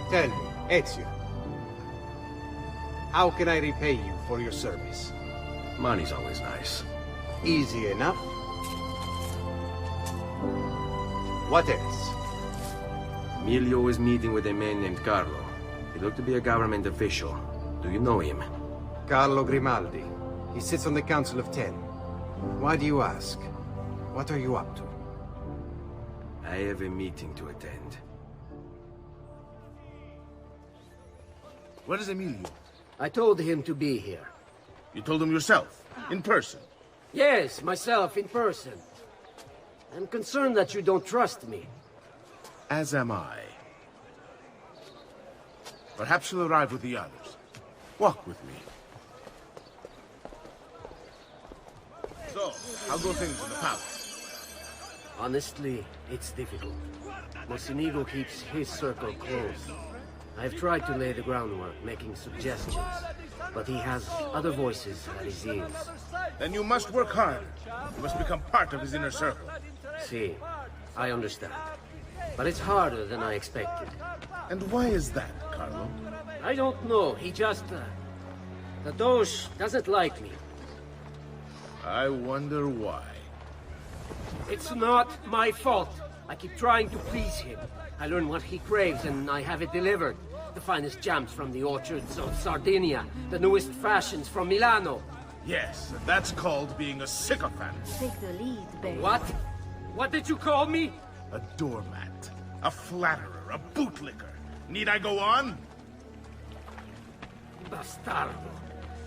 Tell me, Ezio. How can I repay you for your service? Money's always nice. Easy enough. What else? Emilio was meeting with a man named Carlo. He looked to be a government official. Do you know him? Carlo Grimaldi. He sits on the Council of 10. Why do you ask? What are you up to? I have a meeting to attend. Where is Emilio? I told him to be here. You told him yourself? In person? Yes, myself, in person. I'm concerned that you don't trust me. As am I. Perhaps you'll arrive with the others. Walk with me. So, how go things in the palace? Honestly, it's difficult. Mocenigo keeps his circle close. I've tried to lay the groundwork, making suggestions, but he has other voices at his ears. Then you must work hard. You must become part of his inner circle. See, I understand. But it's harder than I expected. And why is that, Carlo? I don't know. He just... the Doge doesn't like me. I wonder why. It's not my fault. I keep trying to please him. I learn what he craves and I have it delivered. The finest jams from the orchards of Sardinia. The newest fashions from Milano. Yes, and that's called being a sycophant. Take the lead, babe. What? What did you call me? A doormat. A flatterer. A bootlicker. Need I go on? Bastardo.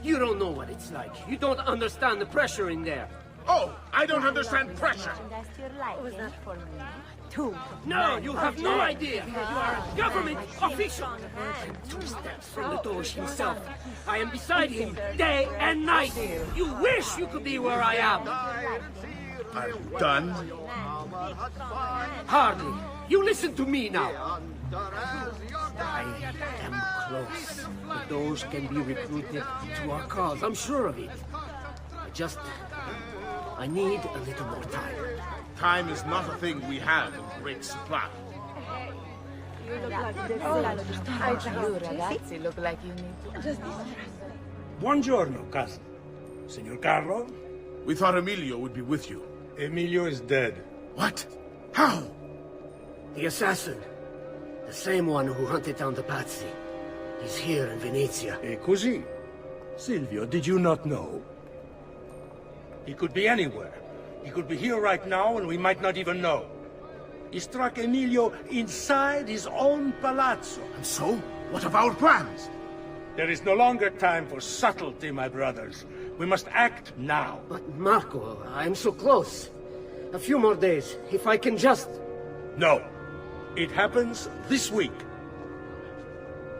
You don't know what it's like. You don't understand the pressure in there. Oh, I don't understand pressure. No, you have no idea. You are a government official. I'm 2 steps from the Doge himself. I am beside him day and night. You wish you could be where I am. Are you done? Hardly. You listen to me now. I am close. The Doge can be recruited to our cause. I'm sure of it. I need a little more time. Time is not a thing we have in great supply. Buongiorno, cousin. Signor Carlo? We thought Emilio would be with you. Emilio is dead. What? How? The assassin. The same one who hunted down the Pazzi. He's here in Venezia. E così? Silvio, did you not know? He could be anywhere. He could be here right now and we might not even know. He struck Emilio inside his own palazzo. And so? What of our plans? There is no longer time for subtlety, my brothers. We must act now. But Marco, I'm so close. A few more days, if I can just... No. It happens this week.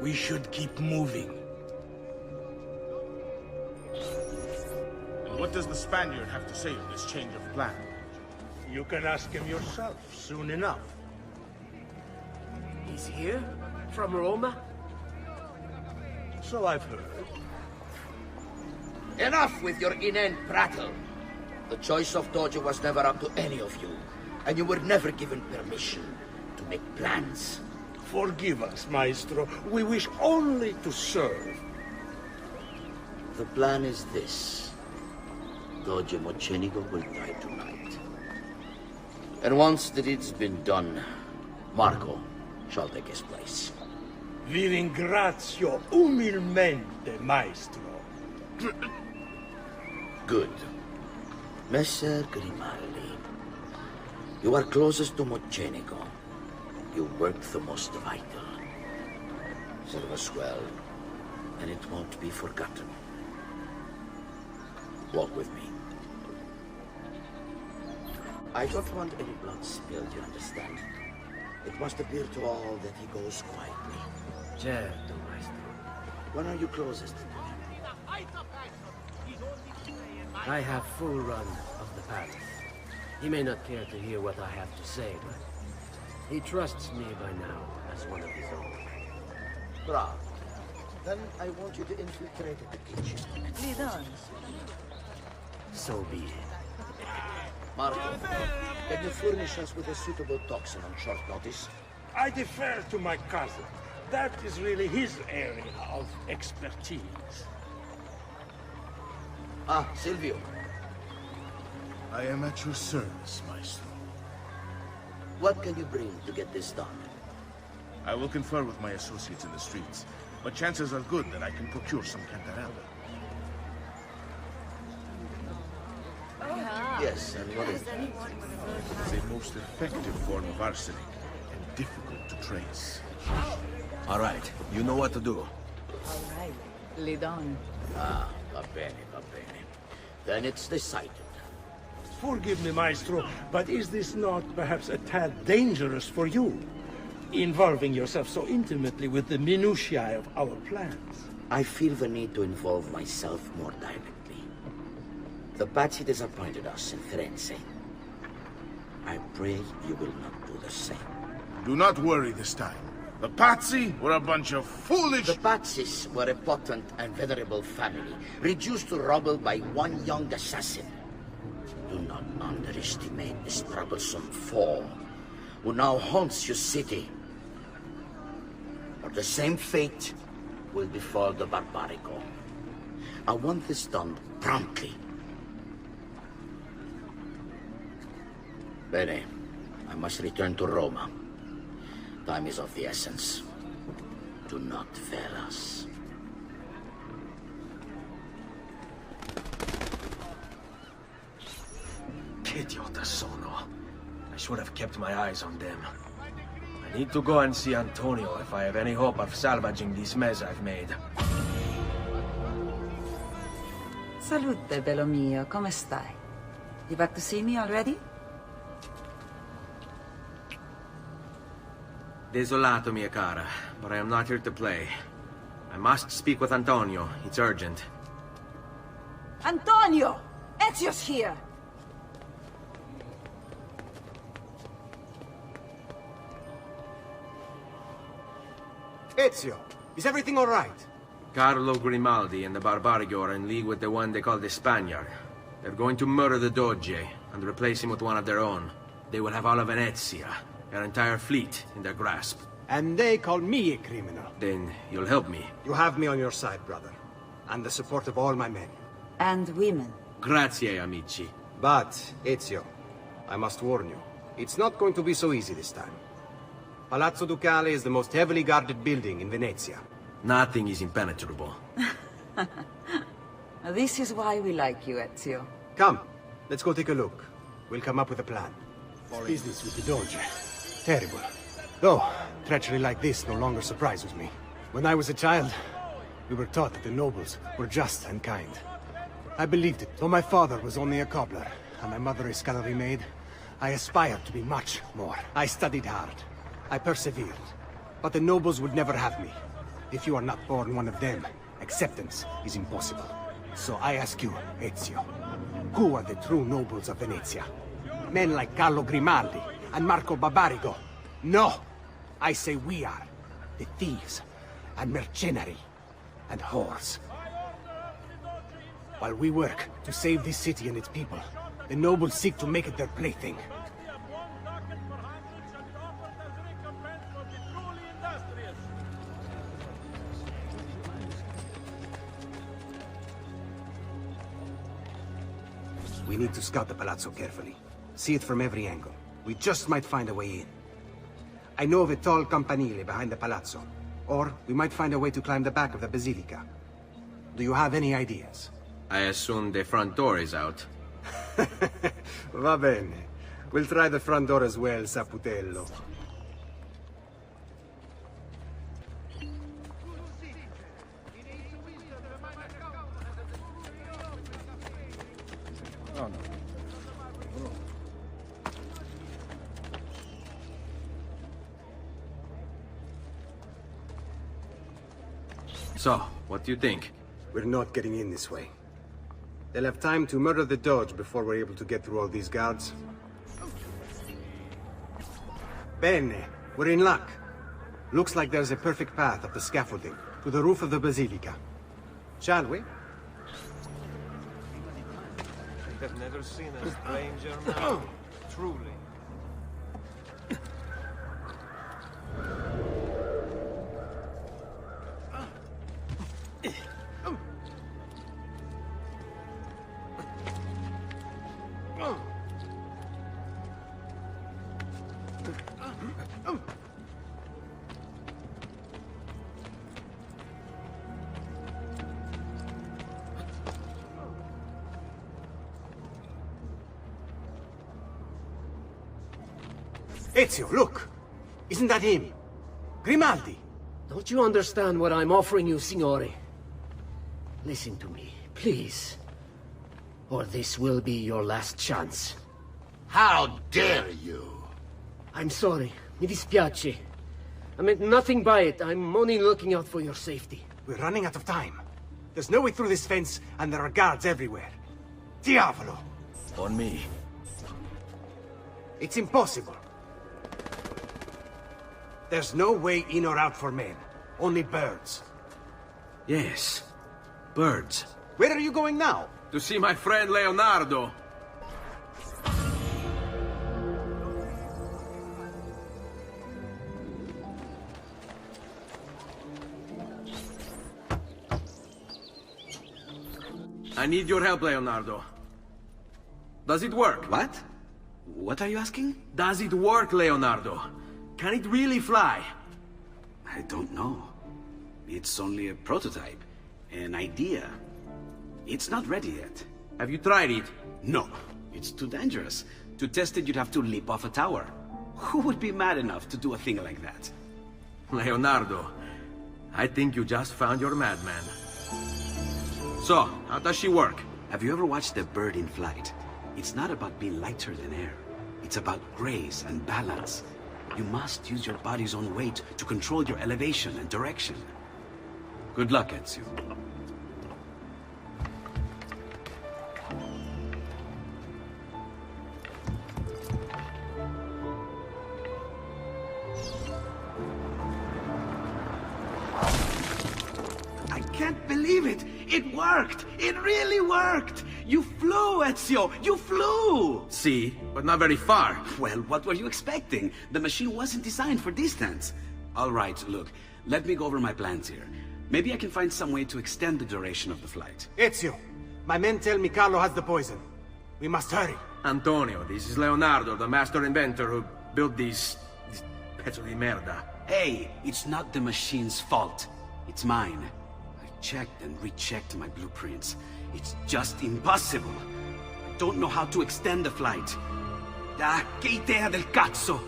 We should keep moving. And what does the Spaniard have to say of this change of plan? You can ask him yourself soon enough. He's here? From Roma? So I've heard. Enough with your inane prattle. The choice of Doge was never up to any of you, and you were never given permission to make plans. Forgive us, Maestro. We wish only to serve. The plan is this. Doge Mocenigo will die tonight. And once the deed's been done, Marco shall take his place. Vi ringrazio umilmente, Maestro. Good. Messer Grimaldi, you are closest to Mocenigo. You work the most vital. Serve us well, and it won't be forgotten. Walk with me. I don't want any blood spilled, you understand? It must appear to all that he goes quietly. Certo, Maestro. When are you closest? I have full run of the palace. He may not care to hear what I have to say, but he trusts me by now as one of his own. Bravo. Then I want you to infiltrate the kitchen. Lead on. So be it. Marco, can you furnish us with a suitable toxin on short notice? I defer to my cousin. That is really his area of expertise. Ah, Silvio. I am at your service, Maestro. What can you bring to get this done? I will confer with my associates in the streets, but chances are good that I can procure some cantarella. Yes, and what is that? It's a most effective form of arsenic, and difficult to trace. All right, you know what to do. All right. Lead on. Ah, va bene, va bene. Then it's decided. Forgive me, Maestro, but is this not perhaps a tad dangerous for you? Involving yourself so intimately with the minutiae of our plans. I feel the need to involve myself more directly. The Pazzi disappointed us in Firenze. I pray you will not do the same. Do not worry this time. The Pazzi were a bunch of foolish... The Pazzis were a potent and venerable family, reduced to rubble by one young assassin. Do not underestimate this troublesome foe, who now haunts your city. Or the same fate will befall the Barbarico. I want this done promptly. Bene, I must return to Roma. Time is of the essence. Do not fail us. Che idiota sono. I should have kept my eyes on them. I need to go and see Antonio if I have any hope of salvaging this mess I've made. Salute, bello mio. Come stai? You back to see me already? Desolato, mia cara, but I am not here to play. I must speak with Antonio. It's urgent. Antonio! Ezio's here! Ezio, is everything all right? Carlo Grimaldi and the Barbarigo are in league with the one they call the Spaniard. They're going to murder the Doge and replace him with one of their own. They will have all of Venezia, their entire fleet, in their grasp. And they call me a criminal. Then you'll help me. You have me on your side, brother. And the support of all my men. And women. Grazie, amici. But, Ezio, I must warn you, it's not going to be so easy this time. Palazzo Ducale is the most heavily guarded building in Venezia. Nothing is impenetrable. This is why we like you, Ezio. Come, let's go take a look. We'll come up with a plan. Business with the Doge. Terrible. Though, treachery like this no longer surprises me. When I was a child, we were taught that the nobles were just and kind. I believed it. Though my father was only a cobbler, and my mother a scullery maid, I aspired to be much more. I studied hard. I persevered. But the nobles would never have me. If you are not born one of them, acceptance is impossible. So I ask you, Ezio, who are the true nobles of Venezia? Men like Carlo Grimaldi and Marco Barbarigo? No! I say we are. The thieves, and mercenary, and whores. While we work to save this city and its people, the nobles seek to make it their plaything. We need to scout the palazzo carefully. See it from every angle. We just might find a way in. I know of a tall campanile behind the palazzo. Or we might find a way to climb the back of the basilica. Do you have any ideas? I assume the front door is out. Va bene. We'll try the front door as well, Saputello. Oh, no. So, what do you think? We're not getting in this way. They'll have time to murder the Doge before we're able to get through all these guards. Bene, we're in luck. Looks like there's a perfect path up the scaffolding to the roof of the basilica. Shall we? I've never seen us playing German. Truly. Ezio, look! Isn't that him? Grimaldi! Don't you understand what I'm offering you, Signore? Listen to me, please. Or this will be your last chance. How dare you? I'm sorry. Mi dispiace. I meant nothing by it. I'm only looking out for your safety. We're running out of time. There's no way through this fence, and there are guards everywhere. Diavolo! On me. It's impossible. There's no way in or out for men. Only birds. Yes. Birds. Where are you going now? To see my friend Leonardo. I need your help, Leonardo. Does it work? What? What are you asking? Does it work, Leonardo? Can it really fly? I don't know. It's only a prototype. An idea. It's not ready yet. Have you tried it? No. It's too dangerous. To test it, you'd have to leap off a tower. Who would be mad enough to do a thing like that? Leonardo, I think you just found your madman. So, how does she work? Have you ever watched a bird in flight? It's not about being lighter than air. It's about grace and balance. You must use your body's own weight to control your elevation and direction. Good luck, Ezio. I can't believe it! It worked! It really worked! You flew, Ezio! You flew! See, but not very far. Well, what were you expecting? The machine wasn't designed for distance. All right, look, let me go over my plans here. Maybe I can find some way to extend the duration of the flight. Ezio, my men tell me Carlo has the poison. We must hurry. Antonio, this is Leonardo, the master inventor who built these pezzo di merda. Hey, it's not the machine's fault. It's mine. I checked and rechecked my blueprints. It's just impossible. I don't know how to extend the flight. Ah, che idea del cazzo!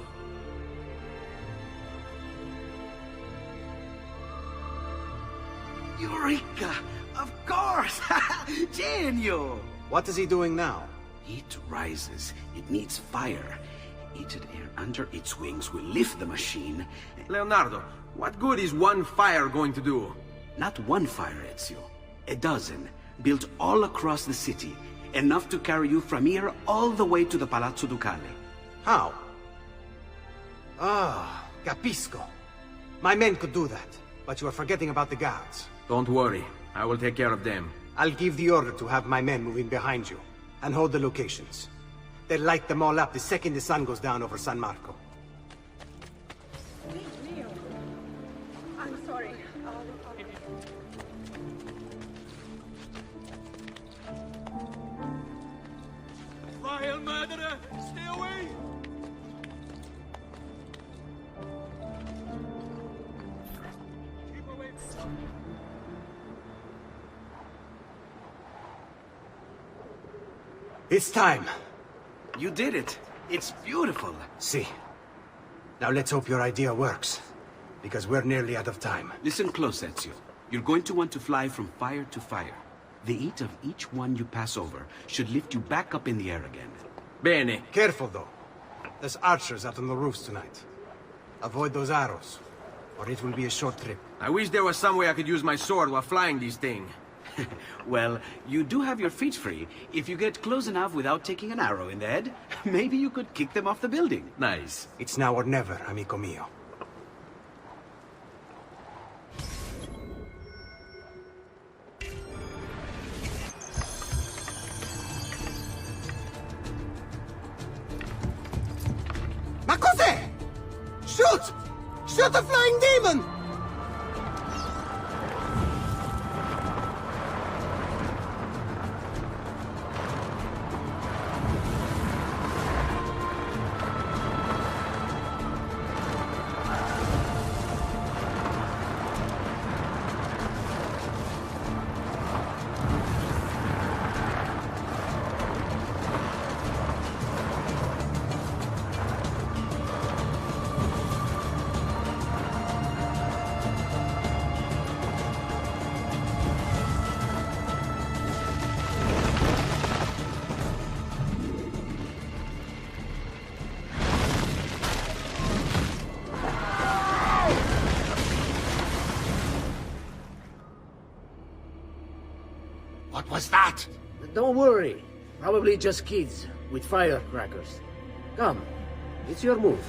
Eureka! Of course! Genio! What is he doing now? It rises. It needs fire. Heated air under its wings will lift the machine. Leonardo, what good is one fire going to do? Not one fire, Ezio. A dozen, built all across the city. Enough to carry you from here all the way to the Palazzo Ducale. How? Ah, capisco. My men could do that, but you are forgetting about the guards. Don't worry, I will take care of them. I'll give the order to have my men move in behind you, and hold the locations. They'll light them all up the second the sun goes down over San Marco. I'm sorry. Vile murderer! Stay away! Keep away. It's time. You did it. It's beautiful. See. Now let's hope your idea works. Because we're nearly out of time. Listen close, Ezio. You're going to want to fly from fire to fire. The heat of each one you pass over should lift you back up in the air again. Bene. Careful, though. There's archers out on the roofs tonight. Avoid those arrows, or it will be a short trip. I wish there was some way I could use my sword while flying these things. Well, you do have your feet free. If you get close enough without taking an arrow in the head, maybe you could kick them off the building. Nice. It's now or never, amico mio. Ma cos'è? Shoot! Shoot a flying demon! What was that? Don't worry. Probably just kids with firecrackers. Come, it's your move.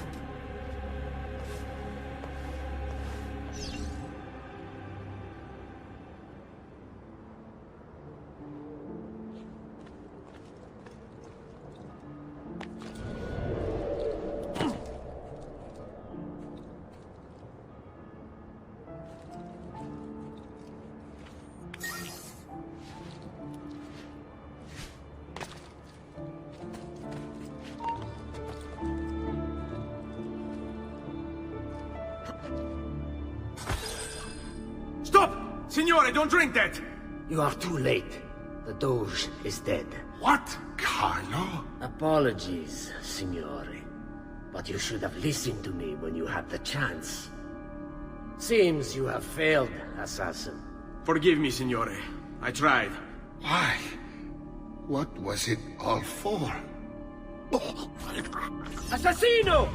Signore, don't drink that! You are too late. The Doge is dead. What, Carlo? Apologies, Signore. But you should have listened to me when you had the chance. Seems you have failed, assassin. Forgive me, Signore. I tried. Why? What was it all for? Assassino!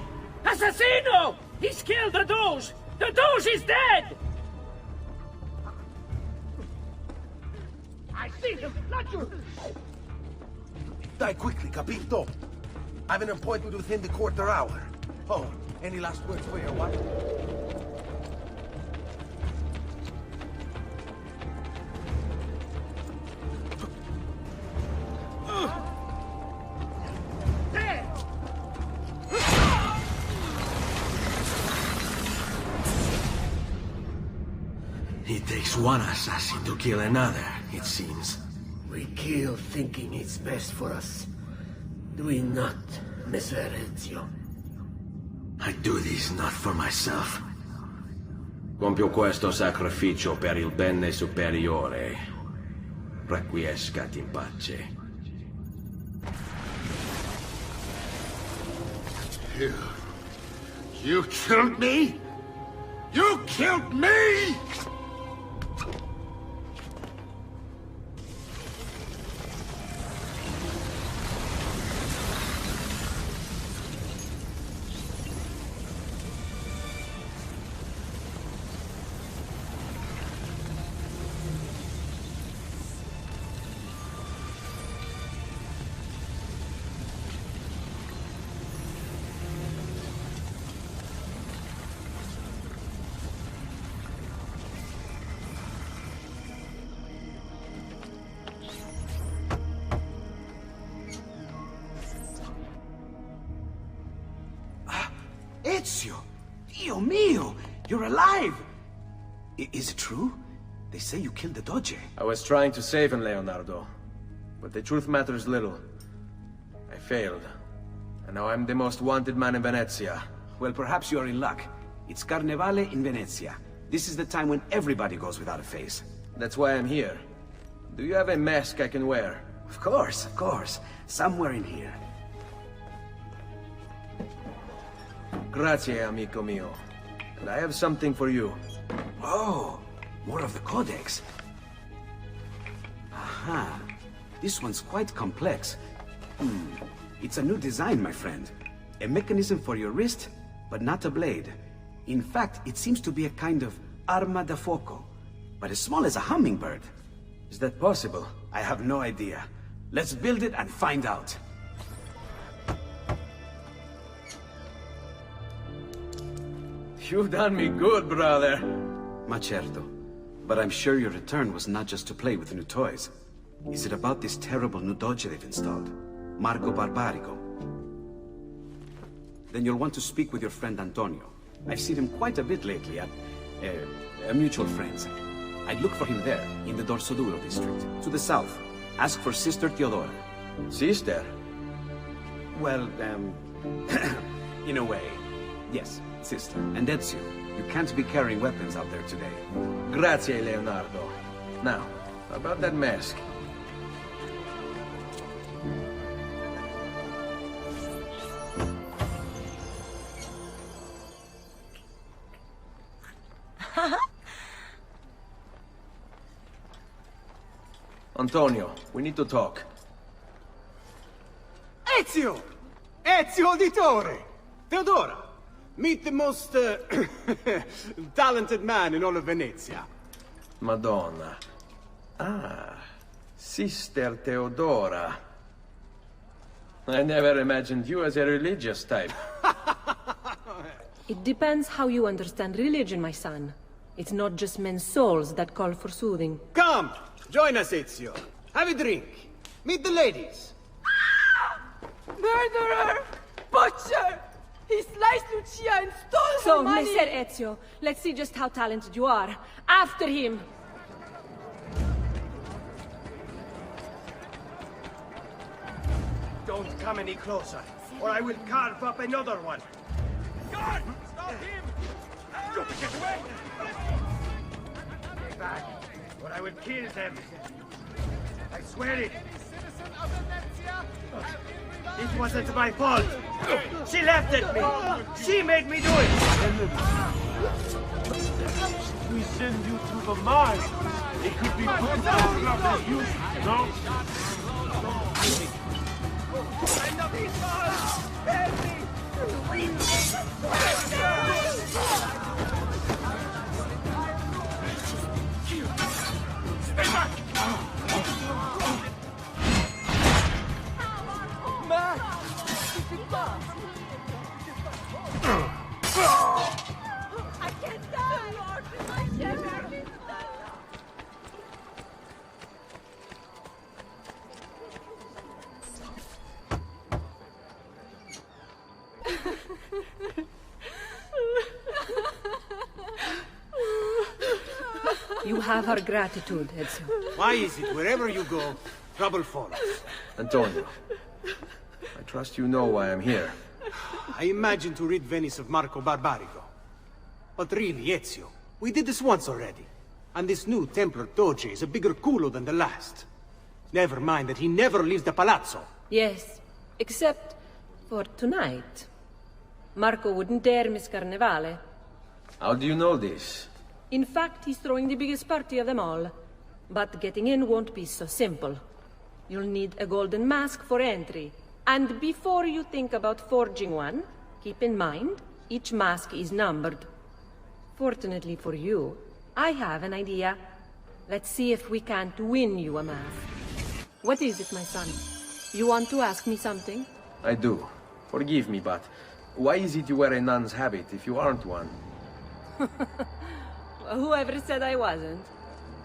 Assassino! He's killed the Doge! The Doge is dead! I see him! Not you! Die quickly, capito? I have an appointment within the quarter hour. Oh, any last words for your wife? It takes one assassin to kill another, it seems. We kill thinking it's best for us. Do we not, Messer Ezio? I do this not for myself. Compio questo sacrificio per il bene superiore. Requiescat in pace. You killed me? You killed me? Ezio! Dio mio! You're alive! Is it true? They say you killed the Doge. I was trying to save him, Leonardo. But the truth matters little. I failed. And now I'm the most wanted man in Venezia. Well, perhaps you're in luck. It's Carnevale in Venezia. This is the time when everybody goes without a face. That's why I'm here. Do you have a mask I can wear? Of course. Somewhere in here. Grazie, amico mio. And I have something for you. Oh, more of the Codex. Aha. This one's quite complex. It's a new design, my friend. A mechanism for your wrist, but not a blade. In fact, it seems to be a kind of arma da fuoco, but as small as a hummingbird. Is that possible? I have no idea. Let's build it and find out. You've done me good, brother. Ma certo. But I'm sure your return was not just to play with new toys. Is it about this terrible new doge they've installed? Marco Barbarigo? Then you'll want to speak with your friend Antonio. I've seen him quite a bit lately at... mutual friends. I'd look for him there, in the Dorsoduro district, to the south. Ask for Sister Teodora. Sister? Well, in a way. Yes, sister. And Ezio, you can't be carrying weapons out there today. Grazie, Leonardo. Now, about that mask. Antonio, we need to talk. Ezio! Ezio Auditore! Teodora! Meet the most, talented man in all of Venezia. Madonna. Ah, Sister Teodora. I never imagined you as a religious type. It depends how you understand religion, my son. It's not just men's souls that call for soothing. Come! Join us, Ezio. Have a drink. Meet the ladies. Murderer! Butcher! He sliced Lucia and stole So, her money! Messer Ezio, let's see just how talented you are. After him! Don't come any closer, or I will carve up another one. Guard! Stop him! Get away! Stay back, or I will kill them. I swear it. It wasn't my fault. She laughed at me. She made me do it. We send you to the mine. It could be good for you, no? You have our gratitude, Ezio. Why is it wherever you go, trouble follows? Antonio, I trust you know why I'm here. I imagine to rid Venice of Marco Barbarigo. But really, Ezio, we did this once already. And this new Templar Doge is a bigger culo than the last. Never mind that he never leaves the palazzo. Yes, except for tonight. Marco wouldn't dare miss Carnevale. How do you know this? In fact, he's throwing the biggest party of them all. But getting in won't be so simple. You'll need a golden mask for entry. And before you think about forging one, keep in mind, each mask is numbered. Fortunately for you, I have an idea. Let's see if we can't win you a mask. What is it, my son? You want to ask me something? I do. Forgive me, but why is it you wear a nun's habit if you aren't one? Whoever said I wasn't?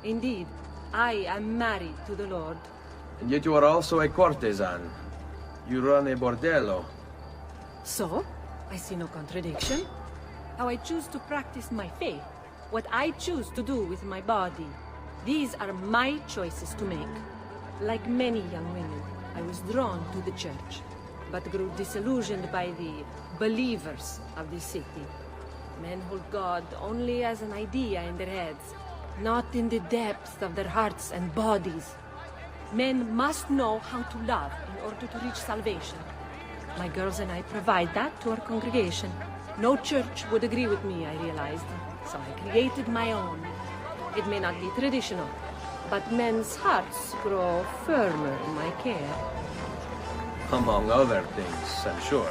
Indeed, I am married to the Lord. And yet you are also a courtesan. You run a bordello. So? I see no contradiction. How I choose to practice my faith, what I choose to do with my body. These are my choices to make. Like many young women, I was drawn to the church, but grew disillusioned by the believers of the city. Men hold God only as an idea in their heads, not in the depths of their hearts and bodies. Men must know how to love in order to reach salvation. My girls and I provide that to our congregation. No church would agree with me, I realized, so I created my own. It may not be traditional, but men's hearts grow firmer in my care. Among other things, I'm sure.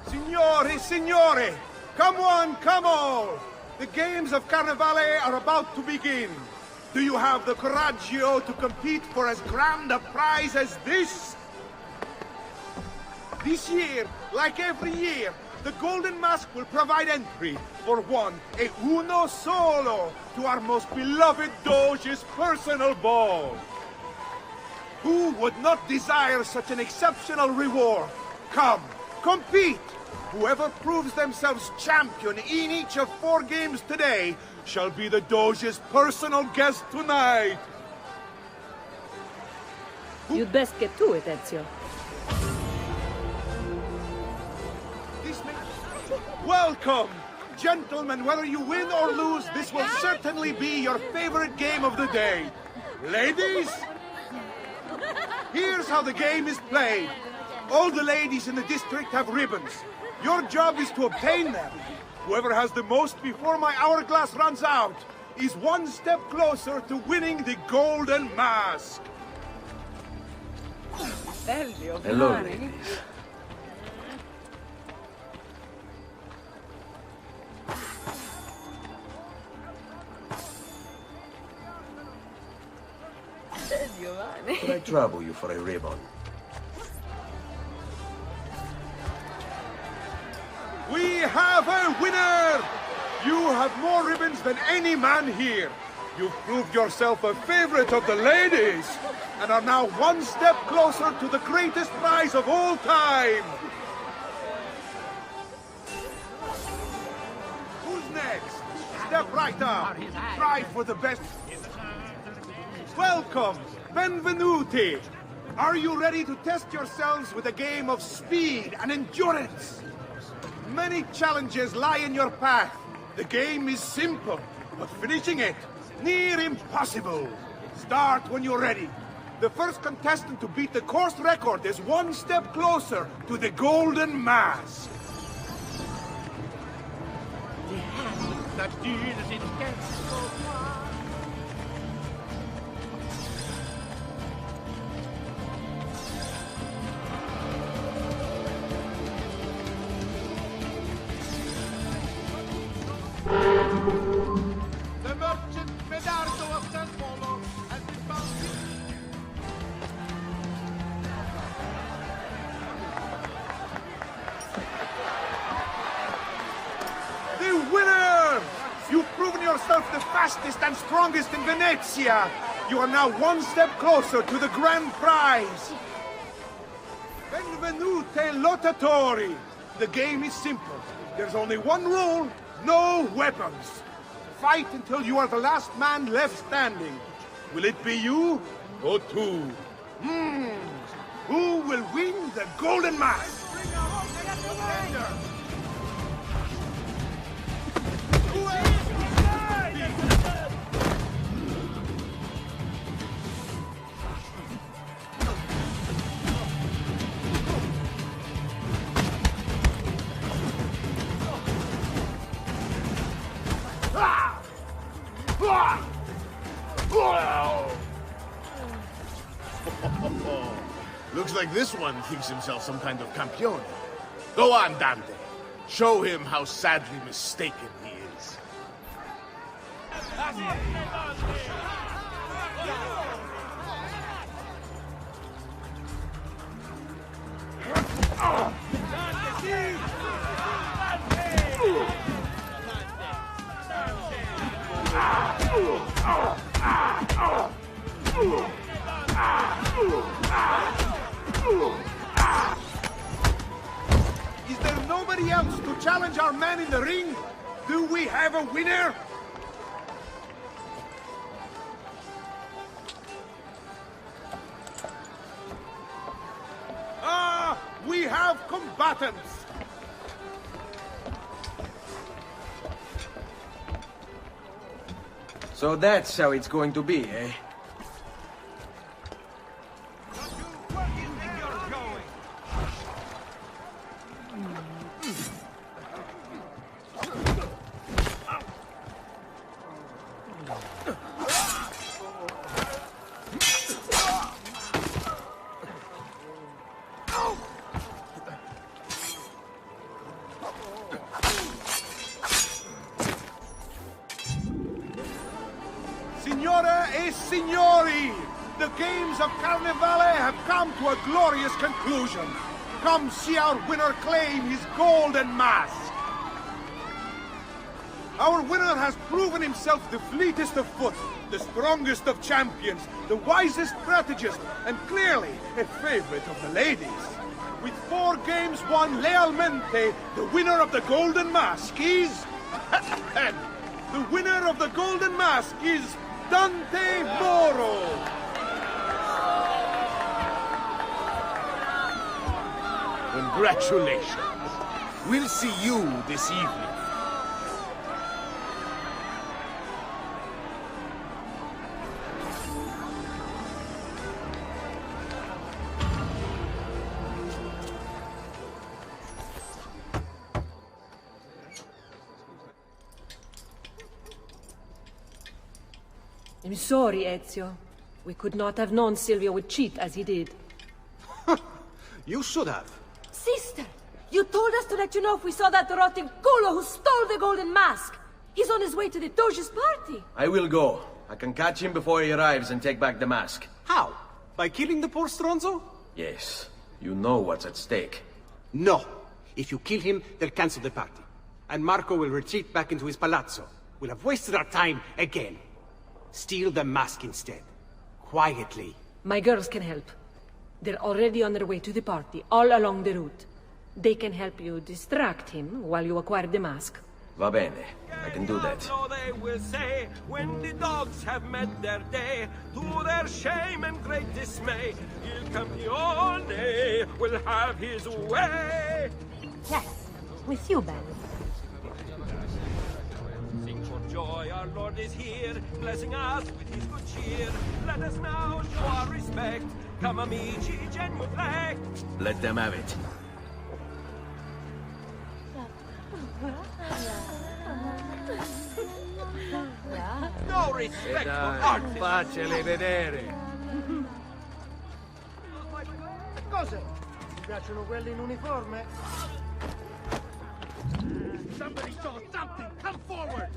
Signori, signore! Come on, come on! The games of Carnevale are about to begin. Do you have the coraggio to compete for as grand a prize as this? This year, like every year, the Golden Mask will provide entry for one, e uno solo, to our most beloved Doge's personal ball. Who would not desire such an exceptional reward? Come, compete! Whoever proves themselves champion in each of 4 games today shall be the Doge's personal guest tonight. You'd best get to it, Ezio. Welcome! Gentlemen, whether you win or lose, this will certainly be your favorite game of the day. Ladies, here's how the game is played. All the ladies in the district have ribbons. Your job is to obtain them. Whoever has the most before my hourglass runs out is one step closer to winning the Golden Mask. Hello, ladies. Could I trouble you for a ribbon? We have a winner! You have more ribbons than any man here. You've proved yourself a favorite of the ladies, and are now one step closer to the greatest prize of all time. Who's next? Step right up. Try for the best. Welcome, benvenuti. Are you ready to test yourselves with a game of speed and endurance? Many challenges lie in your path. The game is simple, but finishing it, near impossible. Start when you're ready. The first contestant to beat the course record is one step closer to the Golden Mask. The hand that deals in death so far. The merchant Medardo of San Polo has been found. The winner! You've proven yourself the fastest and strongest in Venezia. You are now one step closer to the grand prize. Benvenute lottatori. The game is simple. There's only one rule, no weapons. Fight until you are the last man left standing. Will it be you or two? Who will win the Golden Mask? Looks like this one thinks himself some kind of campione. Go on, Dante. Show him how sadly mistaken he is. Is there nobody else to challenge our man in the ring? Do we have a winner? We have combatants! So that's how it's going to be, eh? Signore e signori, the games of Carnevale have come to a glorious conclusion. Come see our winner claim his golden mask. Our winner has proven himself the fleetest of foot, the strongest of champions, the wisest strategist, and clearly a favorite of the ladies. With 4 games won lealmente, the winner of the golden mask is... the winner of the golden mask is... Dante Moro! Congratulations. We'll see you this evening. I'm sorry, Ezio. We could not have known Silvio would cheat as he did. You should have. Sister, you told us to let you know if we saw that rotting culo who stole the golden mask. He's on his way to the Doge's party. I will go. I can catch him before he arrives and take back the mask. How? By killing the poor Stronzo? Yes. You know what's at stake. No. If you kill him, they'll cancel the party. And Marco will retreat back into his palazzo. We'll have wasted our time again. Steal the mask instead. Quietly. My girls can help. They're already on their way to the party, all along the route. They can help you distract him while you acquire the mask. Va bene. I can do that. So they will say, when the dogs have met their day, to their shame and great dismay, Il Campione will have his way. Yes, with you, Ben. Sing for joy. joy, our Lord is here, blessing us with his good cheer. Let us now show our respect. Come amici, genuflect. Let them have it. No respect for artists. Facceli vedere. Cos'è? Ti piacciono quelli in uniforme? Somebody saw something! Come forward!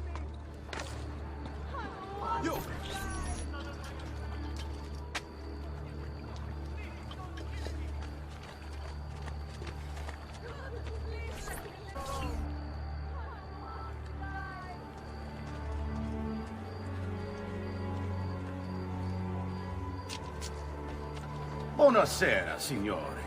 You! Buonasera, signore.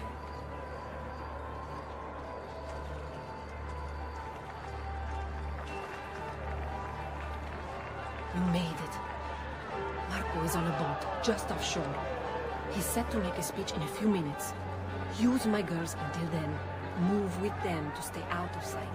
You made it. Marco is on a boat, just offshore. He's set to make a speech in a few minutes. Use my girls until then. Move with them to stay out of sight.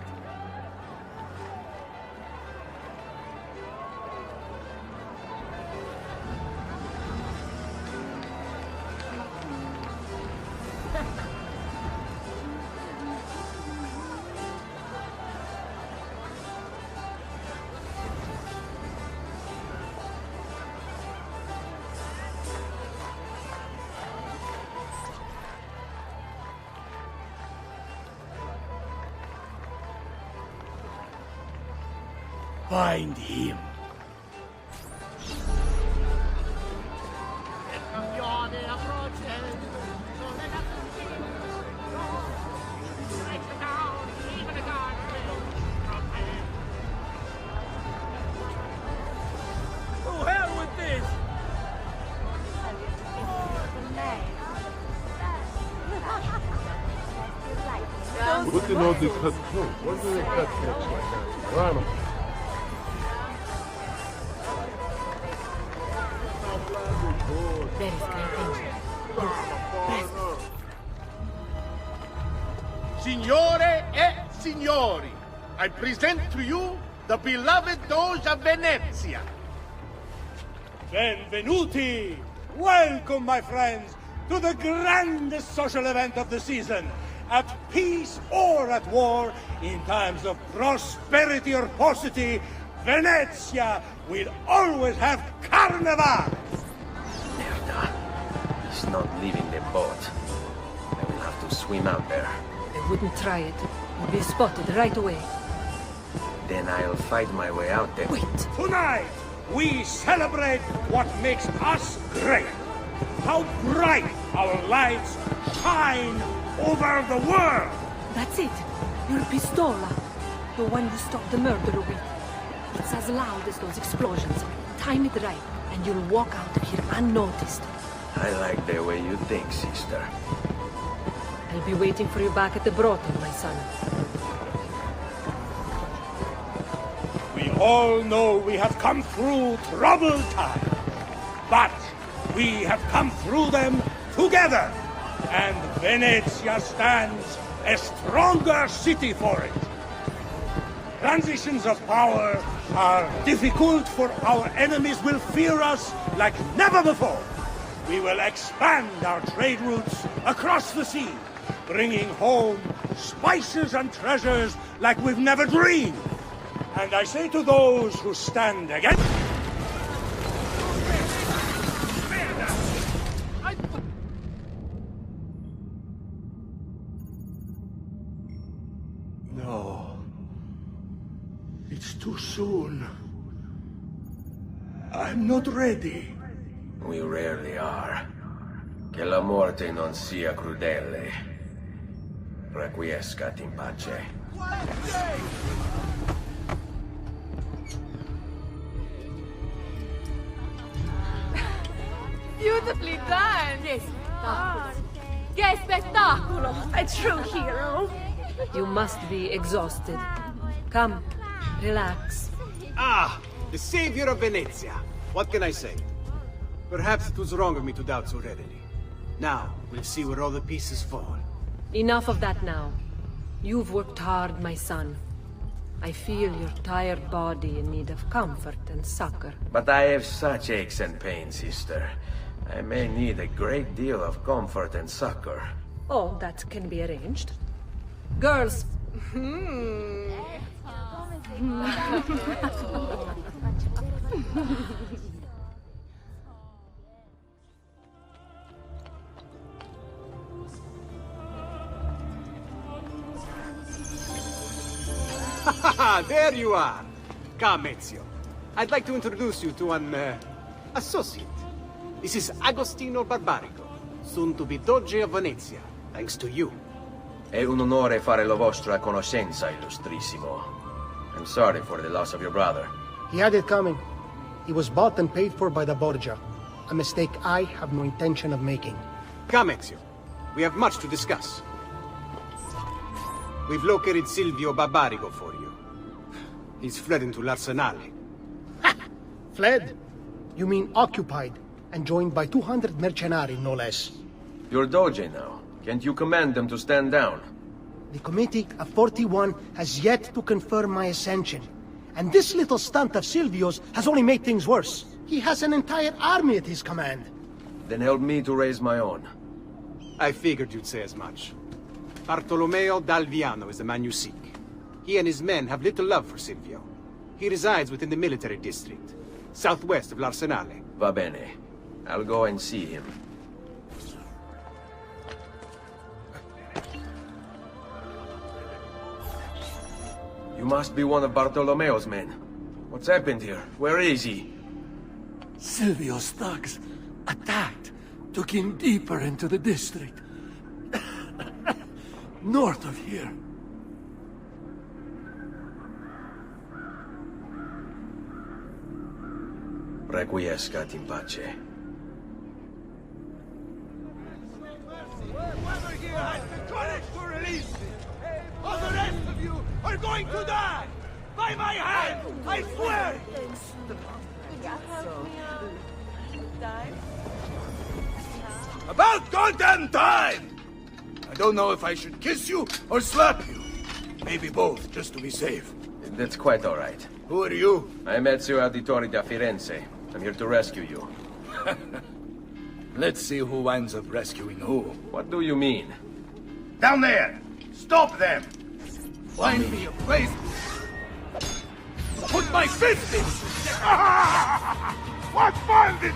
Find him. To hell with this! Looking on the cut through. What do the cut looks like? Run. Signore e signori, I present to you the beloved Doge of Venezia. Benvenuti! Welcome, my friends, to the grandest social event of the season. At peace or at war, in times of prosperity or paucity, Venezia will always have Carnival! Merda. He's not leaving the boat. I will have to swim out there. I wouldn't try it. We'll be spotted right away. Then I'll fight my way out there. Wait! Tonight, we celebrate what makes us great. How bright our lights shine over the world! That's it! Your pistola! The one you stopped the murderer with. It's as loud as those explosions. Time it right, and you'll walk out of here unnoticed. I like the way you think, sister. I'll be waiting for you back at the brothel, my son. We all know we have come through troubled times, but we have come through them together, and Venezia stands a stronger city for it. Transitions of power are difficult, for our enemies will fear us like never before. We will expand our trade routes across the sea, bringing home spices and treasures like we've never dreamed. And I say to those who stand against... No. It's too soon. I'm not ready. We rarely are. Che la morte non sia crudele. Requiescat in pace. Beautifully done! Yes. Che spettacolo! A true hero! You must be exhausted. Come, relax. Ah! The savior of Venezia! What can I say? Perhaps it was wrong of me to doubt so readily. Now, we'll see where all the pieces fall. Enough of that now. You've worked hard, my son. I feel your tired body in need of comfort and succor. But I have such aches and pains, sister. I may need a great deal of comfort and succor. Oh, that can be arranged. Girls. There you are! Come, Ezio. I'd like to introduce you to an, associate. This is Agostino Barbarico, soon to be Doge of Venezia, thanks to you. È un onore fare la vostra conoscenza, illustrissimo. I'm sorry for the loss of your brother. He had it coming. He was bought and paid for by the Borgia. A mistake I have no intention of making. Come, Ezio. We have much to discuss. We've located Silvio Barbarigo for you. He's fled into l'Arsenale. Fled? You mean occupied, and joined by 200 mercenari, no less. You're Doge now. Can't you command them to stand down? The Committee of 41 has yet to confirm my ascension. And this little stunt of Silvio's has only made things worse. He has an entire army at his command. Then help me to raise my own. I figured you'd say as much. Bartolomeo d'Alviano is the man you seek. He and his men have little love for Silvio. He resides within the military district, southwest of l'Arsenale. Va bene. I'll go and see him. You must be one of Bartolomeo's men. What's happened here? Where is he? Silvio's thugs attacked, took him deeper into the district. North of here. Requiescat in pace. Whoever here has the courage to release me, all the rest of you are going to die! By my hand, I swear! About goddamn time! I don't know if I should kiss you or slap you. Maybe both, just to be safe. That's quite all right. Who are you? I'm Ezio Auditore da Firenze. I'm here to rescue you. Let's see who winds up rescuing who. What do you mean? Down there! Stop them! Find me a place. Put my fist in! What find it?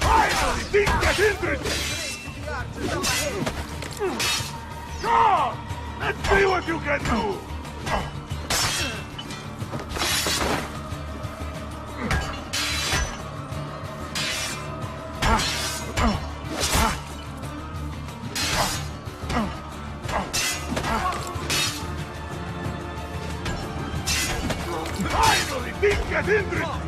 Finally, things get interesting! Go! Let's see what you can do! Finally, things get interesting!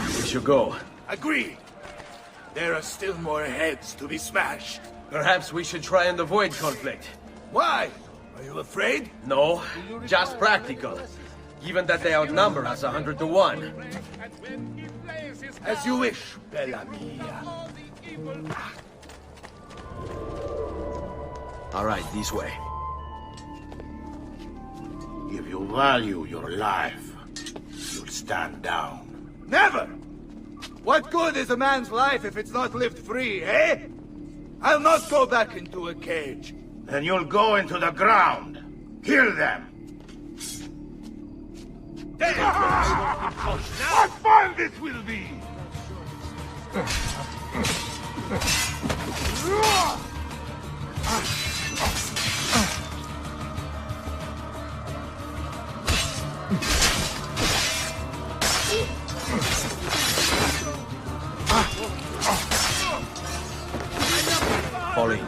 We should go. Agreed. There are still more heads to be smashed. Perhaps we should try and avoid conflict. Why? Are you afraid? No, just practical. Given that they outnumber us 100 to 1. As you wish, Bella mia. All right, this way. If you value your life, you'll stand down. Never! What good is a man's life if it's not lived free, eh? I'll not go back into a cage. Then you'll go into the ground. Kill them. What fun this will be! Fall in.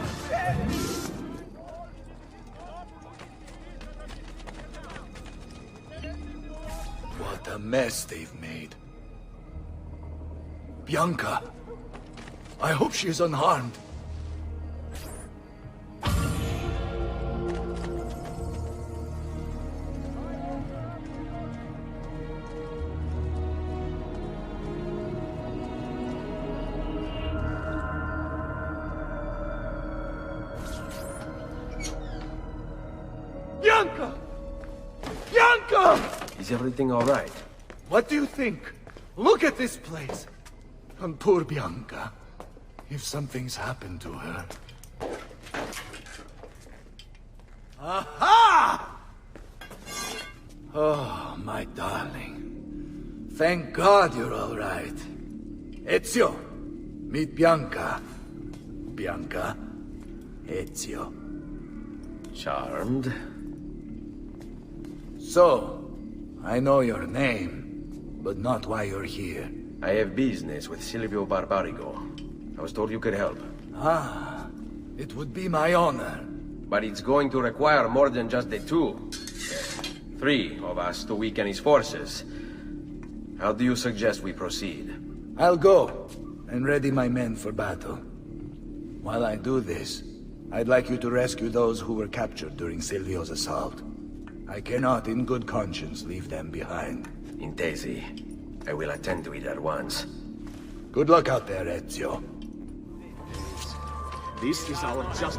What a mess they've made. Bianca. I hope she is unharmed. Is everything all right? What do you think? Look at this place. And poor Bianca. If something's happened to her... Aha! Oh, my darling. Thank God you're all right. Ezio, meet Bianca. Bianca, Ezio. Charmed. So, I know your name, but not why you're here. I have business with Silvio Barbarigo. I was told you could help. Ah, it would be my honor. But it's going to require more than just the two. 3 of us to weaken his forces. How do you suggest we proceed? I'll go and ready my men for battle. While I do this, I'd like you to rescue those who were captured during Silvio's assault. I cannot, in good conscience, leave them behind. Intesi. I will attend to it at once. Good luck out there, Ezio. This is our just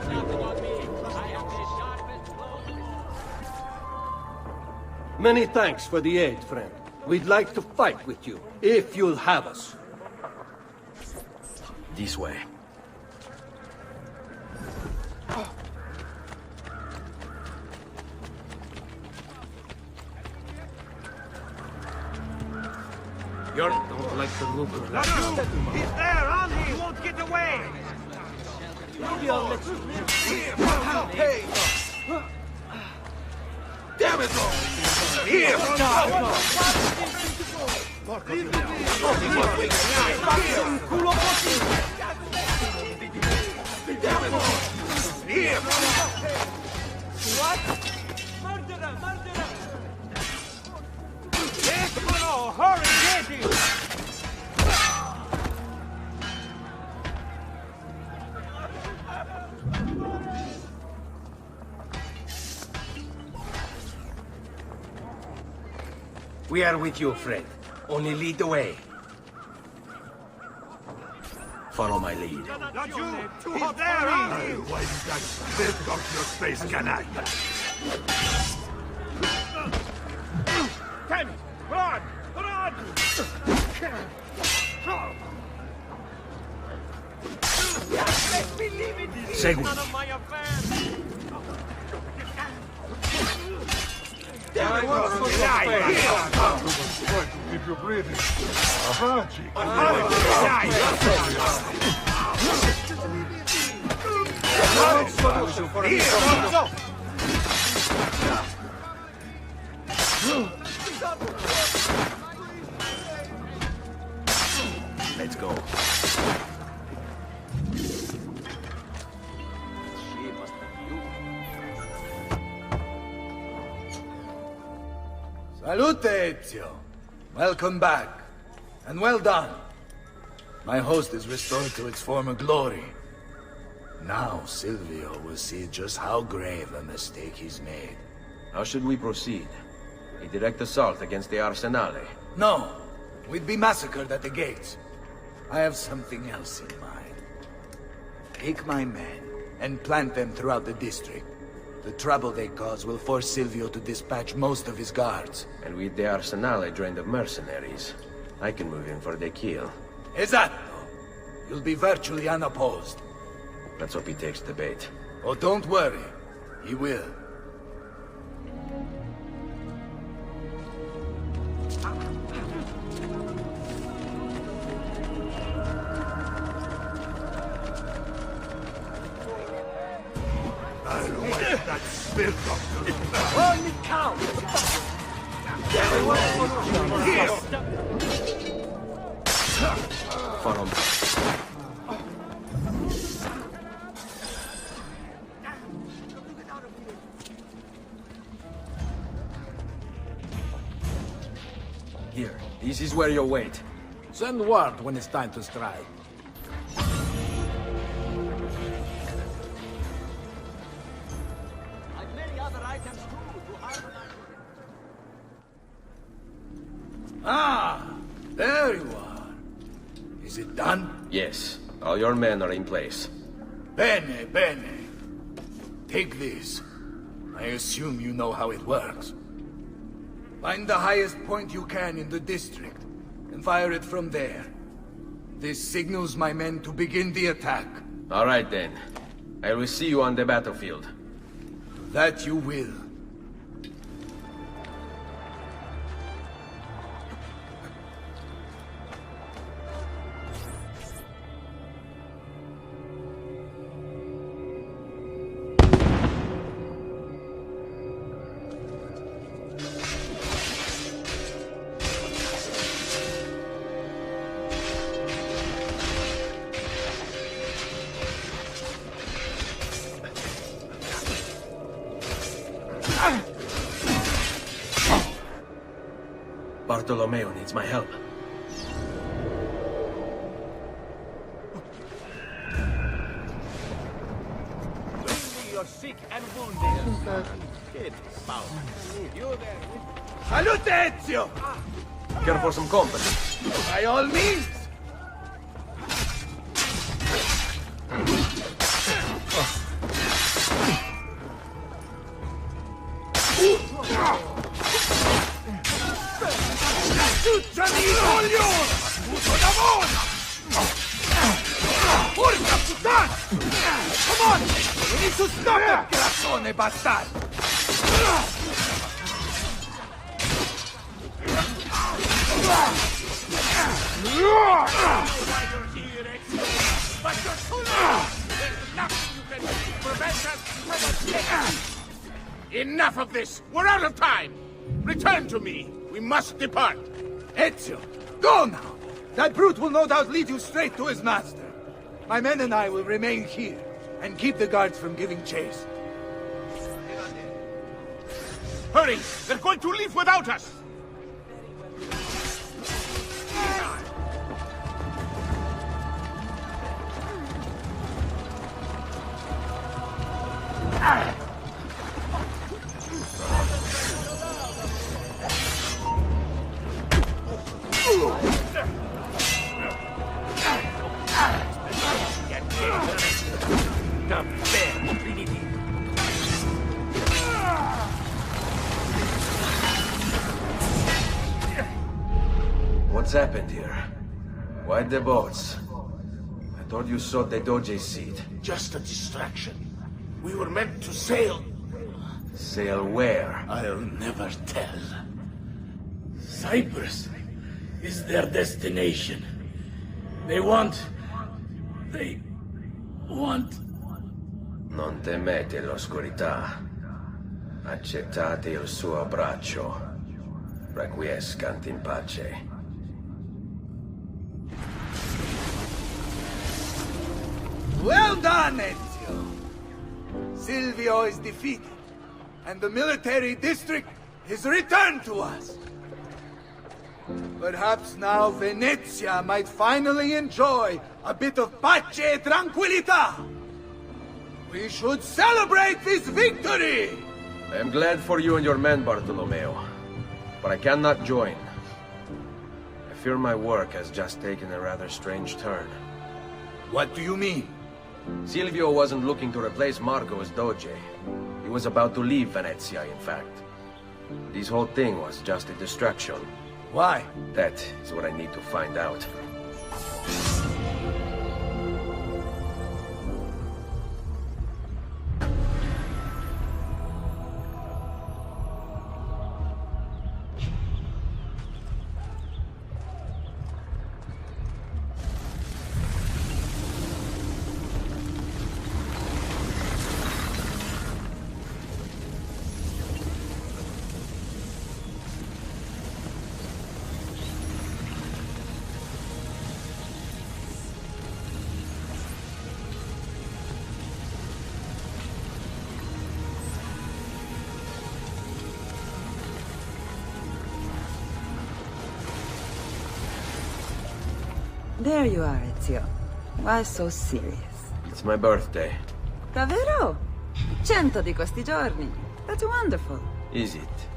Many thanks for the aid, friend. We'd like to fight with you, if you'll have us. This way. You don't like the look of that. He's there, on him! He won't get away! Maybe I'll let you live. Hey! Damn it all! Here! Here! What? Murderer! Murderer! Desmond, hurry, get him! We are with you, friend. Only lead the way. Follow my lead. Not you! He's there, on him! Why did that spit off your face, canaille? Damn it! Run! Run! Let me leave it! This is none of my affair! Damn it! Keep your breathing. Let's go. Salute, Ezio. Welcome back. And well done. My host is restored to its former glory. Now Silvio will see just how grave a mistake he's made. How should we proceed? A direct assault against the Arsenale? No. We'd be massacred at the gates. I have something else in mind. Take my men and plant them throughout the district. The trouble they cause will force Silvio to dispatch most of his guards. And with the Arsenale drained of mercenaries, I can move in for the kill. Esatto. You'll be virtually unopposed. Let's hope he takes the bait. Oh, don't worry. He will. I'll wipe that spit off your face! Holy cow! Follow me. Here, this is where you'll wait. Send word when it's time to strike. Ah, there you are. Is it done? Yes, all your men are in place. Bene, bene. Take this. I assume you know how it works. Find the highest point you can in the district, and fire it from there. This signals my men to begin the attack. All right then. I will see you on the battlefield. That you will. Bartolomeo needs my help. You're sick and wounded. You there. Salute, Ezio! Care for some company? By all means! Porca puttana! Come on! We need to stop that grassone bastard! But you're too late! There's nothing you can do to prevent us from escaping! Enough of this! We're out of time! Return to me! We must depart! Ezio, go now! That brute will no doubt lead you straight to his master. My men and I will remain here, and keep the guards from giving chase. Hurry! They're going to leave without us! What's happened here? Why the boats? I thought you sought the Doge's seat. Just a distraction. We were meant to sail. Sail where? I'll never tell. Cyprus is their destination. They want... Non temete l'oscurità. Accettate il suo braccio. Requiescant in pace. Well done, Ezio! Silvio is defeated, and the military district is returned to us. Perhaps now Venezia might finally enjoy a bit of pace e tranquillità. We should celebrate this victory! I am glad for you and your men, Bartolomeo. But I cannot join. I fear my work has just taken a rather strange turn. What do you mean? Silvio wasn't looking to replace Marco as Doge. He was about to leave Venezia, in fact. This whole thing was just a distraction. Why? That is what I need to find out. There you are, Ezio. Why so serious? It's my birthday. Davvero? 100 di questi giorni. That's wonderful. Is it?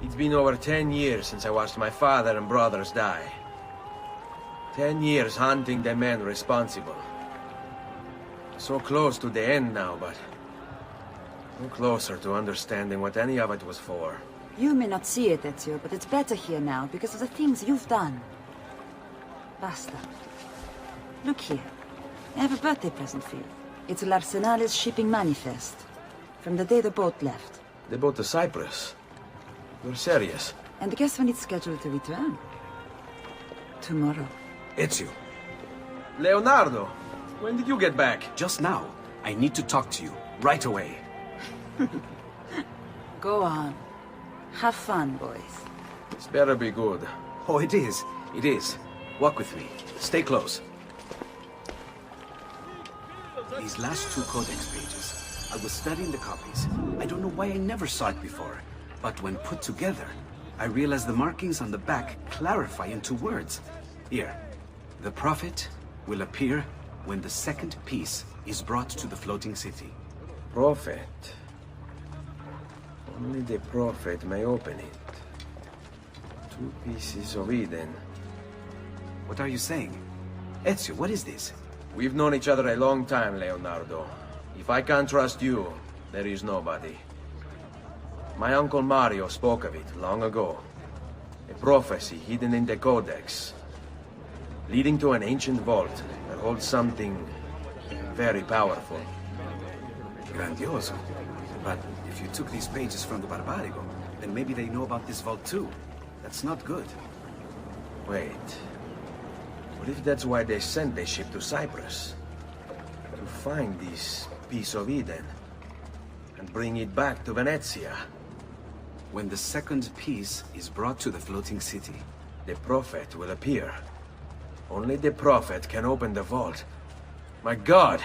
It's been over 10 years since I watched my father and brothers die. 10 years hunting the men responsible. So close to the end now, but no closer to understanding what any of it was for. You may not see it, Ezio, but it's better here now because of the things you've done. Basta. Look here. I have a birthday present for you. It's L'Arsenale's shipping manifest. From the day the boat left. The boat to Cyprus? You're serious? And guess when it's scheduled to return? Tomorrow. Ezio. Leonardo, when did you get back? Just now. I need to talk to you. Right away. Go on. Have fun, boys. This better be good. Oh, it is. It is. Walk with me. Stay close. These last 2 codex pages. I was studying the copies. I don't know why I never saw it before. But when put together, I realized the markings on the back clarify into words. Here. The prophet will appear when the second piece is brought to the floating city. Prophet? Only the prophet may open it. 2 pieces of Eden. What are you saying? Ezio, what is this? We've known each other a long time, Leonardo. If I can't trust you, there is nobody. My uncle Mario spoke of it long ago. A prophecy hidden in the Codex, leading to an ancient vault that holds something very powerful. Grandioso. But if you took these pages from the Barbarigo, then maybe they know about this vault too. That's not good. Wait. What if that's why they sent the ship to Cyprus? To find this piece of Eden and bring it back to Venezia. When the second piece is brought to the floating city, the prophet will appear. Only the prophet can open the vault. My God!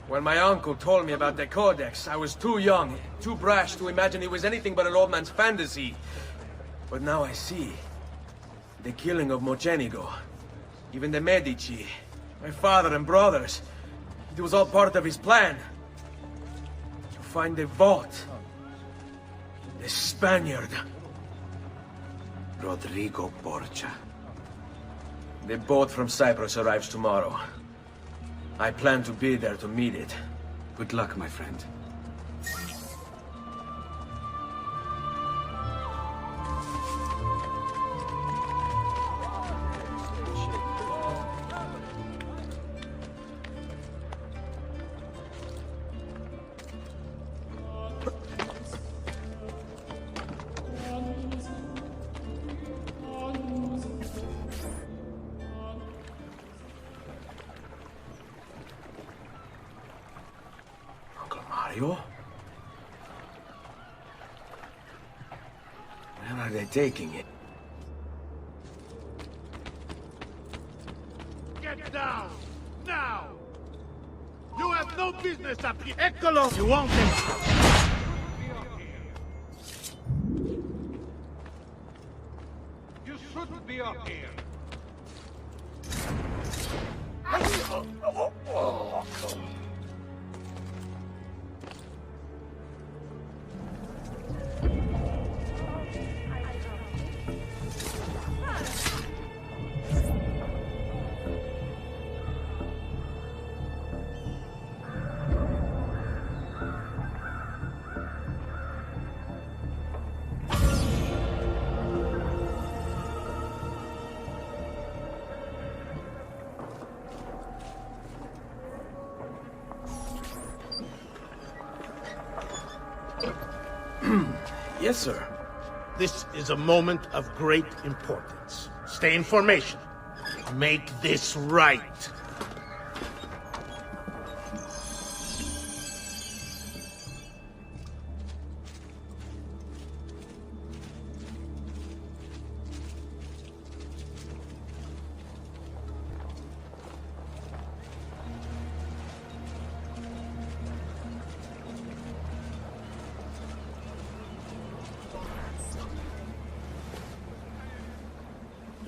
When my uncle told me about the Codex, I was too young, too brash to imagine it was anything but an old man's fantasy. But now I see. The killing of Mocenigo, even the Medici, my father and brothers. It was all part of his plan. To find the vault. The Spaniard. Rodrigo Borgia. The boat from Cyprus arrives tomorrow. I plan to be there to meet it. Good luck, my friend. Where are they taking it? Get down! Now! You have no business up here! Eccolo! You won't You shouldn't be up here! Yes, sir. This is a moment of great importance. Stay in formation. Make this right.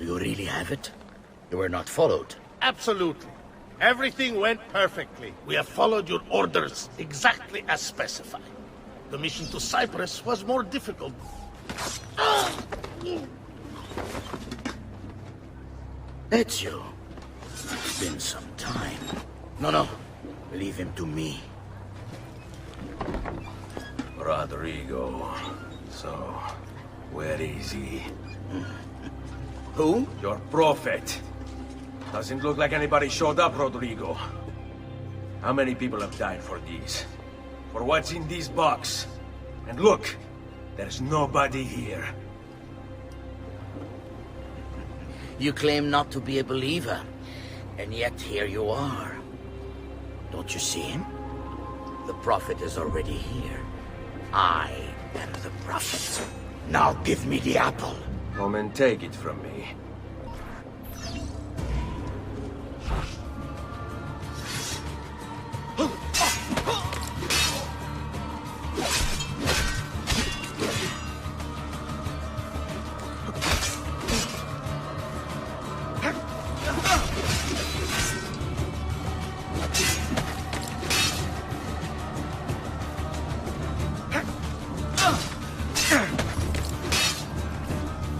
You really have it? You were not followed? Absolutely. Everything went perfectly. We have followed your orders exactly as specified. The mission to Cyprus was more difficult. Ezio, it's been some time. No, leave him to me. Rodrigo, So, where is he? Who? Your prophet. Doesn't look like anybody showed up, Rodrigo. How many people have died for these? For what's in this box? And look, there's nobody here. You claim not to be a believer, and yet here you are. Don't you see him? The prophet is already here. I am the prophet. Now give me the apple. Come and take it from me.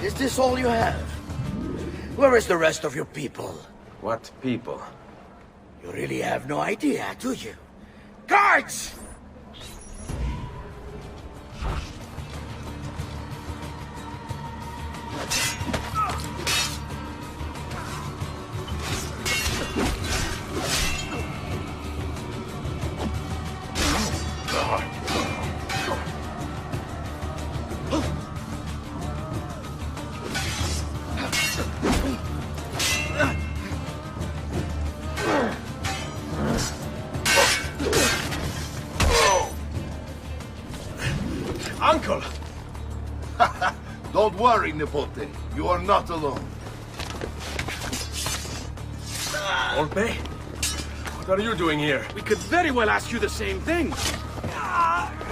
Is this all you have? Where is the rest of your people? What people? You really have no idea, do you? Guards! Uncle! Don't worry, Nipote. You are not alone. Volpe? What are you doing here? We could very well ask you the same thing.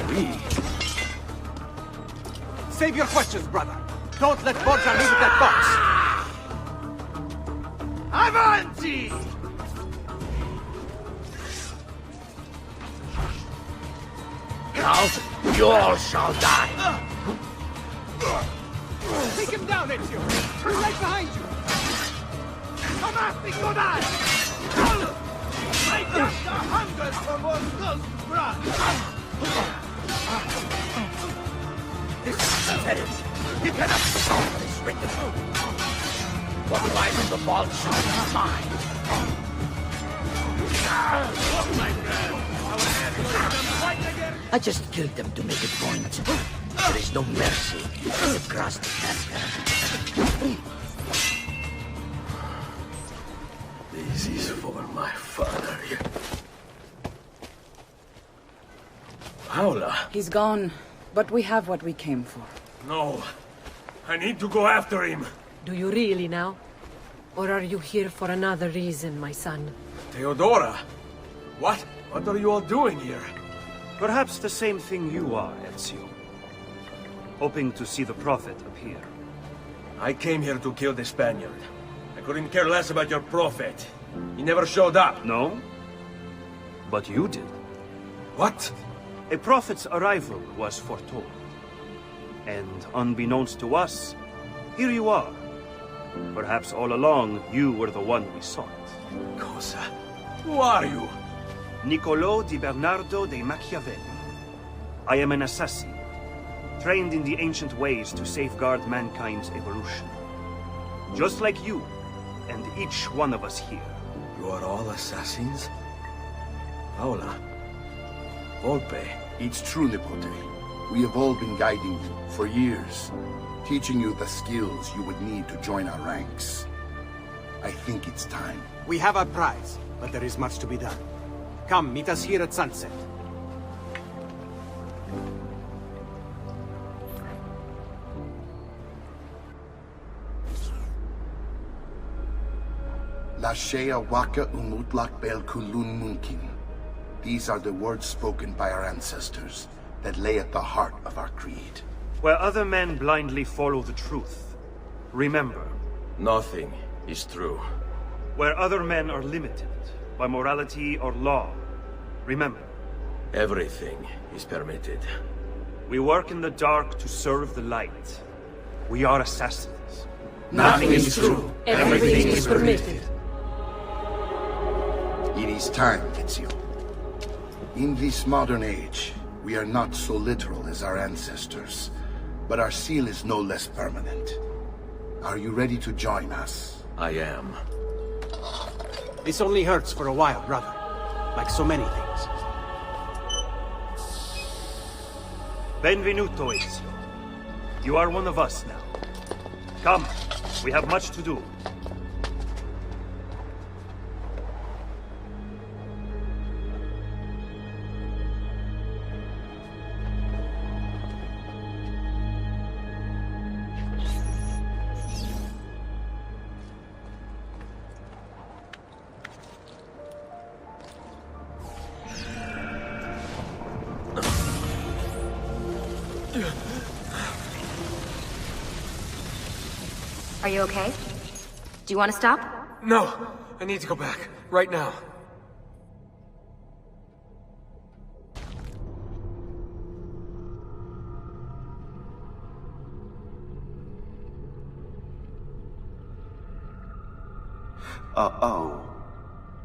We? Save your questions, brother. Don't let Borgia leave with that box. Avanti! Now, you all shall die. Take him down, Ezio. We're right behind you. Come after Godai! My doctor hungers for more ghost blood! This is pathetic. You cannot solve what is written. What lies in the vault shall be mine. Look, my friend! Our enemies come fight again! I just killed them to make a point. There is no mercy in the grass Templar. This is for my father. Paula. He's gone, but we have what we came for. No. I need to go after him. Do you really now? Or are you here for another reason, my son? Theodora? What? What are you all doing here? Perhaps the same thing you are, Ezio. Hoping to see the Prophet appear. I came here to kill the Spaniard. I couldn't care less about your Prophet. He never showed up. No? But you did. What? A Prophet's arrival was foretold. And unbeknownst to us, here you are. Perhaps all along, you were the one we sought. Cosa? Who are you? Niccolò di Bernardo de Machiavelli. I am an assassin, trained in the ancient ways to safeguard mankind's evolution. Just like you, and each one of us here. You are all assassins? Paola. Volpe. It's true, Nipote. We have all been guiding you for years, teaching you the skills you would need to join our ranks. I think it's time. We have our prize, but there is much to be done. Come, meet us here at sunset. Lashea waka umutlak bel kulun munkin. These are the words spoken by our ancestors that lay at the heart of our creed. Where other men blindly follow the truth, remember. Nothing is true. Where other men are limited by morality or law, remember. Everything is permitted. We work in the dark to serve the light. We are assassins. Nothing is true. Everything is permitted. It is time, Ezio. In this modern age, we are not so literal as our ancestors. but our seal is no less permanent. Are you ready to join us? I am. This only hurts for a while, brother. Like so many things. Benvenuto, Ezio. You are one of us now. Come, we have much to do. Are you okay? Do you want to stop? No, I need to go back. Right now.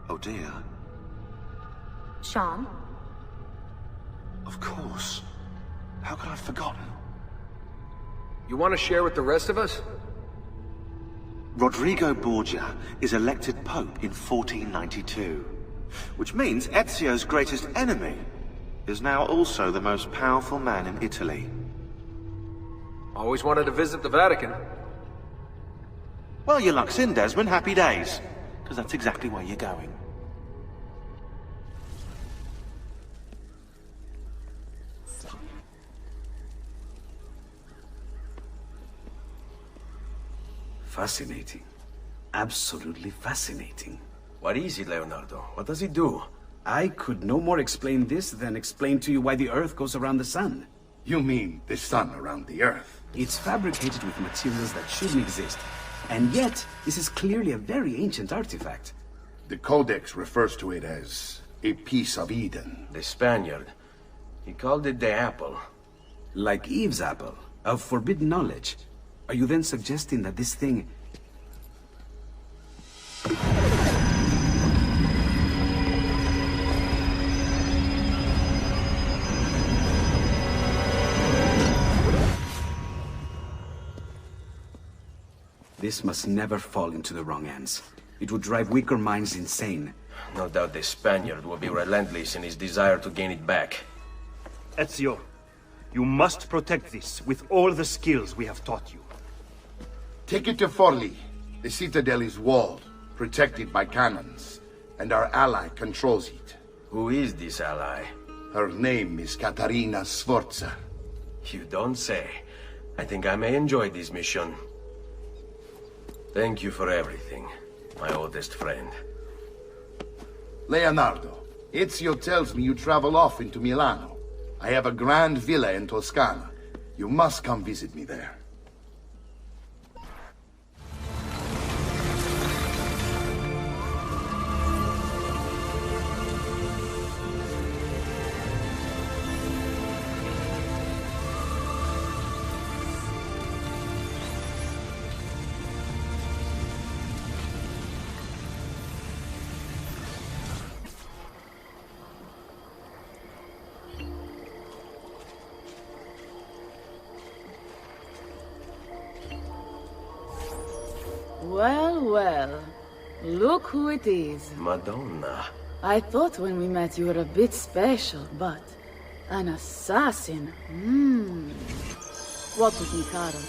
Oh dear. Sean? Of course. How could I have forgotten? You want to share with the rest of us? Rodrigo Borgia is elected Pope in 1492, which means Ezio's greatest enemy is now also the most powerful man in Italy. Always wanted to visit the Vatican. Well, your luck's in, Desmond. Happy days. Because that's exactly where you're going. Fascinating. Absolutely fascinating. What is it, Leonardo? What does it do? I could no more explain this than explain to you why the Earth goes around the Sun. You mean the sun around the Earth? It's fabricated with materials that shouldn't exist. And yet, this is clearly a very ancient artifact. The Codex refers to it as a piece of Eden. The Spaniard. He called it the apple. Like Eve's apple, of forbidden knowledge. Are you then suggesting that this thing... This must never fall into the wrong hands. It would drive weaker minds insane. No doubt the Spaniard will be relentless in his desire to gain it back. Ezio, you must protect this with all the skills we have taught you. Take it to Forli. The citadel is walled, protected by cannons, and our ally controls it. Who is this ally? Her name is Caterina Sforza. You don't say. I think I may enjoy this mission. Thank you for everything, my oldest friend. Leonardo, Ezio tells me you travel off into Milano. I have a grand villa in Toscana. You must come visit me there. Well. Look who it is. Madonna. I thought when we met you were a bit special, but... an assassin? Walk with me, Caro.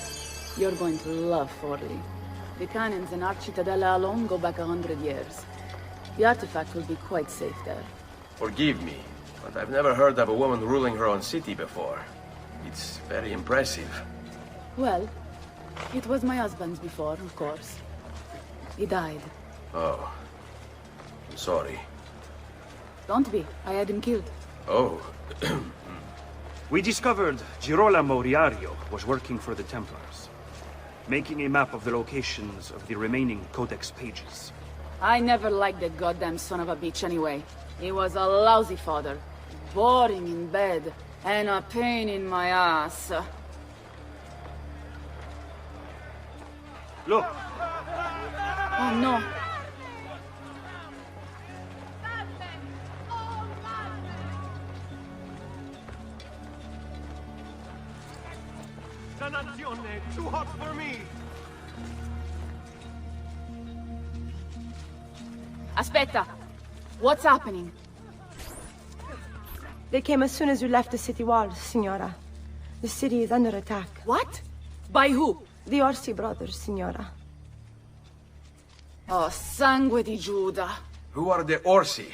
You're going to love Forli. The cannons in our Cittadella alone go back 100 years. The artifact will be quite safe there. Forgive me, but I've never heard of a woman ruling her own city before. It's very impressive. Well, it was my husband's before, of course. He died. Oh. I'm sorry. Don't be. I had him killed. Oh. We discovered Girolamo Riario was working for the Templars, making a map of the locations of the remaining Codex pages. I never liked that goddamn son of a bitch anyway. He was a lousy father, boring in bed, and a pain in my ass. Look! Oh no. too hot for me. Aspetta! What's happening? They came as soon as you left the city walls, Signora. The city is under attack. What? By who? The Orsi brothers, Signora. Oh, sangue di Giuda. Who are the Orsi?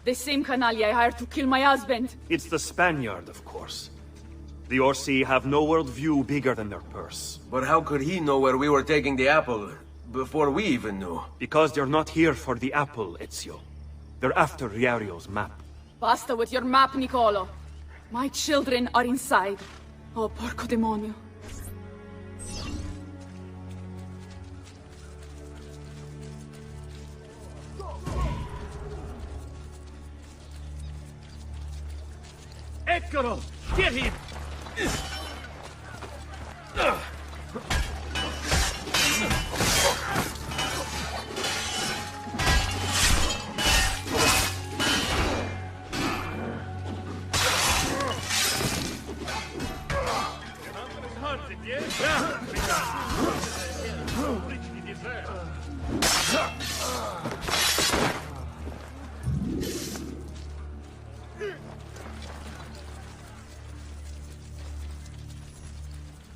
The same canaglia I hired to kill my husband. It's the Spaniard, of course. The Orsi have no worldview bigger than their purse. But how could he know where we were taking the apple before we even knew? Because they're not here for the apple, Ezio. They're after Riario's map. Basta with your map, Niccolo. My children are inside. Oh, porco demonio. Eccolo! Get him!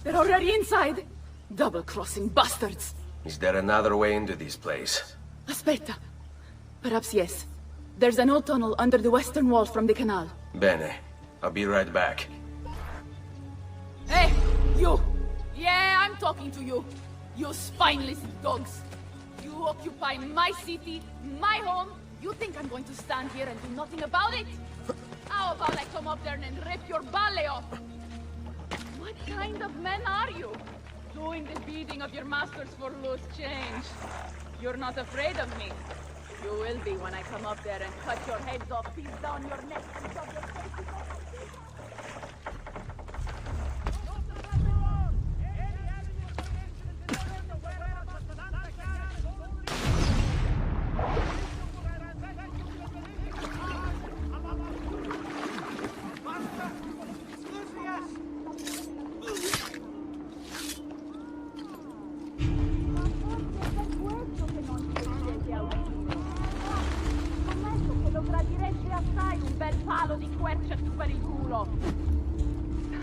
They're already inside. Double-crossing bastards. Is there another way into this place? Aspetta. Perhaps yes. There's an old tunnel under the western wall from the canal. Bene. I'll be right back. Hey, you! Yeah, I'm talking to you. You spineless dogs. You occupy my city, my home. You think I'm going to stand here and do nothing about it? How about I come up there and rip your ballet off? What kind of men are you? Doing the bidding of your masters for loose change. You're not afraid of me. You will be when I come up there and cut your heads off, piece down your necks, and shove your faces off.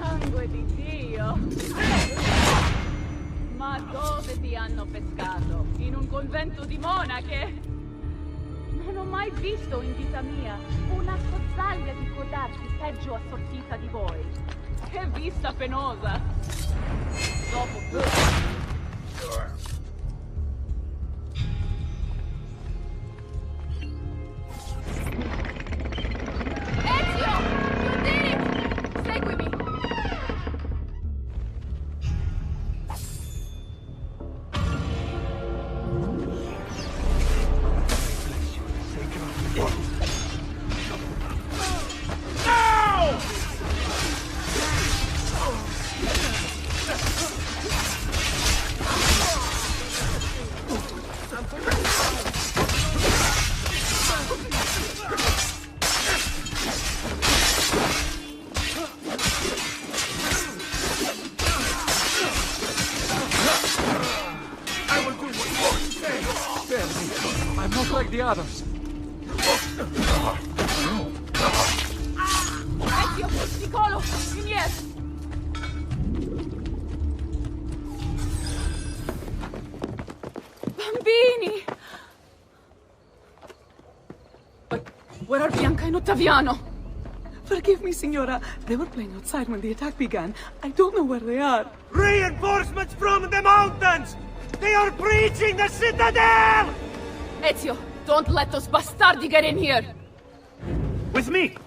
Sangue di Dio! Ma dove ti hanno pescato? In un convento di monache? Non ho mai visto in vita mia una cozzaglia di codardi peggio assortita di voi. Che vista penosa! Dopo... The others. Ezio, Niccolo, indietro! Bambini! But where are Bianca and Ottaviano? Forgive me, Signora. They were playing outside when the attack began. I don't know where they are. Reinforcements from the mountains! They are breaching the citadel! Ezio, don't let those bastardi get in here! With me!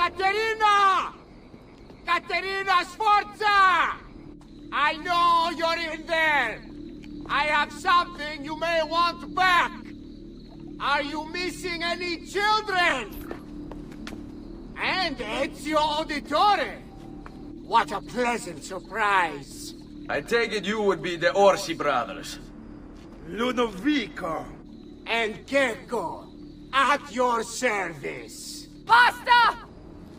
Caterina! Caterina Sforza! I know you're in there! I have something you may want back! Are you missing any children? And Ezio Auditore! What a pleasant surprise! I take it you would be the Orsi brothers. Ludovico and Gecko, at your service. Basta!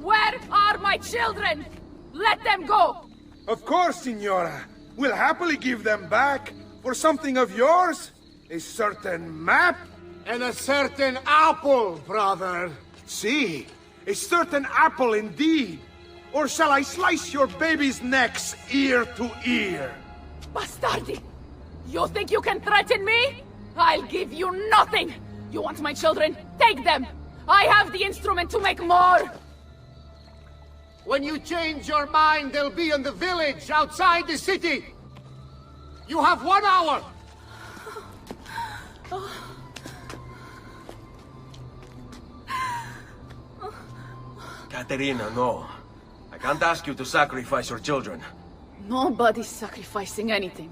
Where are my children? Let them go! Of course, Signora. We'll happily give them back for something of yours. A certain map. And a certain apple, brother. See, a certain apple indeed. Or shall I slice your baby's necks ear to ear? Bastardi! You think you can threaten me? I'll give you nothing! You want my children? Take them! I have the instrument to make more! When you change your mind, they'll be in the village outside the city! You have 1 hour! Caterina, no. I can't ask you to sacrifice your children. Nobody's sacrificing anything.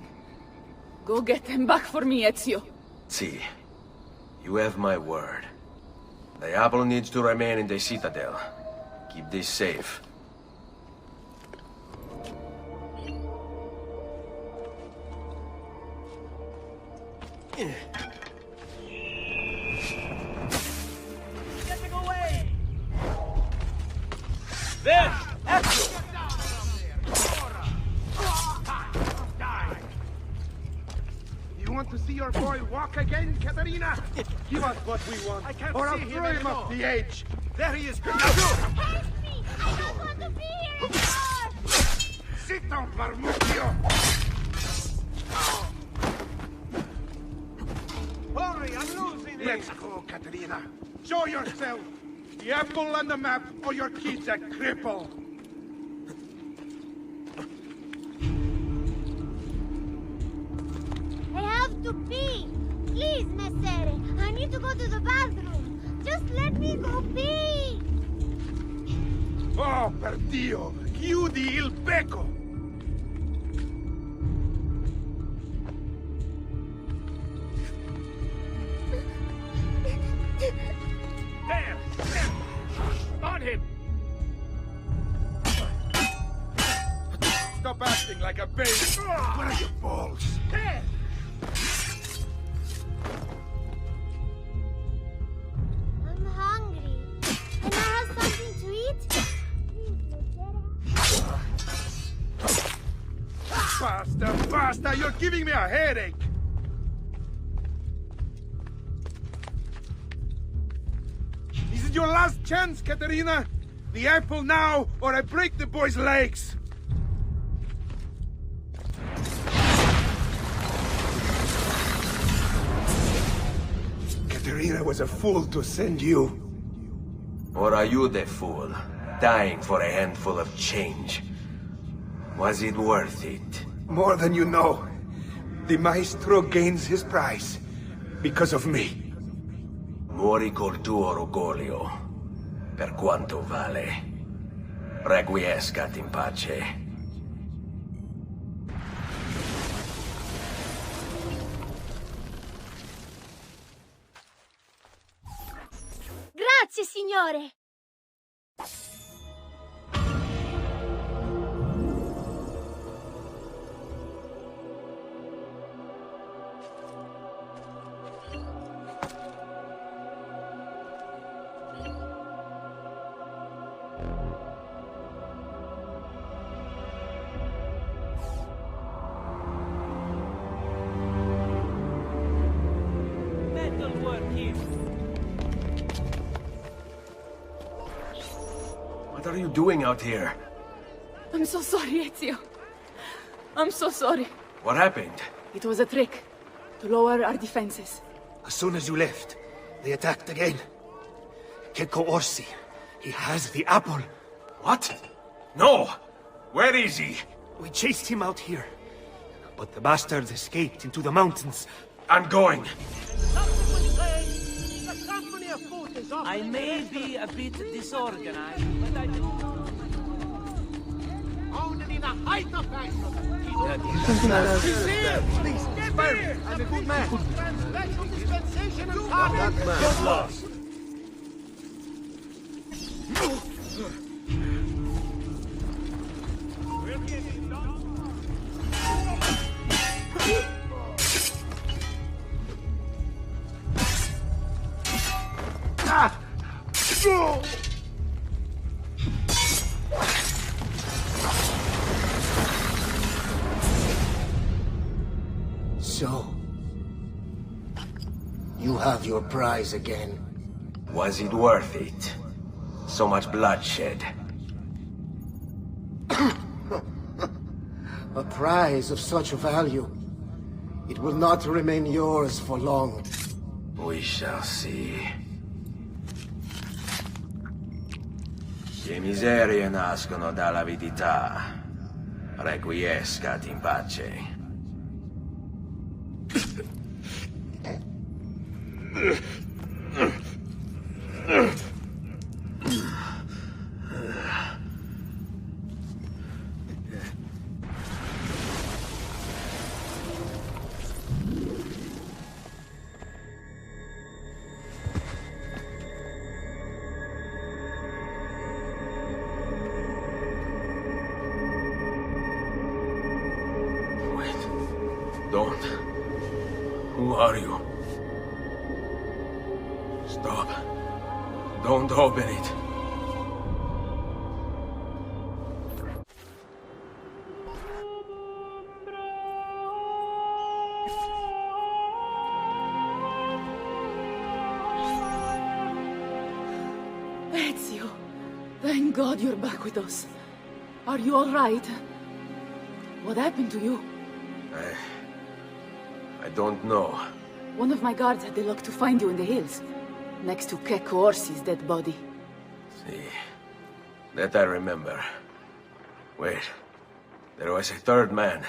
Go get them back for me, Ezio. See, you have my word. The apple needs to remain in the citadel. Keep this safe. Getting away! There! You want to see your boy walk again, Caterina? Give us what we want, or I'll throw him off the edge. There he is. Help me! I don't want to be here anymore! Sit down, Marmuccio! Hurry, I'm losing it! Let's go, Caterina. Show yourself. The apple on the map, or your kid's a cripple. I have to pee! Please, Messere! I need to go to the bathroom! Just let me go pee! Oh, per Dio! Chiudi il becco! There! On him! Stop acting like a baby! Where are your balls? There! I'm hungry. Can I have something to eat? Basta, basta! You're giving me a headache! This is your last chance, Caterina! The apple now, or I break the boy's legs! Caterina was a fool to send you. Or are you the fool, dying for a handful of change? Was it worth it? More than you know. The maestro gains his prize because of me. Muori col tuo orgoglio, per quanto vale. Requiescat in pace. Grazie, signore! What are you doing out here? I'm so sorry, Ezio. I'm so sorry. What happened? It was a trick to lower our defenses. As soon as you left, they attacked again. Keko Orsi, he has the apple. What? No! Where is he? We chased him out here, but the bastards escaped into the mountains. I'm going. The company of foot is I may be a bit disorganized, but I do... Only the height of fashion. He's here! Please, spare me! I'm a good man. Special dispensation and That man is lost. So, you have your prize again. Was it worth it? So much bloodshed. A prize of such value. It will not remain yours for long. We shall see. Che miserie nascono dall'avidità. Requiescat in pace. Don't. Who are you? Stop. Don't open it. Ezio, thank God you're back with us. Are you all right? What happened to you? I don't know. One of my guards had the luck to find you in the hills, next to Kek Orsi's dead body. See, that I remember. Wait, there was a third man.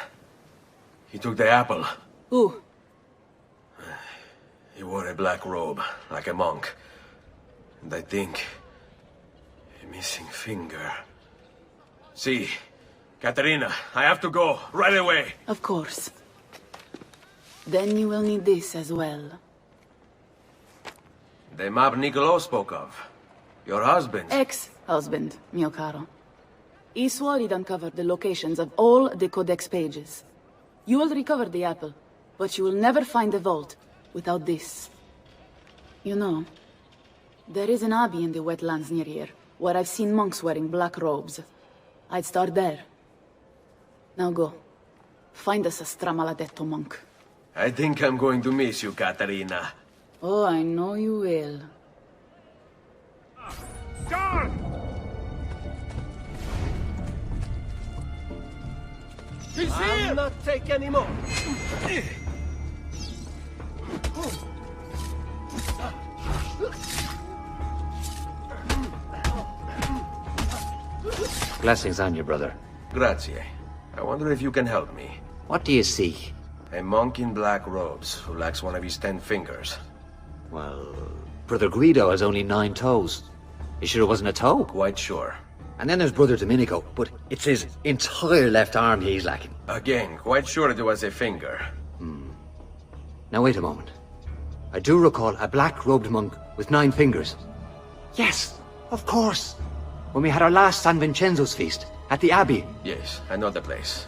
He took the apple. Who? He wore a black robe, like a monk. And I think... a missing finger. See, Katerina, I have to go, right away. Of course. Then you will need this as well. The map Niccolo spoke of. Your husband. Ex-husband, mio caro. He swore he'd uncovered the locations of all the Codex pages. You will recover the apple, but you will never find the vault without this. You know, there is an abbey in the wetlands near here, where I've seen monks wearing black robes. I'd start there. Now go. Find us a stramaladetto monk. I think I'm going to miss you, Katerina. Oh, I know you will. Guard! He's here! I'll not take any more. Blessings on you, brother. Grazie. I wonder if you can help me. What do you seek? A monk in black robes who lacks one of his 10 fingers. Well, Brother Guido has only 9 toes. You sure it wasn't a toe? Quite sure. And then there's Brother Domenico, but it's his entire left arm he's lacking. Again, quite sure it was a finger. Now wait a moment. I do recall a black-robed monk with 9 fingers. Yes, of course. When we had our last San Vincenzo's feast at the Abbey. Yes, I know the place.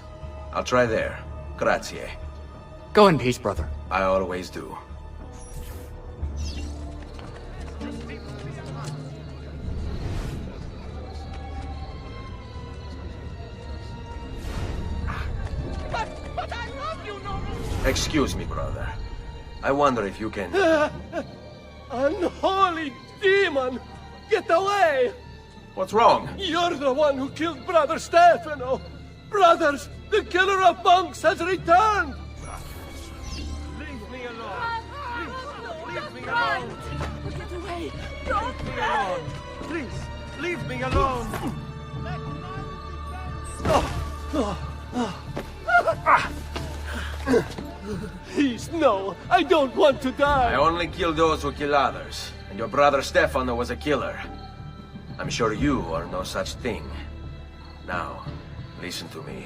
I'll try there. Grazie. Go in peace, brother. I always do. But I love you, Norman! Excuse me, brother. I wonder if you can... Unholy demon! Get away! What's wrong? You're the one who killed Brother Stefano! Brothers, the killer of monks has returned! Leave me alone! Please, leave me alone! Get away! Leave me alone! Please, leave me alone! Please, no! I don't want to die! I only kill those who kill others. And And your brother Stefano was a killer. I'm sure you are no such thing. Now, listen to me.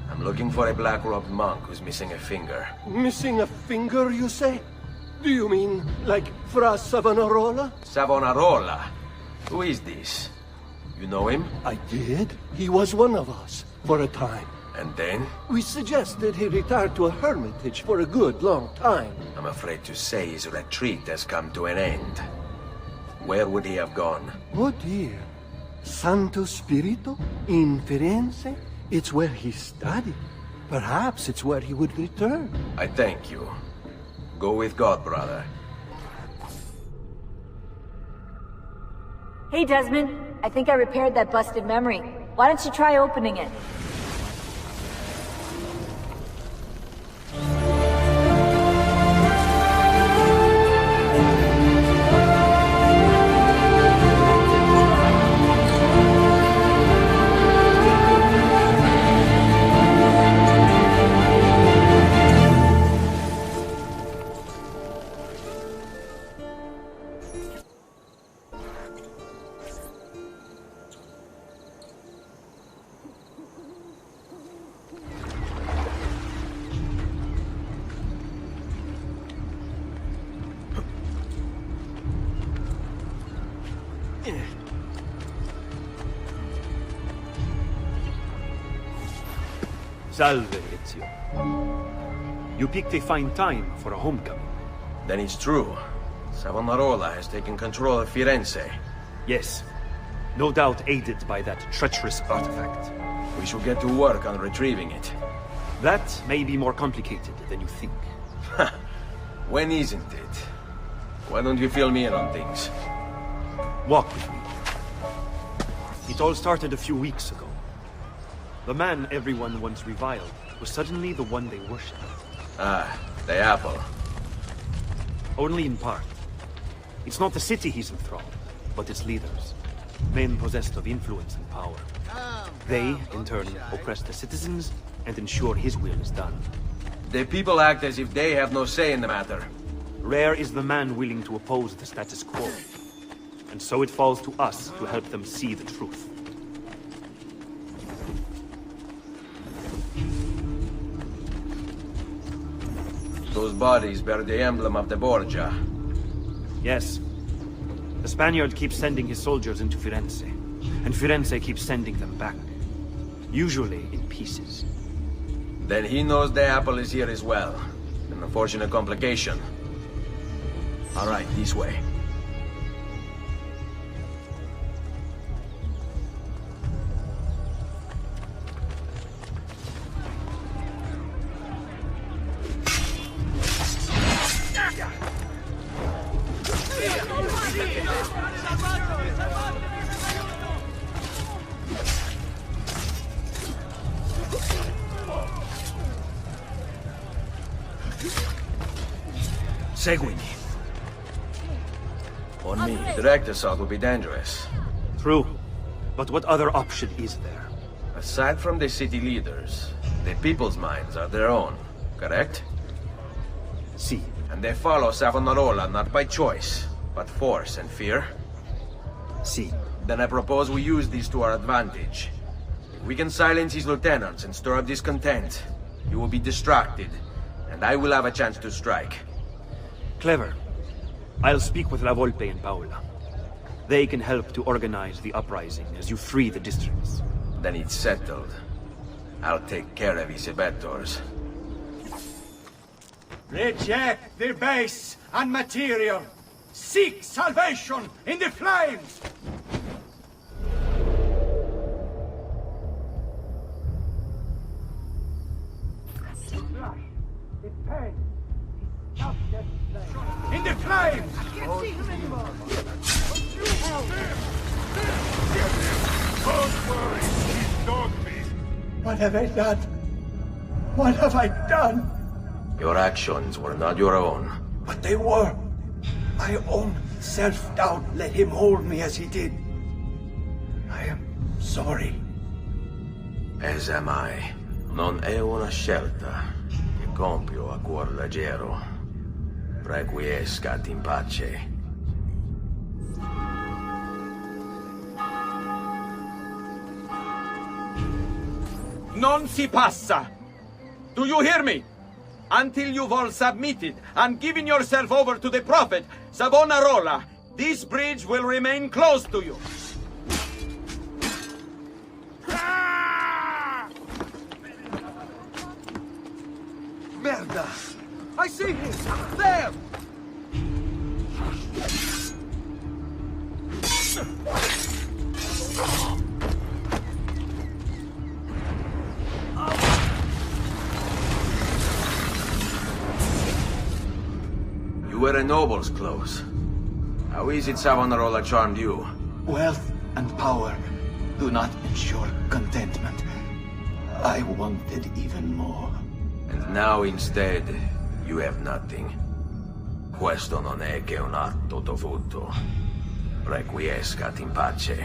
I'm looking for a black-robed monk who's missing a finger. Missing a finger, you say? Do you mean, like, Fra Savonarola? Savonarola? Who is this? You know him? I did. He was one of us, for a time. And then? We suggested he retire to a hermitage for a good long time. I'm afraid to say his retreat has come to an end. Where would he have gone? Oh dear. Santo Spirito? In Firenze? It's where he studied. Perhaps it's where he would return. I thank you. Go with God, brother. Hey, Desmond. I think I repaired that busted memory. Why don't you try opening it? Salve, Ezio. You picked a fine time for a homecoming. Then it's true. Savonarola has taken control of Firenze. Yes. No doubt aided by that treacherous artifact. We should get to work on retrieving it. That may be more complicated than you think. When isn't it? Why don't you fill me in on things? Walk with me. It all started a few weeks ago. The man everyone once reviled was suddenly the one they worshipped. Ah, the apple. Only in part. It's not the city he's enthralled, but its leaders. Men possessed of influence and power. They, in turn, oppress the citizens and ensure his will is done. The people act as if they have no say in the matter. Rare is the man willing to oppose the status quo. And so it falls to us to help them see the truth. Those bodies bear the emblem of the Borgia. Yes. The Spaniard keeps sending his soldiers into Firenze, and Firenze keeps sending them back. Usually in pieces. Then he knows the apple is here as well. An unfortunate complication. All right, this way. Seguimi. On me, direct assault would be dangerous. True. But what other option is there? Aside from the city leaders, the people's minds are their own, correct? Si. And they follow Savonarola not by choice, but force and fear? Si. Then I propose we use this to our advantage. If we can silence his lieutenants and stir up discontent, you will be distracted, and I will have a chance to strike. Clever. I'll speak with La Volpe and Paola. They can help to organize the uprising as you free the districts. Then it's settled. I'll take care of his abettors. Reject the base and material. Seek salvation in the flames! In the flames! I can't see him anymore. Don't worry, he's dogged me. What have I done? What have I done? Your actions were not your own. But they were. My own self-doubt let him hold me as he did. I am sorry. As am I. Non è una scelta che compio a cuor leggero. Requiescat in pace. non si passa. Do you hear me? Until you've all submitted and given yourself over to the Prophet, Savonarola, this bridge will remain closed to you. Merda! I see him! There! You were a noble's close. How is it Savonarola charmed you? Wealth and power do not ensure contentment. I wanted even more. And now instead, you have nothing. Questo non è che un atto dovuto. Requiescat in pace.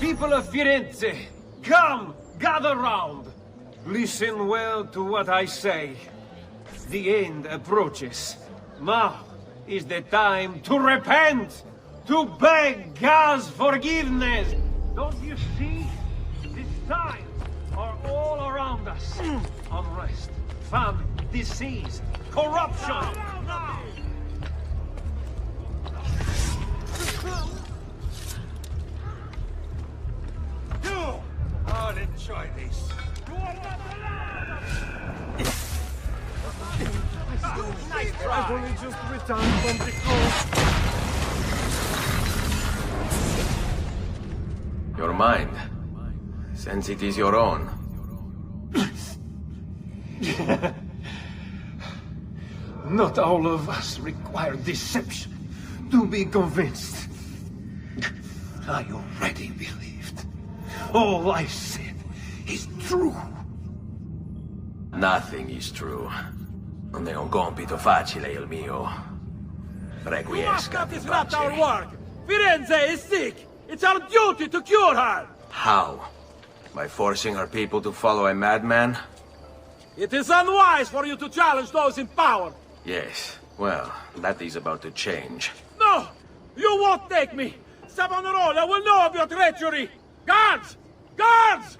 People of Firenze, come, gather round. Listen well to what I say. The end approaches. Now is the time to repent, to beg God's forgiveness. Don't you see? The signs are all around us. Unrest, famine, disease, corruption. You! I'll enjoy this. You are not allowed! Nice try. I've only just returned from the coast. Your mind. Since it is your own. Not all of us require deception to be convinced. I already believed. All I said is true. Nothing is true. Non è un compito facile il mio. Requiescat in It's not our pace. work! Firenze is sick! It's our duty to cure her! How? By forcing our people to follow a madman? It is unwise for you to challenge those in power! Yes. Well, that is about to change. No! You won't take me! Savonarola will know of your treachery! Guards! Guards!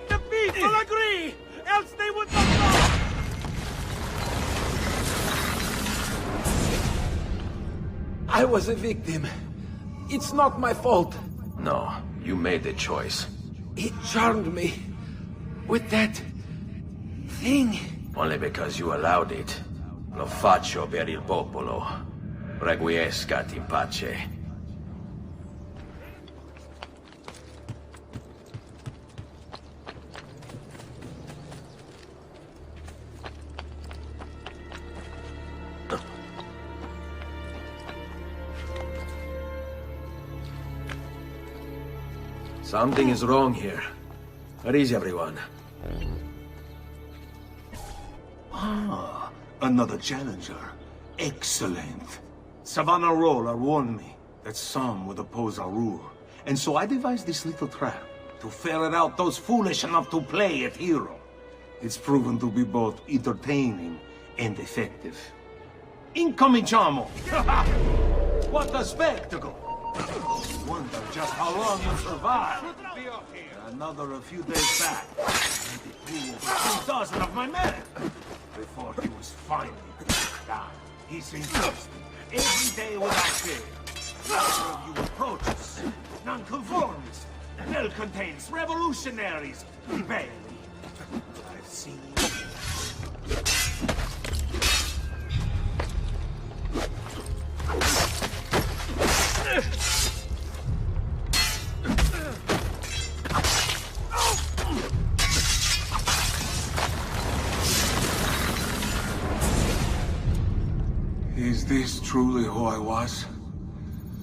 The people agree! Else they would not know! I was a victim. It's not my fault. No, you made the choice. He charmed me with that thing. Only because you allowed it. Lo faccio per il popolo. Requiescat in pace. Something is wrong here. Where is everyone? Ah, another challenger. Excellent. Savonarola warned me that some would oppose our rule. And so I devised this little trap to ferret out those foolish enough to play at hero. It's proven to be both entertaining and effective. Incominciamo! What a spectacle! Wonder just how long you'll survive. Another a few days back, he threw over 2,000 of my men before he was finally down. He seems thirsty every day without fail. Neither of you approaches, nonconformists, malcontents, revolutionaries, barely. I've seen. Is this truly who I was?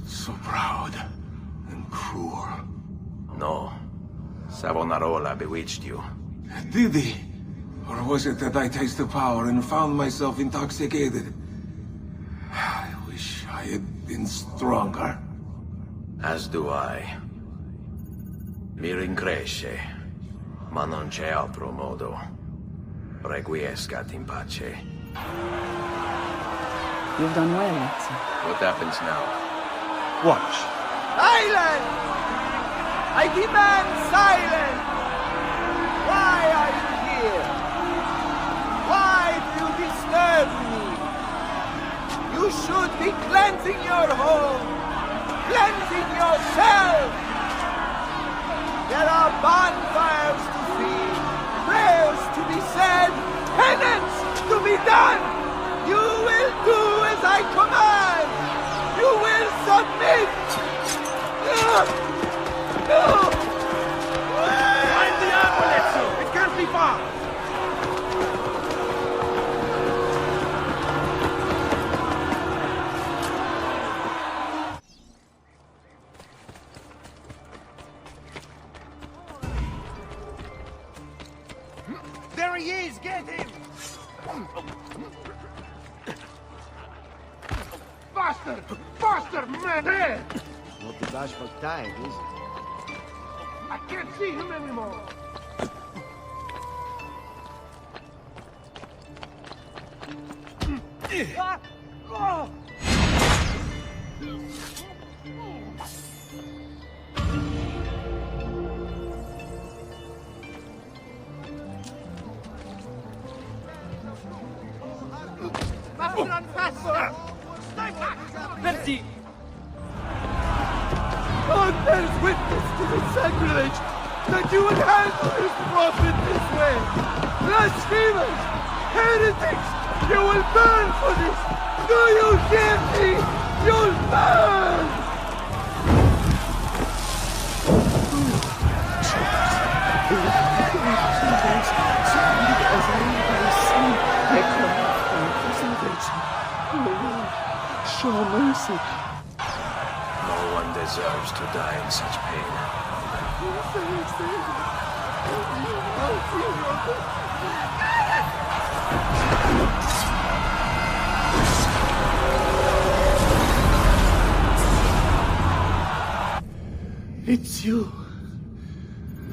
So proud and cruel. No. Savonarola bewitched you. Did he? Or was it that I tasted power and found myself intoxicated? I wish I had been stronger. As do I. Mi rincresce, ma non c'è altro modo. Requiescat in pace. You've done well, Ezio. What happens now? Watch. Silence! I demand silence! Why are you here? Why do you disturb me? You should be cleansing your home, cleansing yourself. There are bonfires to feed, prayers to be said, penance to be done. You will do as I command. You will submit. No! Find the apple, Ezio! It can't be far! There he is! Get him! Faster! Faster, man! There! Not the bashful type, is it? I can't see him anymore! Merci! God bears witness to the sacrilege that you would handle this prophet this way! Blasphemers! Heretics! You will burn for this! Do you hear me? You'll burn! Show mercy. No one deserves to die in such pain. It's you.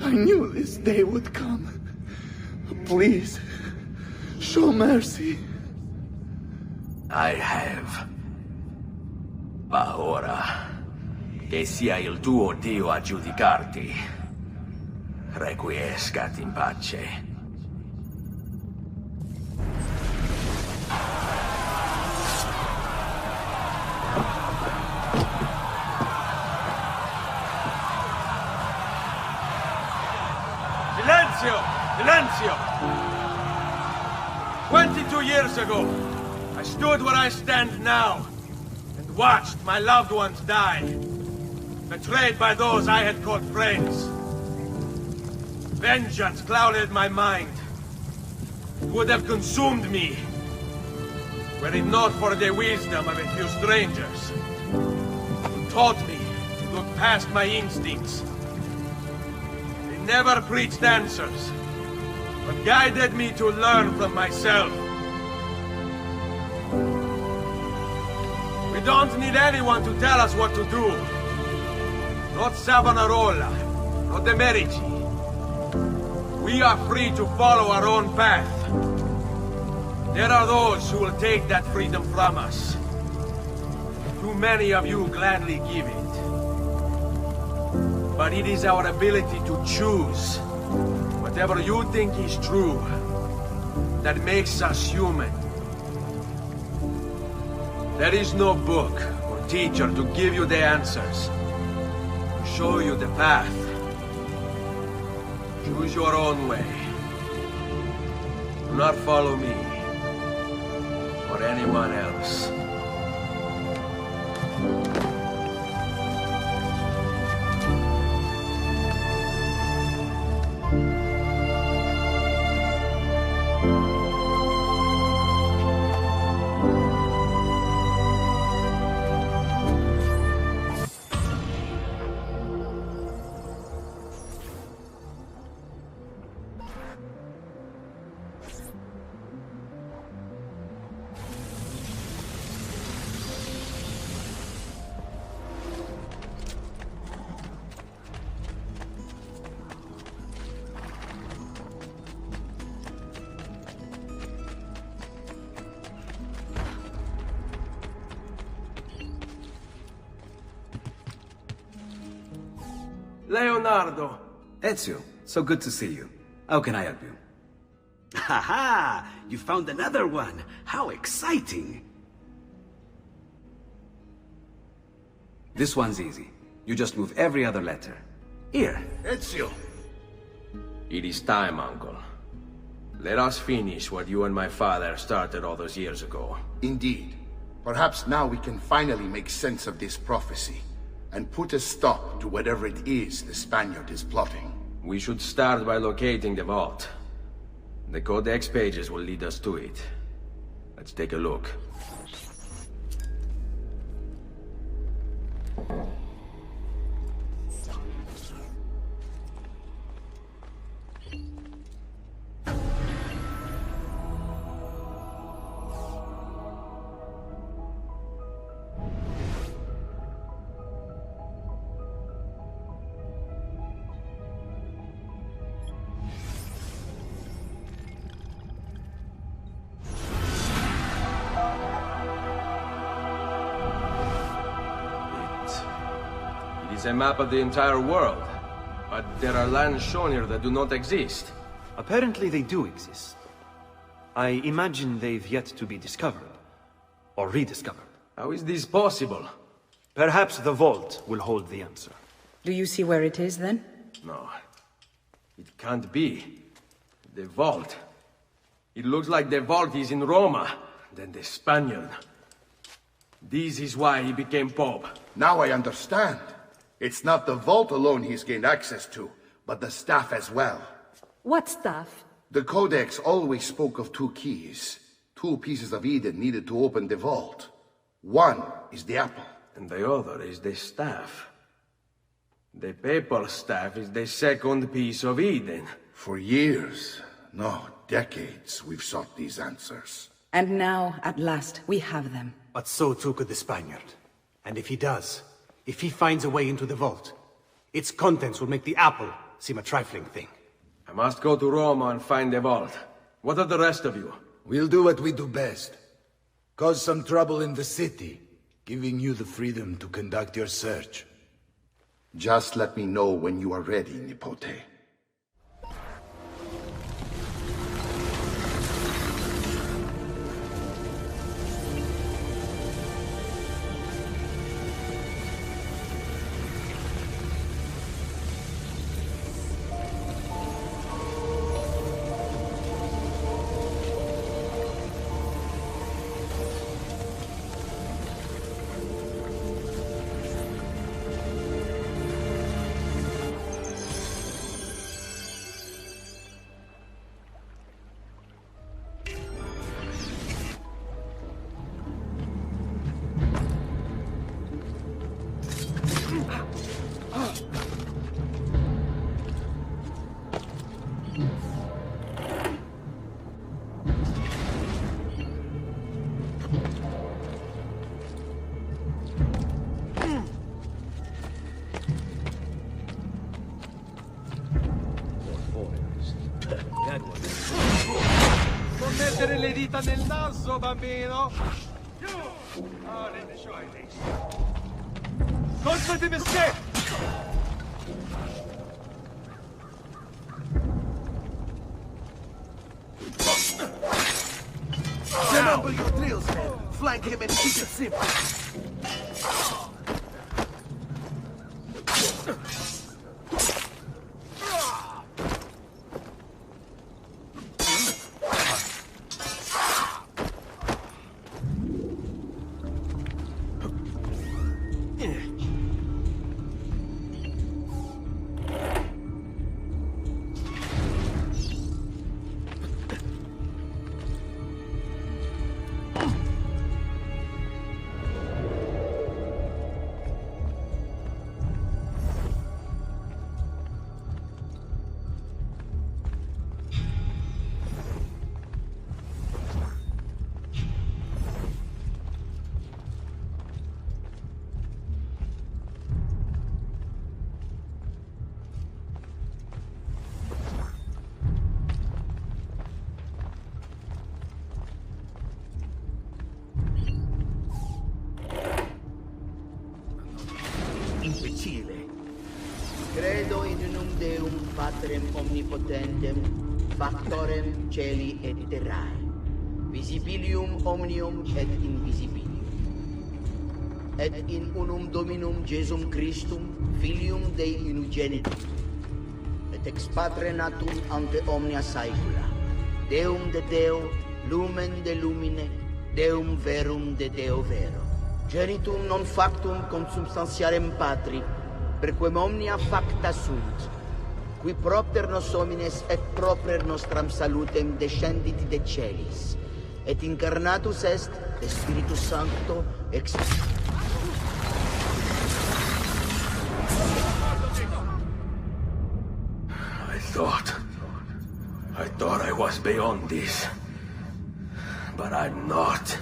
I knew this day would come. Please, show mercy. I have. Ma ora, che sia il tuo Dio a giudicarti. Requiescat in pace. Silenzio! Silenzio! 22 years ago, I stood where I stand now, and watched my loved ones die, betrayed by those I had called friends. Vengeance clouded my mind. It would have consumed me, were it not for the wisdom of a few strangers, who taught me to look past my instincts. They never preached answers, but guided me to learn from myself. We don't need anyone to tell us what to do. Not Savonarola, not the Medici. We are free to follow our own path. There are those who will take that freedom from us. Too many of you gladly give it. But it is our ability to choose whatever you think is true that makes us human. There is no book or teacher to give you the answers, to show you the path. Choose your own way. Do not follow me or anyone else. Leonardo. Ezio, so good to see you. How can I help you? Haha! You found another one! How exciting! This one's easy. You just move every other letter. Here. Ezio! It is time, Uncle. Let us finish what you and my father started all those years ago. Indeed. Perhaps now we can finally make sense of this prophecy, and put a stop to whatever it is the Spaniard is plotting. We should start by locating the vault. The Codex pages will lead us to it. Let's take a look. It's a map of the entire world, but there are lands shown here that do not exist. Apparently they do exist. I imagine they've yet to be discovered. Or rediscovered. How is this possible? Perhaps the vault will hold the answer. Do you see where it is, then? No. It can't be. The vault. It looks like the vault is in Roma, then the Spaniard. This is why he became Pope. Now I understand. It's not the vault alone he's gained access to, but the staff as well. What staff? The Codex always spoke of two keys. Two pieces of Eden needed to open the vault. One is the apple. And the other is the staff. The papal staff is the second piece of Eden. For years, no, decades, we've sought these answers. And now, at last, we have them. But so too could the Spaniard. And if he does, if he finds a way into the vault, its contents will make the apple seem a trifling thing. I must go to Roma and find the vault. What of the rest of you? We'll do what we do best. Cause some trouble in the city, giving you the freedom to conduct your search. Just let me know when you are ready, Nipote. Non mettere le dita nel naso, bambino! Oh, let me show you this. Don't let him escape! Remember your drills, man. Flank him and keep it simple. patrem omnipotentem, factorem celi et terrae, visibilium omnium et invisibilium, et in unum Dominum Jesum Christum, Filium Dei unigenitum, et ex Patre natum ante omnia saecula, Deum de Deo, lumen de lumine, Deum verum de Deo vero, genitum non factum consubstantiarem Patri, perquem omnia facta sunt, qui propter nos homines et proper nostram salutem descendit de celis, et incarnatus est de Spiritus Sancto ex... I thought I was beyond this. But I'm not.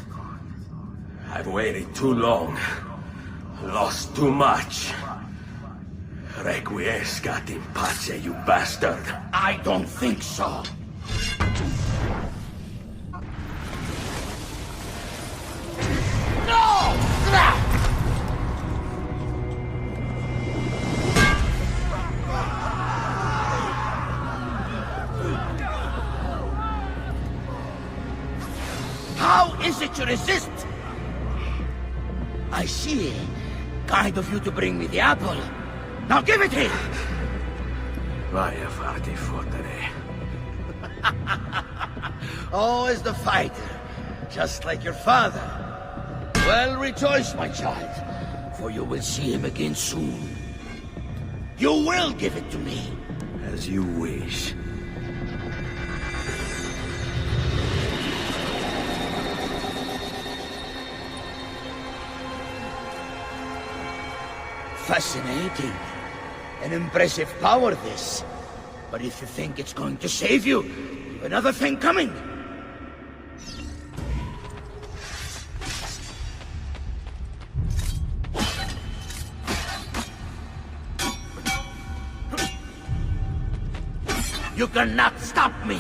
I've waited too long. Lost too much. Requiescat in pace, you bastard. I don't think so. How is it you resist? I see. Kind of you to bring me the apple. Now give it here! Vaya farti fottere. Oh, is the fighter. Just like your father. Well, rejoice, my child, for you will see him again soon. You will give it to me. As you wish. Fascinating. An impressive power, this. But if you think it's going to save you, you've another thing coming. You cannot stop me!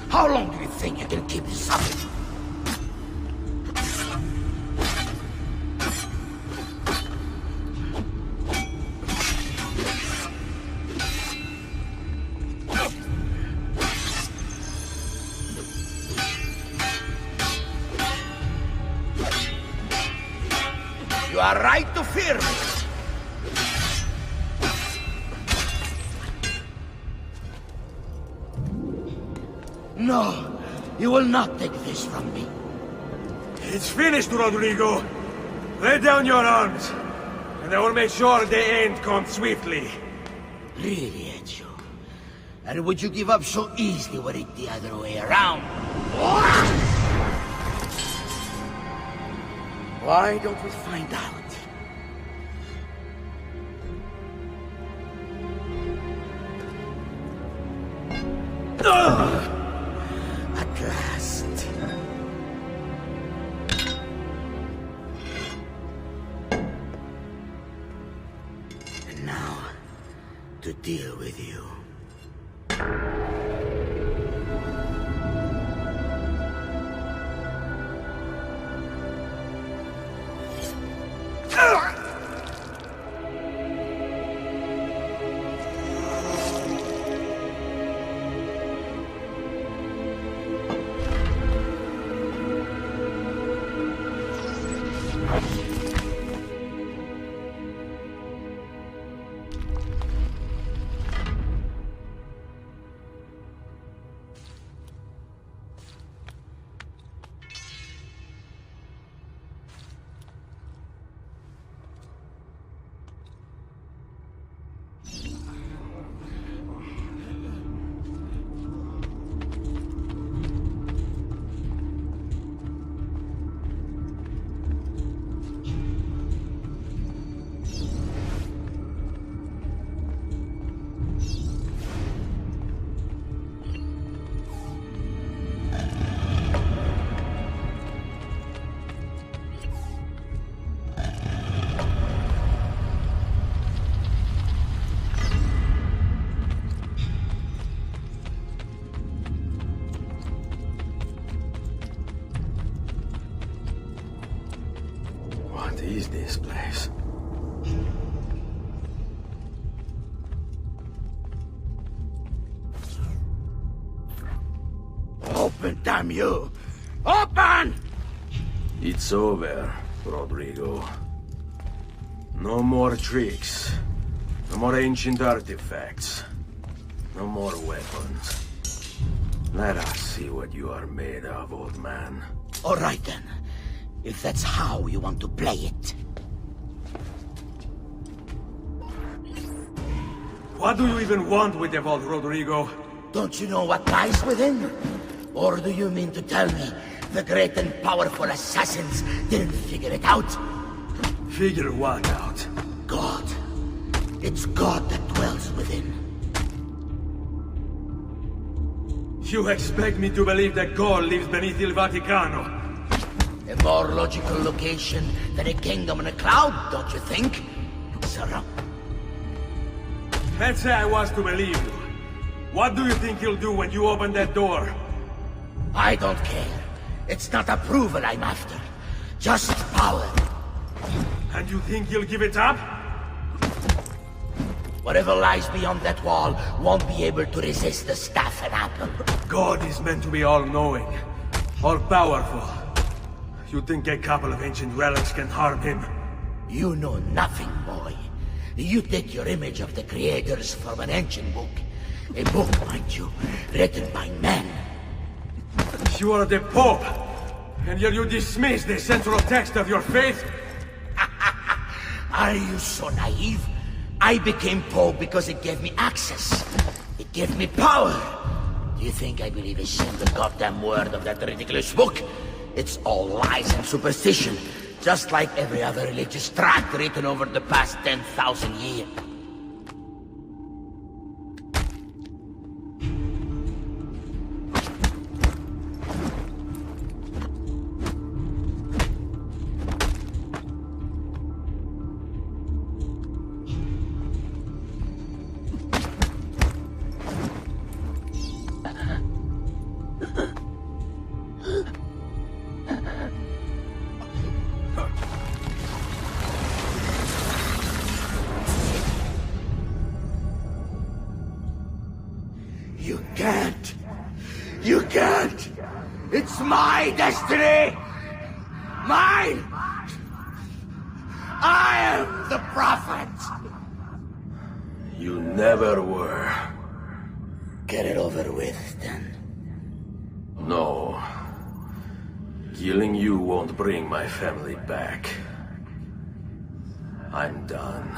How long do you think you can keep this up? You are right to fear me. No, you will not take this from me. It's finished, Rodrigo. Lay down your arms, and I will make sure the end comes swiftly. Really, Ezio? And would you give up so easily were it the other way around? Why don't we find out? At last. And now, to deal with you. What is this place? Open, damn you! Open! It's over, Rodrigo. No more tricks. No more ancient artifacts. No more weapons. Let us see what you are made of, old man. All right then. If that's how you want to play it. What do you even want with the vault, Rodrigo? Don't you know what lies within? Or do you mean to tell me the great and powerful assassins didn't figure it out? Figure what out? God. It's God that dwells within. You expect me to believe that God lives beneath Il Vaticano? A more logical location than a kingdom in a cloud, don't you think, sir? Let's say I was to believe you. What do you think he'll do when you open that door? I don't care. It's not approval I'm after. Just power. And you think he'll give it up? Whatever lies beyond that wall won't be able to resist the staff and apple. God is meant to be all-knowing, all-powerful. You think a couple of ancient relics can harm him? You know nothing, boy. You take your image of the creators from an ancient book. A book, mind you, written by men. You are the Pope, and yet you dismiss the central text of your faith? Are you so naive? I became Pope because it gave me access. It gave me power. Do you think I believe a single goddamn word of that ridiculous book? It's all lies and superstition, just like every other religious tract written over the past 10,000 years. You can't! It's my destiny! Mine! I am the prophet! You never were. Get it over with, then. No. Killing you won't bring my family back. I'm done.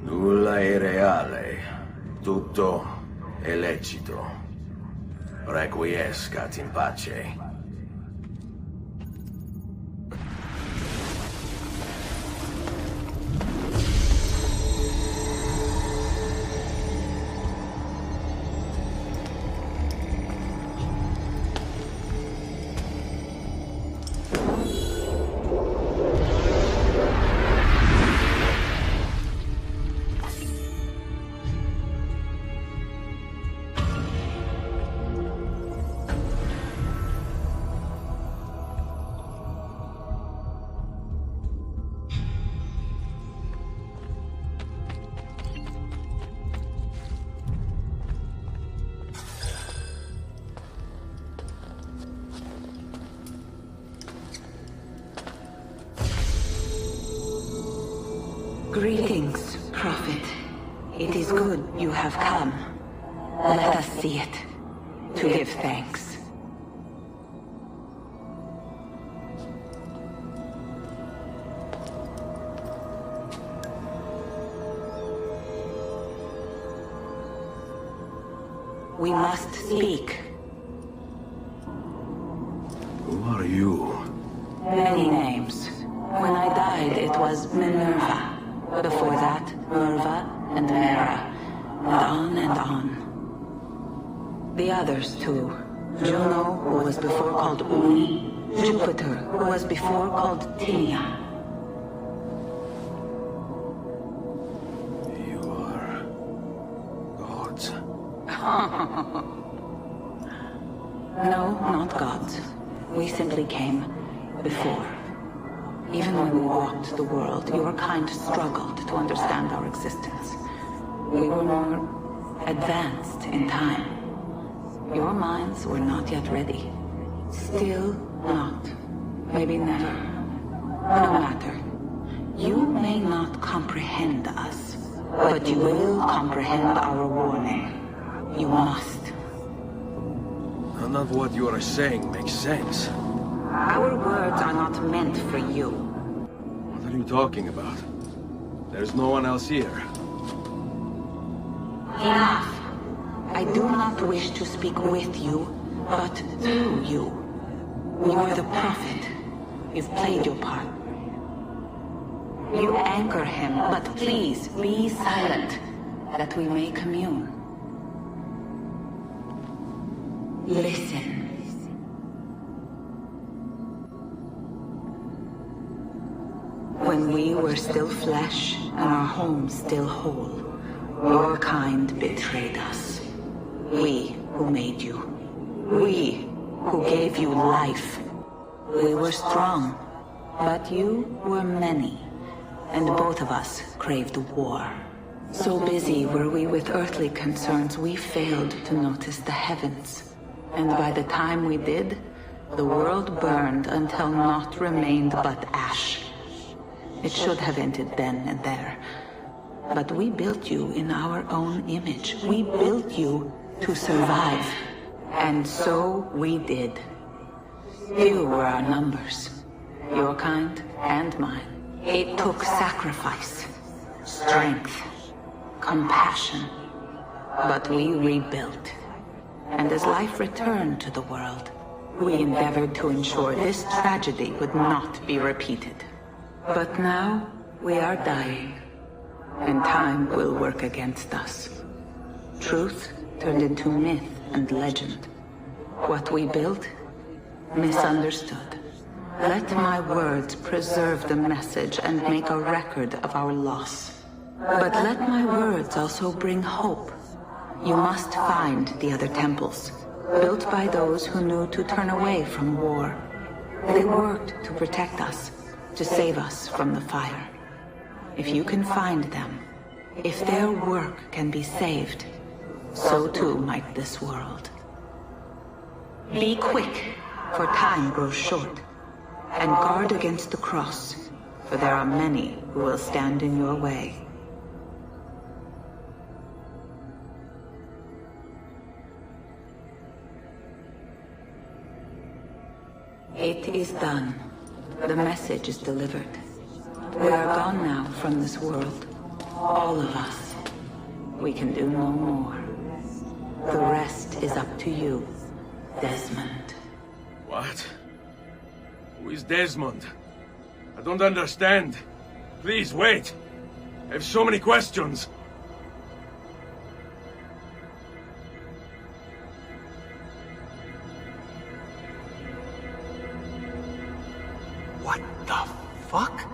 Nulla è reale. Tutto è lecito. Requiescat in pace. Greetings, Prophet. It is good you have come. Let us see it, to give thanks. We must speak. Who are you? Many names. When I died, it was Minerva. Before that, Merva and Mera. And on and on. The others, too. Juno, who was before called Uni. Jupiter, who was before called Tinia. You are... gods. No, not gods. We simply came before. Even when we walked the world, your kind struggled to understand our existence. We were more advanced in time. Your minds were not yet ready. Still not. Maybe never. No matter. You may not comprehend us, but you will comprehend our warning. You must. None of what you are saying makes sense. Our words are not meant for you. What are you talking about? There's no one else here. Enough. I do not wish to speak with you, but through you. You are the prophet. You've played your part. You anchor him, but please be silent, that we may commune. Listen. When we were still flesh and our home still whole, your kind betrayed us. We who made you. We who gave you life. We were strong, but you were many, and both of us craved war. So busy were we with earthly concerns, we failed to notice the heavens. And by the time we did, the world burned until naught remained but ash. It should have ended then and there. But we built you in our own image. We built you to survive. And so we did. Few were our numbers. Your kind and mine. It took sacrifice, strength, compassion. But we rebuilt. And as life returned to the world, we endeavored to ensure this tragedy would not be repeated. But now, we are dying, and time will work against us. Truth turned into myth and legend. What we built, misunderstood. Let my words preserve the message and make a record of our loss. But let my words also bring hope. You must find the other temples, built by those who knew to turn away from war. They worked to protect us, to save us from the fire. If you can find them, if their work can be saved, so too might this world. Be quick, for time grows short, and guard against the cross, for there are many who will stand in your way. It is done. The message is delivered. We are gone now from this world. All of us. We can do no more. The rest is up to you, Desmond. What? Who is Desmond? I don't understand. Please, wait. I have so many questions. What the fuck?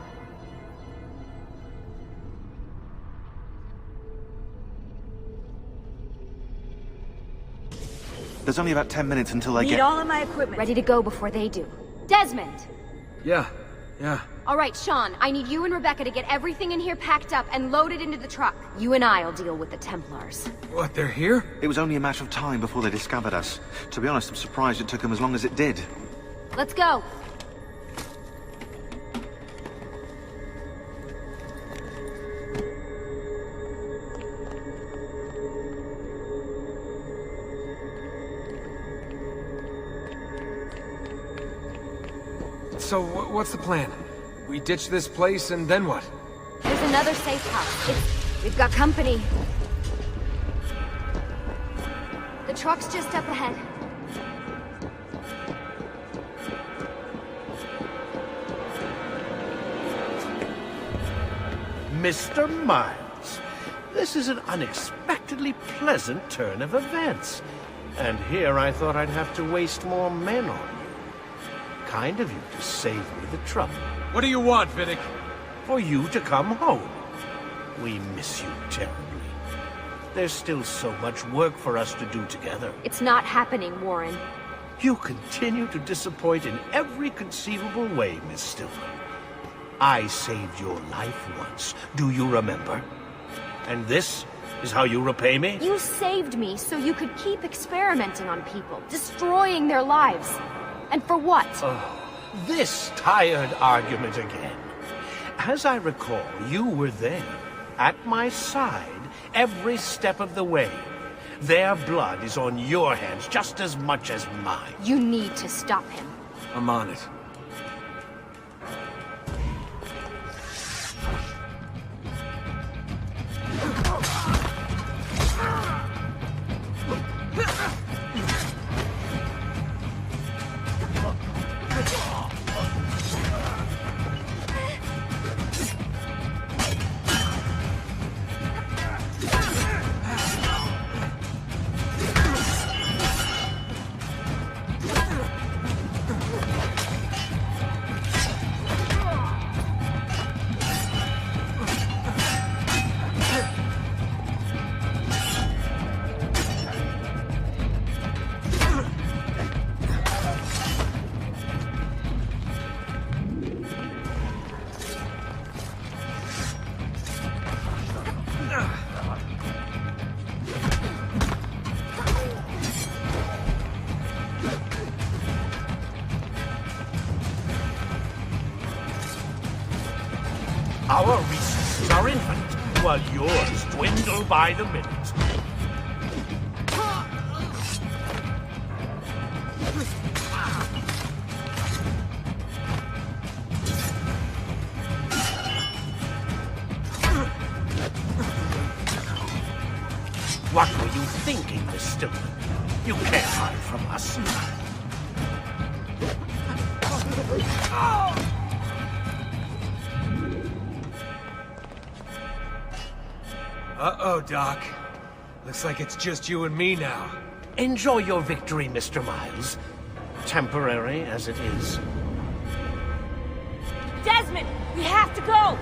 There's only about 10 minutes until I Need get... all of my equipment ready to go before they do. Desmond! Yeah. All right, Sean, I need you and Rebecca to get everything in here packed up and loaded into the truck. You and I'll deal with the Templars. What, they're here? It was only a matter of time before they discovered us. To be honest, I'm surprised it took them as long as it did. Let's go. So, what's the plan? We ditch this place, and then what? There's another safe house. We've got company. The truck's just up ahead. Mr. Miles, this is an unexpectedly pleasant turn of events. And here I thought I'd have to waste more men on you. Kind of you to save me the trouble. What do you want, Vidic? For you to come home. We miss you terribly. There's still so much work for us to do together. It's not happening, Warren. You continue to disappoint in every conceivable way, Miss Stillman. I saved your life once. Do you remember? And this is how you repay me? You saved me so you could keep experimenting on people, destroying their lives. And for what? Oh, this tired argument again. As I recall, you were there, at my side, every step of the way. Their blood is on your hands just as much as mine. You need to stop him. I'm on it. Our resources are infinite, while yours dwindle by the minute. What were you thinking, Miss Stillman? You can't hide from us. Uh-oh, Doc. Looks like it's just you and me now. Enjoy your victory, Mr. Miles. Temporary as it is. Desmond, we have to go!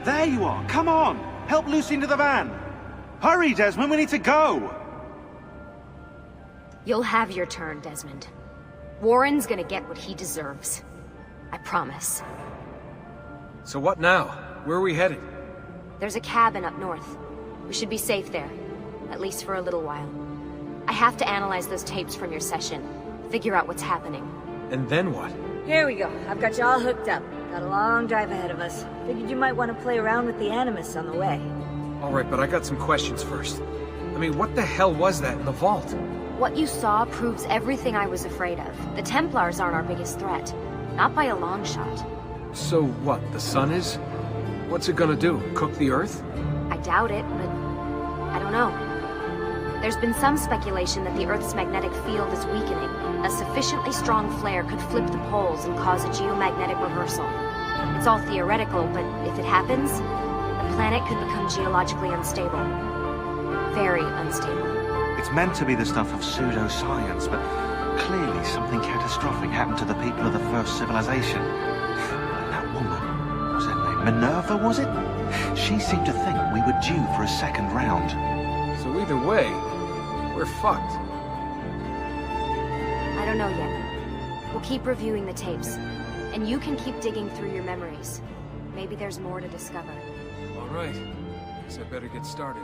There you are. Come on. Help Lucy into the van. Hurry, Desmond. We need to go. You'll have your turn, Desmond. Warren's gonna get what he deserves. I promise. So what now? Where are we headed? There's a cabin up north. We should be safe there. At least for a little while. I have to analyze those tapes from your session. Figure out what's happening. And then what? Here we go. I've got you all hooked up. Got a long drive ahead of us. Figured you might want to play around with the Animus on the way. Alright, but I got some questions first. I mean, what the hell was that in the vault? What you saw proves everything I was afraid of. The Templars aren't our biggest threat. Not by a long shot. So what, the sun is? What's it gonna do? Cook the Earth? I doubt it, but I don't know. There's been some speculation that the Earth's magnetic field is weakening. A sufficiently strong flare could flip the poles and cause a geomagnetic reversal. It's all theoretical, but if it happens, the planet could become geologically unstable. Very unstable. It's meant to be the stuff of pseudoscience, but clearly something catastrophic happened to the people of the first civilization. And that woman, what was her name? Minerva, was it? She seemed to think we were due for a second round. So either way, we're fucked. I don't know yet. We'll keep reviewing the tapes. And you can keep digging through your memories. Maybe there's more to discover. All right. Guess I better get started.